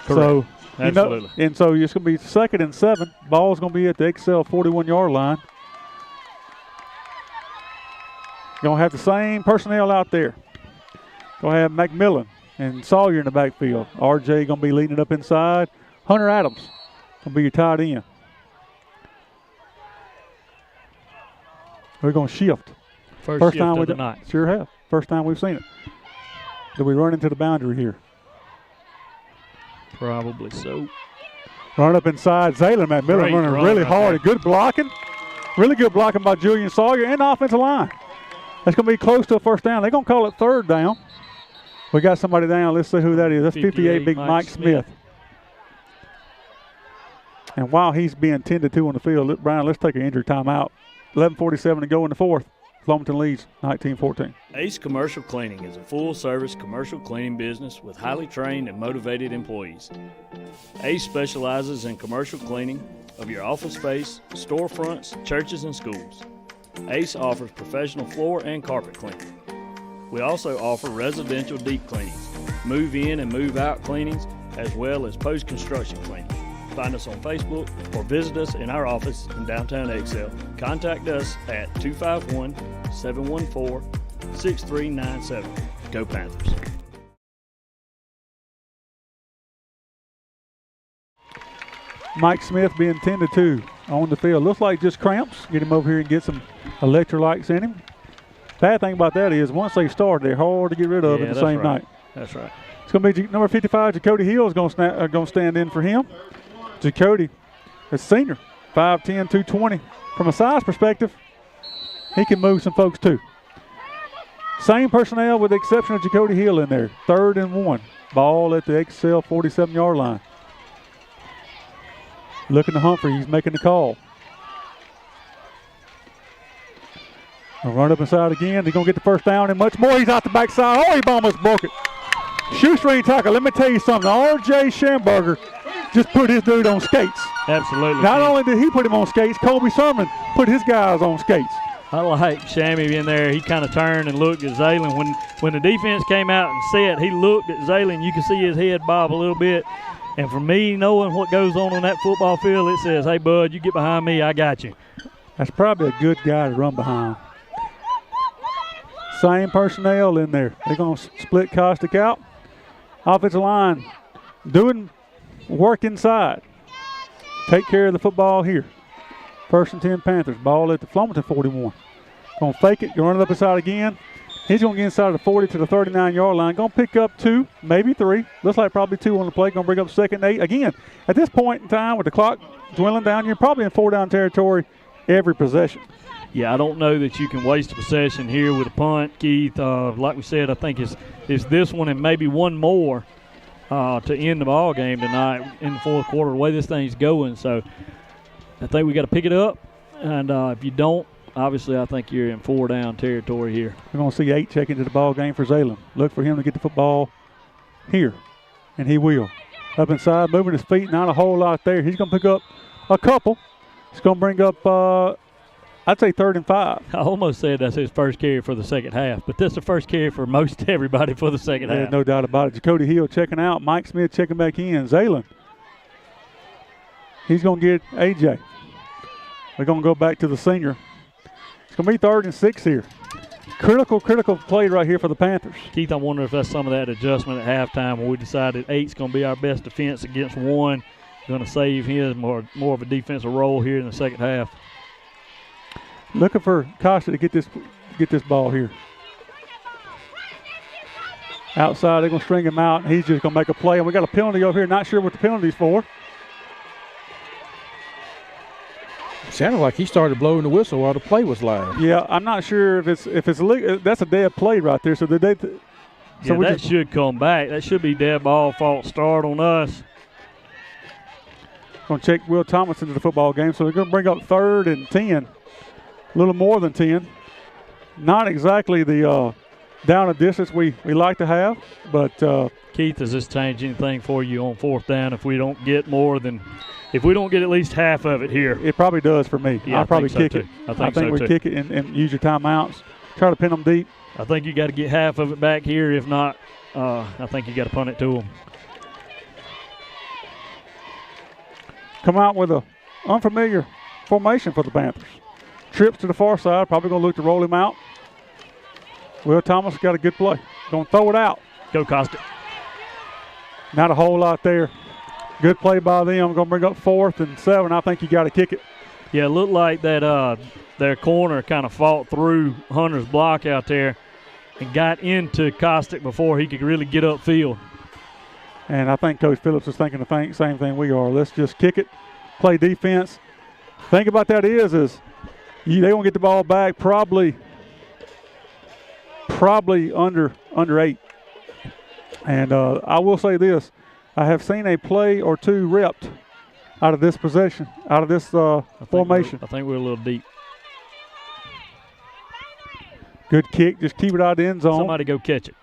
Correct. So, absolutely. And so it's going to be 2nd and 7. Ball's going to be at the Excel 41-yard line. Going to have the same personnel out there. Going to have McMillan and Sawyer in the backfield. RJ going to be leading it up inside. Hunter Adams going to be your tight end. We're going to shift. First shift time of the night. Sure have. First time we've seen it. Do we run into the boundary here? Probably so. Run up inside. Zaylen McMillan running really hard. And good blocking. Really good blocking by Julian Sawyer and the offensive line. That's going to be close to a first down. They're going to call it 3rd down. We got somebody down. Let's see who that is. That's 58 big Mike Smith. And while he's being tended to on the field, Brian, let's take an injury timeout. 11:47 to go in the fourth. Flomaton leads 19-14. Ace Commercial Cleaning is a full-service commercial cleaning business with highly trained and motivated employees. Ace specializes in commercial cleaning of your office space, storefronts, churches, and schools. Ace offers professional floor and carpet cleaning. We also offer residential deep cleanings, move-in and move-out cleanings, as well as post-construction cleaning. Find us on Facebook or visit us in our office in downtown Excel. Contact us at 251-714-6397. Go Panthers. Mike Smith being tended to on the field. Looks like just cramps. Get him over here and get some electrolytes in him. Bad thing about that is once they start, they're hard to get rid of in the same night. That's right. It's going to be number 55, Jacody Hill, is going to stand in for him. Jacody, a senior, 5'10", 220. From a size perspective, he can move some folks too. Same personnel with the exception of Jacody Hill in there. 3rd and 1. Ball at the Excel 47-yard line. Looking to Humphrey. He's making the call. I'll run up inside again. He's going to get the first down and much more. He's out the backside. Oh, he almost broke it. Shoestring tackle. Let me tell you something. R.J. Schamberger just put his dude on skates. Absolutely. Not only did he put him on skates, Colby Sermon put his guys on skates. I like Shammy in there. He kind of turned and looked at Zaylen. When the defense came out and set, he looked at Zaylen. You could see his head bob a little bit. And for me, knowing what goes on that football field, it says, hey, bud, you get behind me, I got you. That's probably a good guy to run behind. Same personnel in there. They're going to split Kostick out. Offensive line doing work inside. Take care of the football here. 1st and 10 Panthers. Ball at the Flomaton 41. Going to fake it. You're running up inside again. He's going to get inside the 40 to the 39-yard line. Going to pick up 2, maybe 3. Looks like probably 2 on the play. Going to bring up 2nd and 8. Again, at this point in time with the clock dwindling down, you're probably in 4-down territory every possession. Yeah, I don't know that you can waste a possession here with a punt, Keith. Like we said, I think it's this one and maybe one more to end the ball game tonight in the fourth quarter, the way this thing's going. So I think we got to pick it up. And if you don't, obviously I think you're in 4-down territory here. We're going to see 8 check into the ball game for Zaylen. Look for him to get the football here, and he will. Up inside, moving his feet, not a whole lot there. He's going to pick up a couple. He's going to bring up, I'd say 3rd and 5. I almost said that's his first carry for the second half, but that's the first carry for most everybody for the second half. No doubt about it. Jacoby Hill checking out. Mike Smith checking back in. Zaylen. He's going to get A.J. We're going to go back to the senior. It's going to be 3rd and 6 here. Critical play right here for the Panthers. Keith, I wonder if that's some of that adjustment at halftime when we decided 8's going to be our best defense against 1. Going to save him more of a defensive role here in the second half. Looking for Costa to get this ball here. Outside, they're going to string him out, and he's just going to make a play. And we got a penalty over here. Not sure what the penalty's for. Sounded like he started blowing the whistle while the play was live. Yeah, I'm not sure if it's illegal. That's a dead play right there. So did they? That should come back. That should be dead ball, false start on us. Going to check Will Thomas into the football game. So they're going to bring up 3rd and 10, a little more than 10. Not exactly the down a distance we like to have, but Keith, does this change anything for you on 4th down if we don't get more than? If we don't get at least half of it here. It probably does for me. Yeah, I'll probably kick so it. I think we kick it and use your timeouts. Try to pin them deep. I think you got to get half of it back here. If not, I think you got to punt it to them. Come out with a unfamiliar formation for the Panthers. Trips to the far side. Probably going to look to roll him out. Will Thomas got a good play. Going to throw it out. Go Costa. Not a whole lot there. Good play by them. Going to bring up 4th and 7. I think you got to kick it. Yeah, it looked like that their corner kind of fought through Hunter's block out there and got into Kostick before he could really get upfield. And I think Coach Phillips is thinking the same thing we are. Let's just kick it, play defense. Think about that is they won't get the ball back probably under 8. And I will say this. I have seen a play or 2 repped out of this possession, out of this formation. I think we're a little deep. Good kick. Just keep it out of the end zone. Somebody go catch it.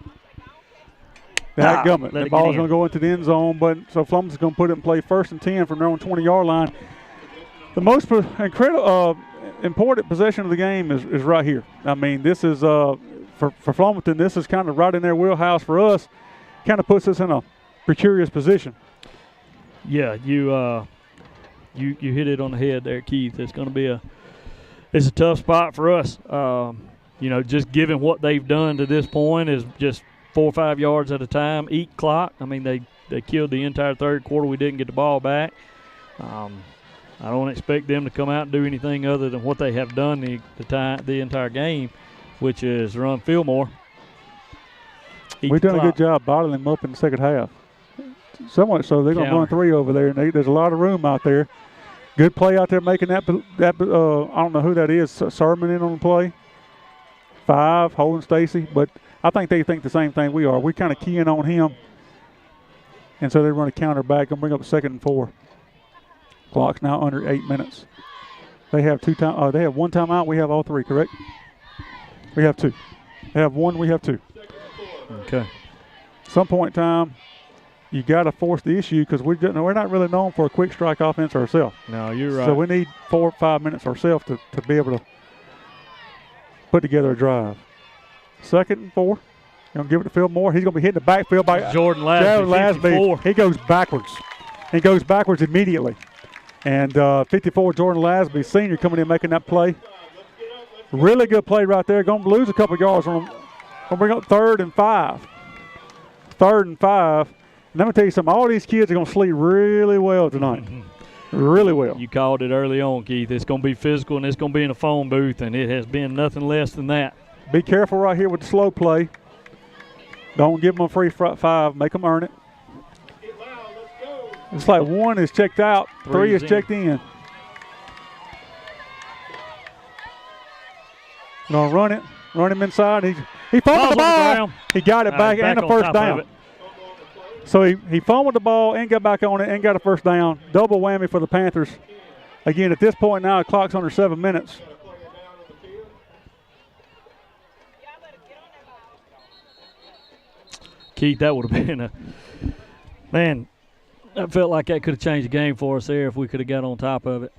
Dadgummit. The ball's going to go into the end zone, but so Flomaton's going to put it in play 1st and 10 from their own 20-yard line. The most important possession of the game is right here. I mean, this is for Flomaton. This is kind of right in their wheelhouse for us. Kind of puts us in a precarious position. Yeah, you hit it on the head there, Keith. It's going to be it's a tough spot for us. Just given what they've done to this point is just 4 or 5 yards at a time, eat clock. I mean, they killed the entire third quarter. We didn't get the ball back. I don't expect them to come out and do anything other than what they have done the entire game, which is run Fillmore. We've done a good job bottling them up in the second half. Somewhat so they're going to run 3 over there, and there's a lot of room out there. Good play out there making that I don't know who that is, Sermon in on the play. 5, holding Stacy, but I think they think the same thing we are. We're kind of keying on him, and so they run a counter back and bring up 2nd and 4. Clock's now under 8 minutes. They have they have 1 timeout. We have all 3, correct? We have 2. They have 1. We have 2. Okay. Some point in time, you got to force the issue because we're not really known for a quick strike offense ourselves. No, you're right. So we need 4 or 5 minutes ourselves to be able to put together a drive. 2nd and 4. Going to give it to Phil Moore. He's going to be hitting the backfield by Jordan Lasby. He goes backwards. He goes backwards immediately. And 54, Jordan Lasby, senior, coming in making that play. Really good play right there. Going to lose a couple yards on him. Going to bring up 3rd and 5. 3rd and 5. And let me tell you something. All these kids are going to sleep really well tonight. Really well. You called it early on, Keith. It's going to be physical, and it's going to be in a phone booth, and it has been nothing less than that. Be careful right here with the slow play. Don't give them a free 5. Make them earn it. It's like 1 is checked out, 3 is checked in. Gonna run it. Run him inside. He fumbled the ball. He got it back and a first down. So he fumbled the ball and got back on it and got a first down. Double whammy for the Panthers. Again, at this point now, the clock's under 7 minutes. Keith, that would have been a – man, I felt like that could have changed the game for us there if we could have got on top of it.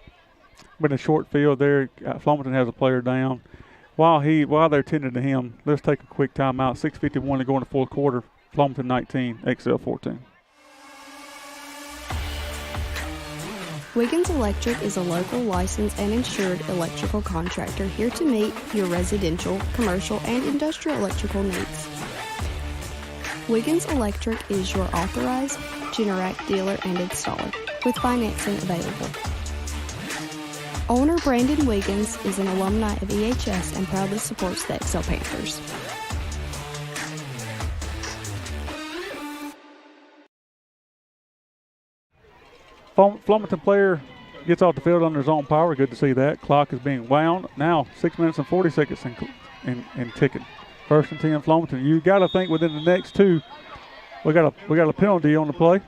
Been a short field there. Flomaton has a player down. While they're tending to him, let's take a quick timeout. 6:51 to go in the fourth quarter. Flomaton 19, Excel 14. Wiggins Electric is a local licensed and insured electrical contractor here to meet your residential, commercial, and industrial electrical needs. Wiggins Electric is your authorized Generac dealer and installer, with financing available. Owner Brandon Wiggins is an alumni of EHS and proudly supports the Excel Panthers. Flomaton player gets off the field under his own power. Good to see that. Clock is being wound. Now 6 minutes and 40 seconds and ticking. 1st and 10 Flomaton. You got to think within the next 2, we got a penalty on the play.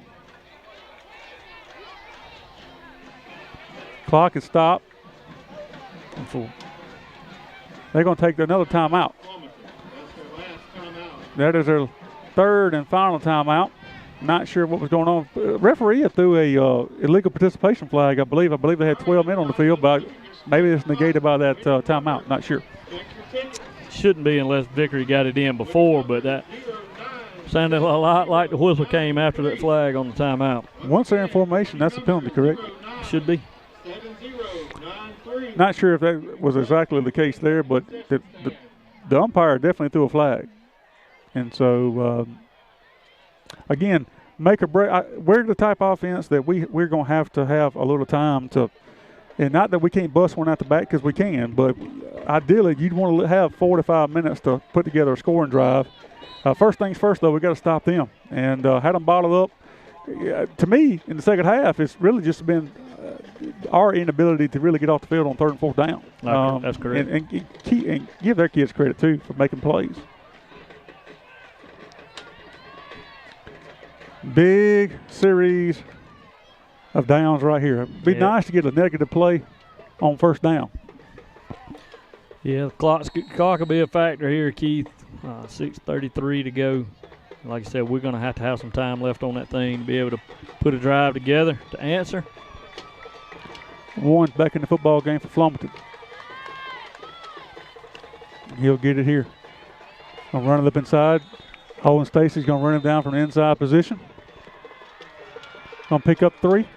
Clock is stopped. They're going to take another timeout. That is their 3rd and final timeout. Not sure what was going on. Referee threw a illegal participation flag, I believe. I believe they had 12 men on the field, but maybe it's negated by that timeout. Not sure. Shouldn't be unless Vickery got it in before, but that sounded a lot like the whistle came after that flag on the timeout. Once they're in formation, that's a penalty, correct? Should be. Not sure if that was exactly the case there, but the umpire definitely threw a flag. And so, again, make or break. We're the type of offense that we're going to have a little time to, and not that we can't bust one out the back because we can, but ideally you'd want to have 4 to 5 minutes to put together a scoring drive. First things first, though, we got to stop them and had them bottled up. To me, in the second half, it's really just been our inability to really get off the field on 3rd and 4th down. That's correct. And give their kids credit, too, for making plays. Big series of downs right here. It'd be nice to get a negative play on 1st down. Yeah, the clock will be a factor here, Keith. 6:33 to go. Like I said, we're going to have some time left on that thing to be able to put a drive together to answer. Warren's back in the football game for Flomaton. He'll get it here. Gonna run it up inside. Owen Stacy's gonna run him down from the inside position. Gonna pick up 3.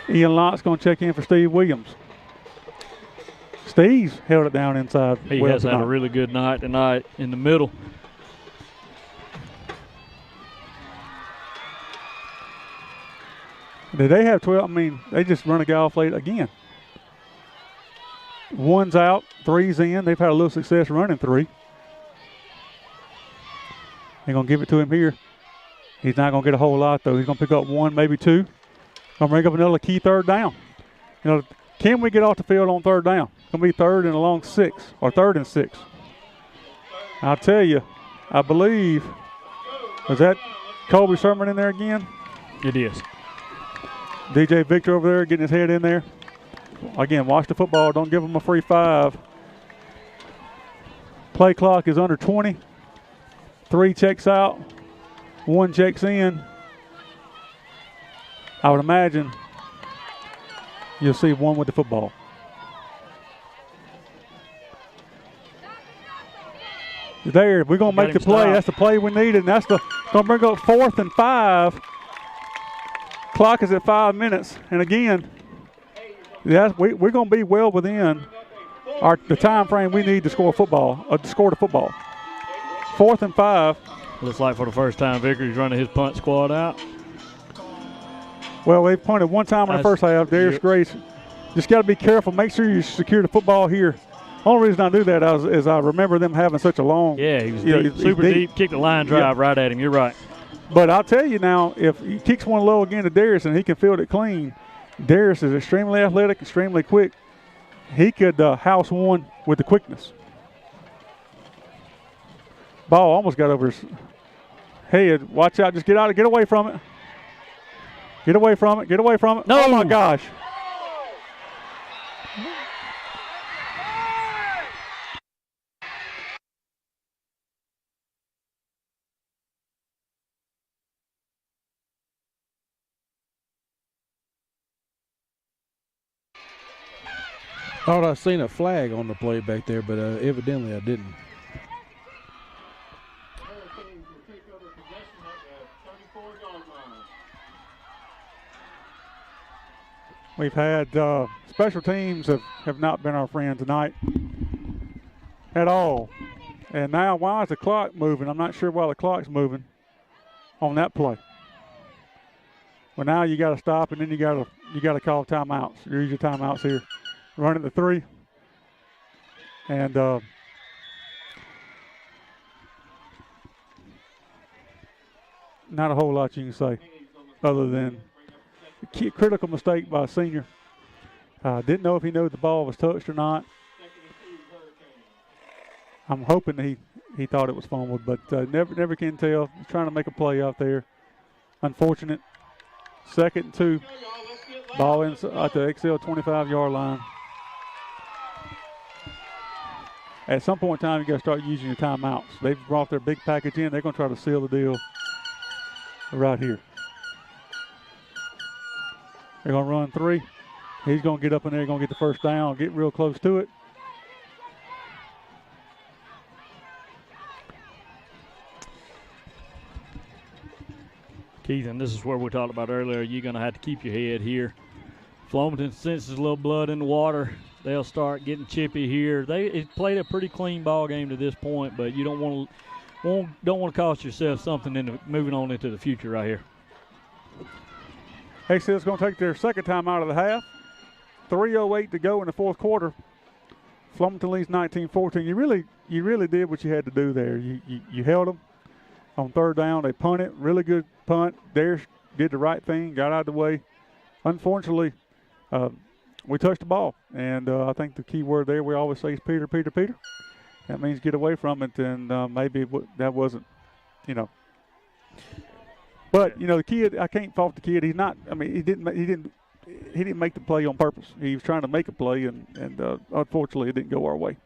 Ian Lott's gonna check in for Steve Williams. Steve's held it down inside. He has had a really good night tonight in the middle. Did they have 12? I mean, they just run a guy off late again. 1's out, 3's in. They've had a little success running 3. They're going to give it to him here. He's not going to get a whole lot, though. He's going to pick up 1, maybe 2. Going to bring up another key 3rd down. You know, can we get off the field on 3rd down? It's going to be 3rd and a long 6, or 3rd and 6. I'll tell you, I believe, was that Colby Sherman in there again? It is. DJ Victor over there getting his head in there. Again, watch the football. Don't give him a free 5. Play clock is under 20. 3 checks out. 1 checks in. I would imagine you'll see 1 with the football. There, we're going to make the play. That's the play we needed, and that's going to bring up 4th and 5. Clock is at 5 minutes, and again, we're going to be well within the time frame we need to score the football. 4th and 5. Looks like for the first time Vickery's running his punt squad out. Well, they punted 1 time in the first half. Darius Grace just got to be careful. Make sure you secure the football here. Only reason I do that is I remember them having such a long. Yeah, he was deep, super deep. Kicked the line drive right at him. You're right. But I'll tell you now, if he kicks one low again to Darius and he can field it clean, Darius is extremely athletic, extremely quick. He could house one with the quickness. Ball almost got over his head. Watch out. Just get out. Get away from it. Get away from it. Get away from it. No. Oh, my gosh. Thought I seen a flag on the play back there, but evidently I didn't. We've had special teams have not been our friend tonight at all. And now, why is the clock moving? I'm not sure why the clock's moving on that play. Well, now you got to stop, and then you got to call timeouts. Use your timeouts here. Running the 3. And not a whole lot you can say other than a critical mistake by a senior. Didn't know if he knew the ball was touched or not. I'm hoping he thought it was fumbled, but never can tell. He's trying to make a play out there. Unfortunate. 2nd and 2. Ball at the XL 25-yard line. At some point in time, you got to start using your timeouts. They've brought their big package in. They're going to try to seal the deal right here. They're going to run 3. He's going to get up in there, going to get the first down, get real close to it. Keith, and this is where we talked about earlier, you're going to have to keep your head here. Flomaton senses a little blood in the water. They'll start getting chippy here. They played a pretty clean ball game to this point, but you don't want to cost yourself something moving on into the future right here. XL's going to take their second time out of the half. 3:08 to go in the 4th quarter. Flomaton leads 19-14. You really did what you had to do there. You held them on 3rd down. They punted. Really good punt. Darius did the right thing, got out of the way. Unfortunately, we touched the ball, and I think the key word there we always say is Peter, Peter, Peter. That means get away from it, and maybe that wasn't, But the kid, I can't fault the kid. He's not. I mean, he didn't make the play on purpose. He was trying to make a play, and unfortunately, it didn't go our way.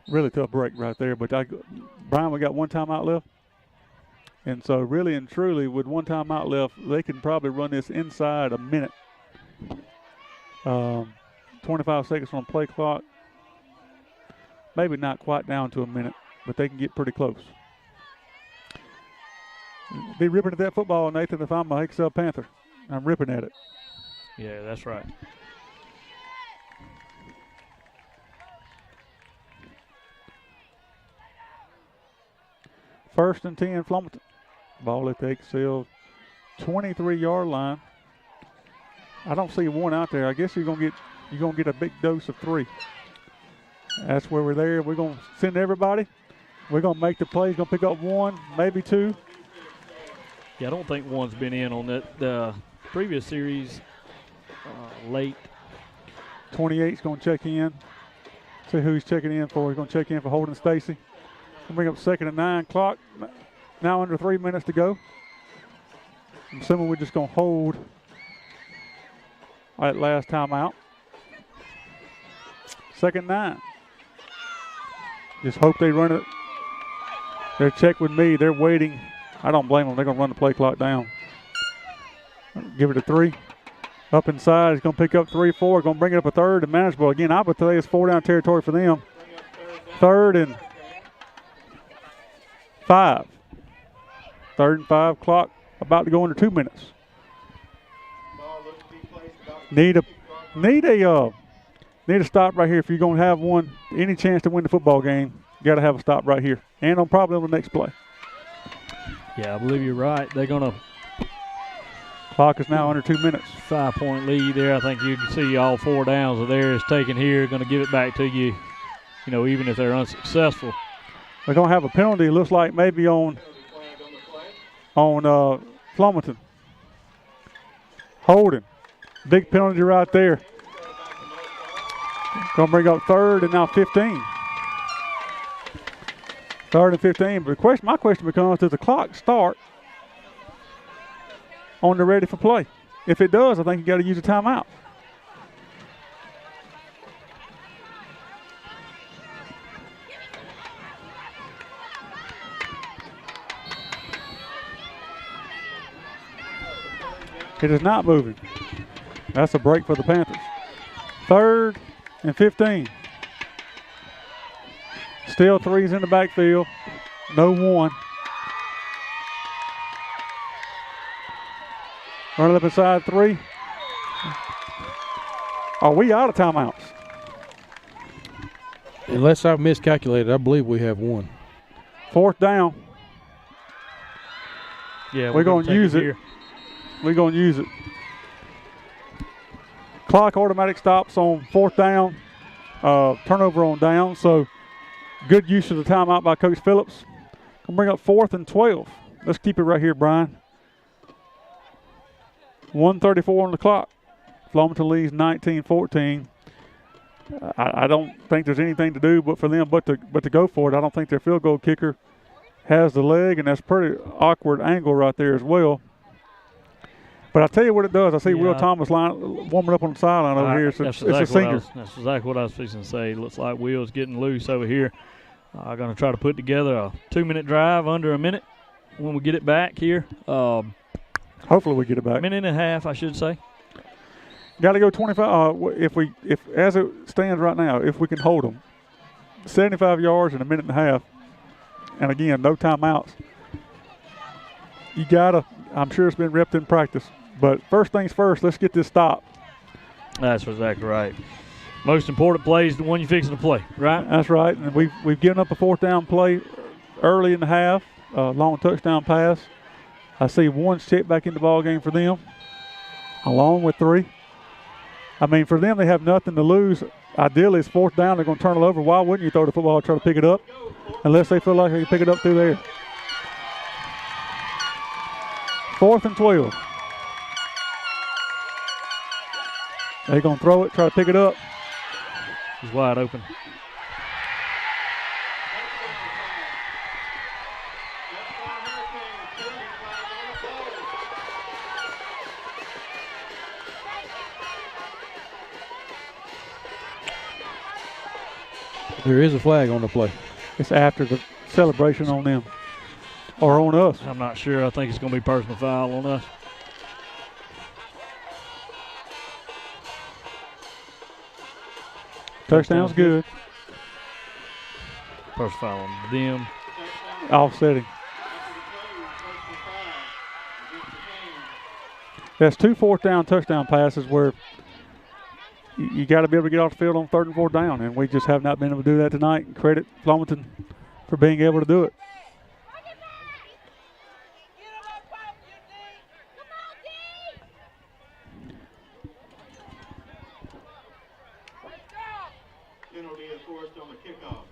Really tough break right there. But Brian, we got one timeout left. And so really and truly, with one timeout left, they can probably run this inside a minute. 25 seconds on the play clock. Maybe not quite down to a minute, but they can get pretty close. Be ripping at that football, Nathan, if I'm a XL Panther. I'm ripping at it. Yeah, that's right. First and 10, Flomaton. Ball at the XL 23-yard line. I don't see one out there. I guess you're gonna get a big dose of 3. That's where we're there. We're gonna send everybody. We're gonna make the play. He's gonna pick up 1, maybe 2. Yeah, I don't think one's been in on that the previous series late. 28's gonna check in. See who he's checking in for. He's gonna check in for Holden Stacy. We'll bring up 2nd and 9 clock. Now under 3 minutes to go. I'm assuming we're just going to hold at last timeout. 2nd and 9. Just hope they run it. They're checked with me. They're waiting. I don't blame them. They're going to run the play clock down. Give it a 3. Up inside. He's going to pick up 3, 4. Going to bring it up a 3rd and manageable. Again, I would tell you it's 4 down territory for them. 3rd and 5. 3rd and 5 clock about to go into 2 minutes. Need a stop right here if you're going to have any chance to win the football game. You got to have a stop right here, and probably on the next play. Yeah, I believe you're right. They're gonna Clock is now under 2 minutes. 5-point lead there. I think you can see all 4 downs of theirs taken here. Going to give it back to you, even if they're unsuccessful. They're going to have a penalty, it looks like, maybe on Flomaton. Holding. Big penalty right there. Going to bring up 3rd and now 15. 3rd and 15. But my question becomes, does the clock start on the ready for play? If it does, I think you got to use a timeout. It is not moving. That's a break for the Panthers. 3rd and 15. Still 3s in the backfield. No 1. Running up inside 3. Are we out of timeouts? Unless I've miscalculated, I believe we have 1. 4th down. Yeah, we're going to use it. Here. We're going to use it. Clock automatic stops on 4th down. Turnover on down. So good use of the timeout by Coach Phillips. Going to bring up 4th and 12. Let's keep it right here, Brian. 1:34 on the clock. Flomaton leads 19-14. I don't think there's anything to do but for them but to go for it. I don't think their field goal kicker has the leg, and that's pretty awkward angle right there as well. But I'll tell you what it does. I see Will Thomas warming up on the sideline over here. It's a senior. That's exactly what I was fixing to say. Looks like Will's getting loose over here. I'm going to try to put together a 2-minute drive under a minute when we get it back here. Hopefully we get it back. Minute and a half, I should say. Got to go 25. If as it stands right now, if we can hold them, 75 yards in a minute and a half, and again, no timeouts. You gotta. I'm sure it's been repped in practice, but first things first. Let's get this stop. That's exactly right. Most important play is the one you're fixing to play, right? That's right. And we've given up a 4th down play early in the half, long touchdown pass. I see 1 check back in the ball game for them, along with 3. I mean, for them, they have nothing to lose. Ideally, it's 4th down. They're going to turn it over. Why wouldn't you throw the football and try to pick it up? Unless they feel like they can pick it up through there. 4th and 12. They're going to throw it, try to pick it up. He's wide open. There is a flag on the play. It's after the celebration on them. Or on us. I'm not sure. I think it's going to be personal foul on us. Touchdown's good. Personal foul on them. Offsetting. That's 2 4th down touchdown passes where you got to be able to get off the field on 3rd and 4th down, and we just have not been able to do that tonight. And credit Flomaton for being able to do it.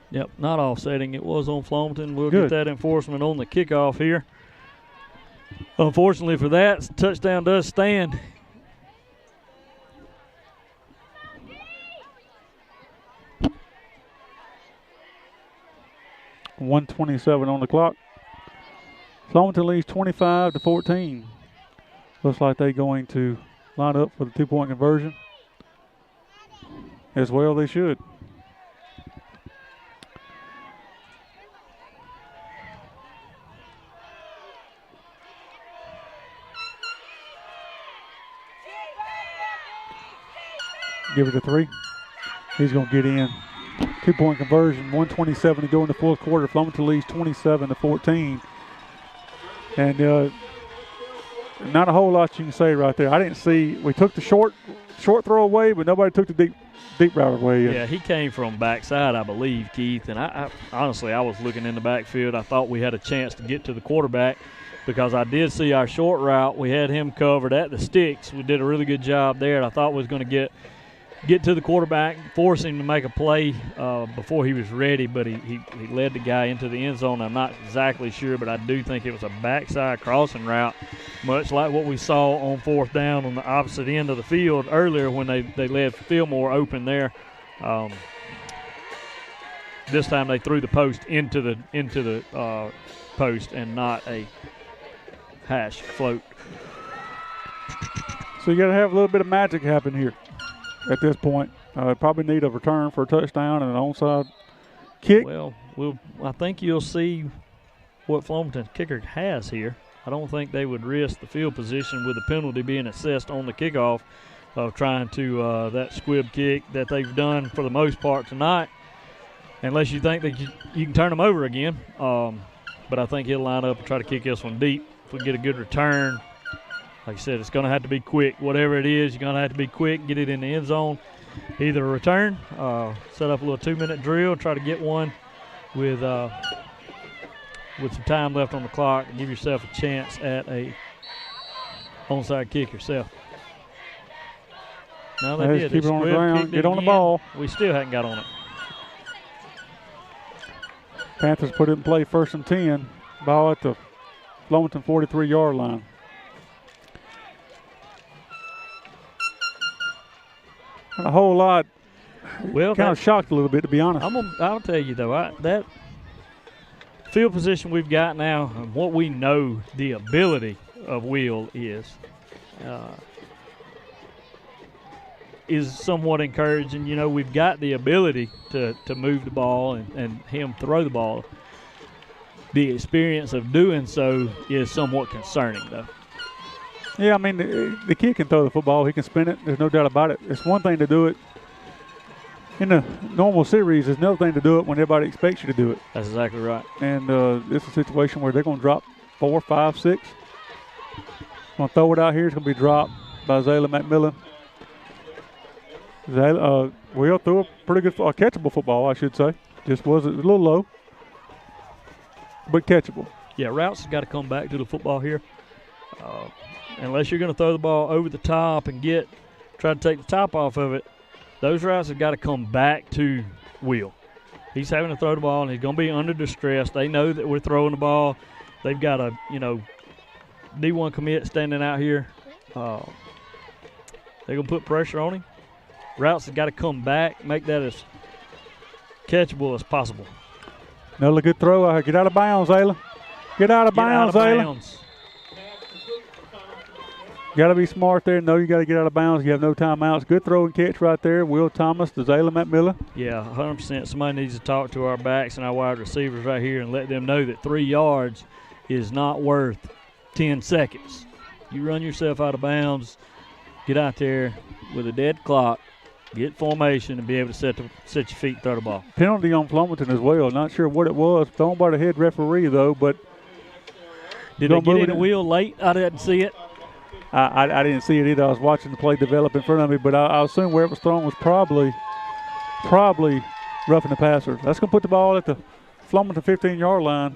Yep, not offsetting. It was on Flomaton. We'll get that enforcement on the kickoff here. Unfortunately for that, touchdown does stand. .127 on the clock. Flomaton leads 25-14. Looks like they're going to line up for the 2-point conversion. As well they should. Give it a 3. He's going to get in. 2-point conversion, 127 to go in the 4th quarter. Flomaton leads 27-14. And not a whole lot you can say right there. I didn't see. We took the short throw away, but nobody took the deep route away. Yeah, he came from backside, I believe, Keith. And I honestly, I was looking in the backfield. I thought we had a chance to get to the quarterback. because I did see our short route. We had him covered at the sticks. We did a really good job there, and I thought we was going to get to the quarterback, force him to make a play before he was ready, but he led the guy into the end zone. I'm not exactly sure, but I do think it was a backside crossing route, much like what we saw on 4th down on the opposite end of the field earlier when they left Fillmore open there. This time they threw the post into the post and not a hash float. So you got to have a little bit of magic happen here. At this point, probably need a return for a touchdown and an onside kick. Well, I think you'll see what Flomaton's kicker has here. I don't think they would risk the field position with the penalty being assessed on the kickoff of trying to that squib kick that they've done for the most part tonight, unless you think that you can turn them over again. But I think he'll line up and try to kick this one deep. If we get a good return, like I said, it's going to have to be quick. Whatever it is, you're going to have to be quick, get it in the end zone. Either a return, set up a little 2-minute drill, try to get one with some time left on the clock and give yourself a chance at a onside kick yourself. No, they did. Keep it on the ground, get on the ball. We still haven't got on it. Panthers put it in play 1st and 10. Ball at the Flomaton 43-yard line. A whole lot. Well, kind of shocked a little bit, to be honest. I'll tell you though, that field position we've got now, and what we know the ability of Will is somewhat encouraging. You know, we've got the ability to move the ball and him throw the ball. The experience of doing so is somewhat concerning, though. Yeah, I mean, the kid can throw the football. He can spin it. There's no doubt about it. It's one thing to do it in the normal series. It's another thing to do it when everybody expects you to do it. That's exactly right. And it's a situation where they're going to drop 4, 5, 6. Going to throw it out here. It's going to be dropped by Zayla McMillan. Will threw a pretty good, catchable football, I should say. Just was a little low, but catchable. Yeah, routes has got to come back to the football here. Unless you're going to throw the ball over the top and try to take the top off of it, those routes have got to come back to Will. He's having to throw the ball, and he's going to be under distress. They know that we're throwing the ball. They've got a, D1 commit standing out here. They're going to put pressure on him. Routes have got to come back, make that as catchable as possible. Another good throw. Get out of bounds, Ayla. Get out of bounds, Ayla. Got to be smart there. No, you got to get out of bounds. You have no timeouts. Good throw and catch right there. Will Thomas to Zayla McMillan. Yeah, 100%. Somebody needs to talk to our backs and our wide receivers right here and let them know that 3 yards is not worth 10 seconds. You run yourself out of bounds, get out there with a dead clock, get formation, and be able to set your feet and throw the ball. Penalty on Flomaton as well. Not sure what it was. Thrown by the head referee, though. But did they get in the wheel late? I didn't see it. I didn't see it either. I was watching the play develop in front of me, but I assume where it was thrown was probably roughing the passer. That's going to put the ball at the Flomaton 15-yard line.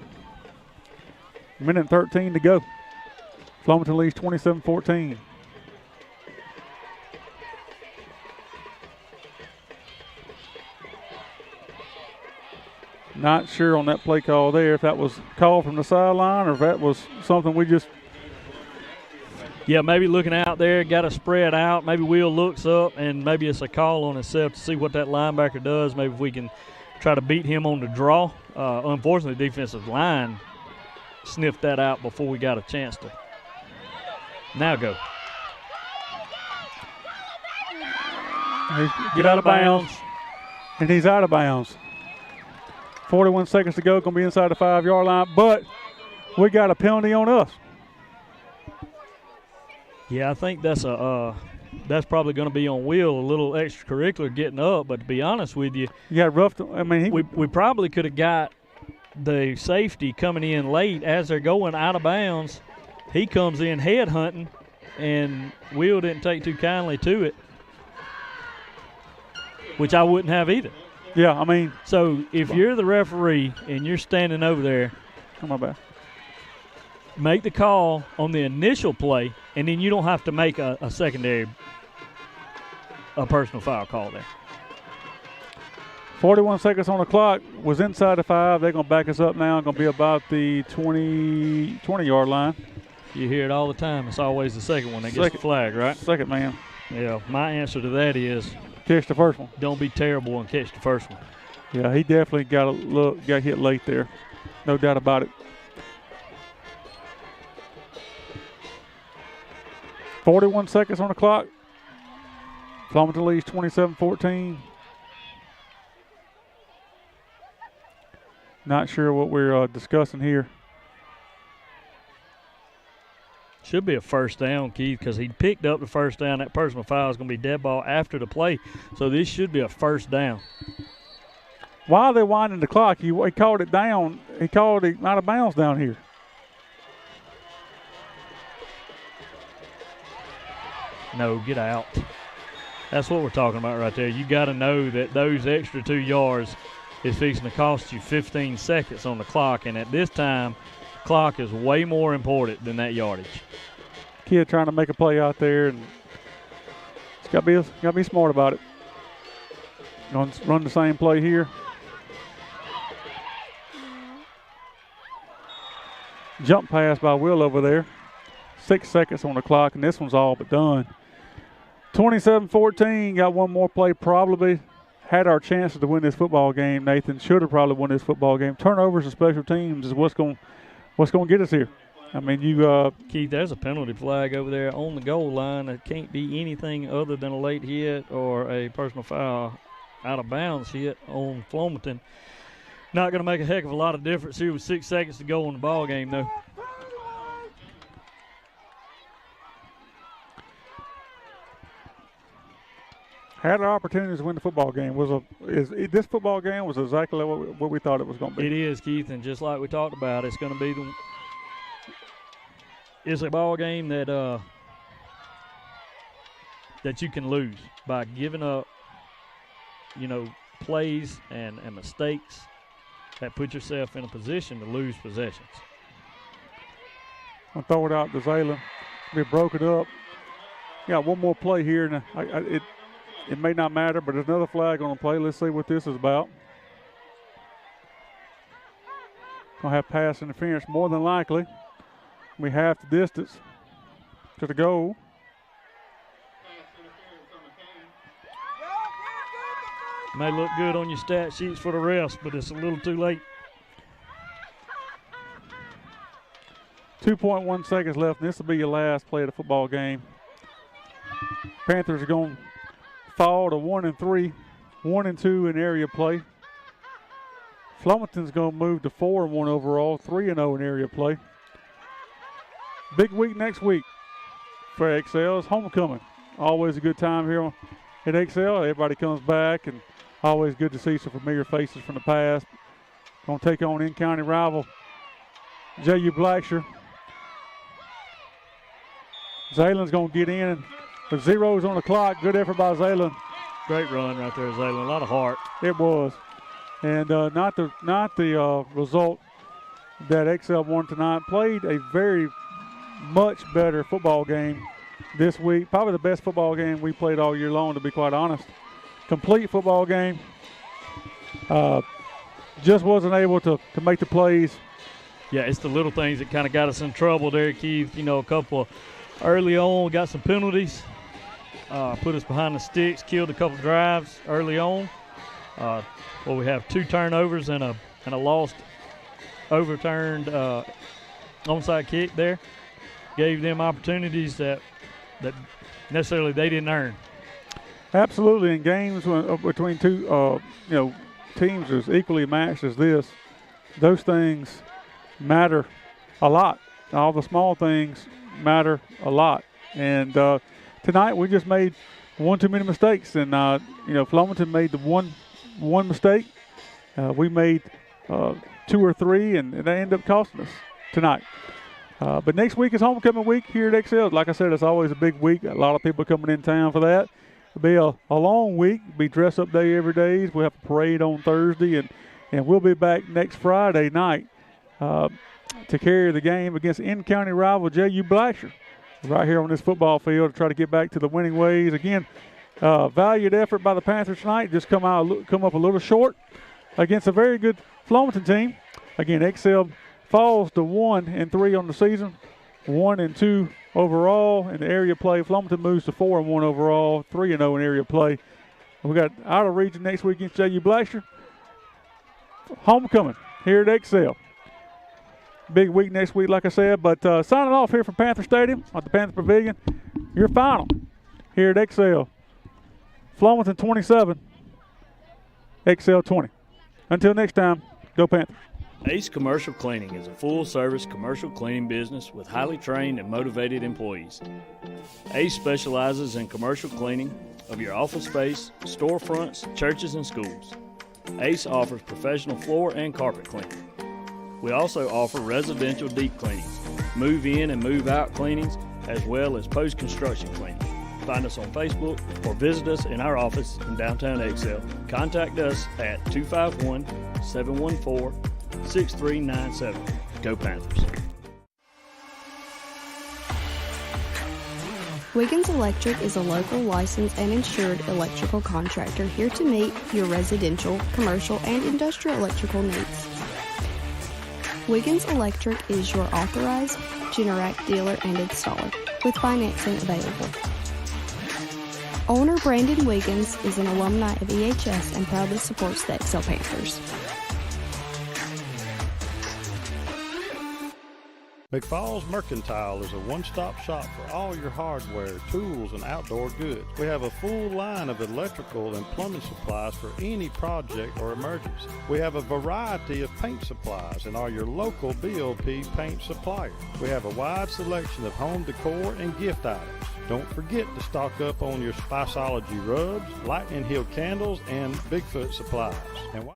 1:13 to go. Flomaton leads 27-14. Not sure on that play call there if that was called from the sideline or if that was something we just – yeah, maybe looking out there, got to spread out. Maybe Will looks up, and maybe it's a call on himself to see what that linebacker does. Maybe if we can try to beat him on the draw. Unfortunately, the defensive line sniffed that out before we got a chance to. Now go. Get out of bounds. And he's out of bounds. 41 seconds to go, going to be inside the 5-yard line, but we got a penalty on us. Yeah, I think that's probably going to be on Will, a little extracurricular getting up. But to be honest with you, we probably could have got the safety coming in late as they're going out of bounds. He comes in head hunting, and Will didn't take too kindly to it, which I wouldn't have either. Yeah, I mean. So if you're the referee and you're standing over there. Come on back. make the call on the initial play, and then you don't have to make a secondary personal foul call there. 41 seconds on the clock. Was inside the 5. They're going to back us up now. Going to be about the 20-yard line. You hear it all the time. It's always the second one that gets the flag, right? Second man. Yeah, my answer to that is catch the first one. Don't be terrible and catch the first one. Yeah, he definitely got hit late there. No doubt about it. 41 seconds on the clock. Flomaton leads 27-14. Not sure what we're discussing here. Should be a first down, Keith, because he picked up the first down. That personal foul is going to be dead ball after the play. So this should be a first down. While they're winding the clock, he called it down. He called it out of bounds down here. No, get out. That's what we're talking about right there. You got to know that those extra 2 yards is fixing to cost you 15 seconds on the clock, and at this time, clock is way more important than that yardage. Kid trying to make a play out there, and it's got to be smart about it. Going to run the same play here. Jump pass by Will over there. 6 seconds on the clock, and this one's all but done. 27-14. Got one more play. Probably had our chances to win this football game. Nathan should have probably won this football game. Turnovers and special teams is what's going to get us here. I mean, Keith, there's a penalty flag over there on the goal line. It can't be anything other than a late hit or a personal foul out of bounds hit on Flomaton. Not going to make a heck of a lot of difference here with 6 seconds to go in the ball game, though. Had our opportunities to win the football game. This football game was exactly what we thought it was going to be. It is, Keith, and just like we talked about, it's going to be it's a ball game that you can lose by giving up, plays and mistakes that put yourself in a position to lose possessions. I'll throw it out to Zaylen. We broke it up. Got one more play here, and it may not matter, but there's another flag on the play. Let's see what this is about. Gonna have pass interference more than likely. We have the distance to the goal. May look good on your stat sheets for the refs, but it's a little too late. 2.1 seconds left, and this will be your last play of the football game. Panthers are going to fall to 1-3, 1-2 in area play. Flomaton's going to move to 4-1 overall, 3-0 in area play. Big week next week for XL. It's homecoming. Always a good time here at XL. Everybody comes back, and always good to see some familiar faces from the past. Going to take on in-county rival J.U. Blackshear. Zaylen's going to get in. The zeros on the clock. Good effort by Zaylen. Great run right there, Zaylen. A lot of heart. It was. And not the result that XL won tonight. Played a very much better football game this week. Probably the best football game we played all year long, to be quite honest. Complete football game. Just wasn't able to make the plays. Yeah, it's the little things that kind of got us in trouble there, Keith. A couple of early on, we got some penalties. Put us behind the sticks, killed a couple drives early on. We have 2 turnovers and a lost, overturned onside kick there. Gave them opportunities that necessarily they didn't earn. Absolutely, in games between two teams as equally matched as this, those things matter a lot. All the small things matter a lot. And tonight we just made one too many mistakes, and Flomaton made the one mistake. We made 2 or 3, and they ended up costing us tonight. But next week is homecoming week here at XL. Like I said, it's always a big week. A lot of people coming in town for that. It'll be a long week. It'll be dress-up day every day. We'll have a parade on Thursday, and we'll be back next Friday night. to carry the game against in-county rival J.U. Blacksher right here on this football field to try to get back to the winning ways. Again, valued effort by the Panthers tonight. Just come up a little short against a very good Flomaton team. Again, Excel falls to 1-3 on the season, 1-2 overall in the area play. Flomaton moves to 4-1 overall, 3-0 in area play. We got out of region next week against J.U. Blacksher. Homecoming here at Excel. Big week next week, like I said. But signing off here from Panther Stadium at the Panther Pavilion. Your final here at Excel. Flomaton 27, Excel 20. Until next time, go Panthers. Ace Commercial Cleaning is a full-service commercial cleaning business with highly trained and motivated employees. Ace specializes in commercial cleaning of your office space, storefronts, churches, and schools. Ace offers professional floor and carpet cleaning. We also offer residential deep cleanings, move-in and move-out cleanings, as well as post-construction cleaning. Find us on Facebook or visit us in our office in downtown Excel. Contact us at 251-714-6397. Go Panthers. Wiggins Electric is a local licensed and insured electrical contractor here to meet your residential, commercial, and industrial electrical needs. Wiggins Electric is your authorized Generac dealer and installer with financing available. Owner Brandon Wiggins is an alumni of EHS and proudly supports the Excel Panthers. McFall's Mercantile is a one-stop shop for all your hardware, tools, and outdoor goods. We have a full line of electrical and plumbing supplies for any project or emergency. We have a variety of paint supplies and are your local BOP paint supplier. We have a wide selection of home decor and gift items. Don't forget to stock up on your Spiceology rubs, Lightning Hill candles, and Bigfoot supplies. And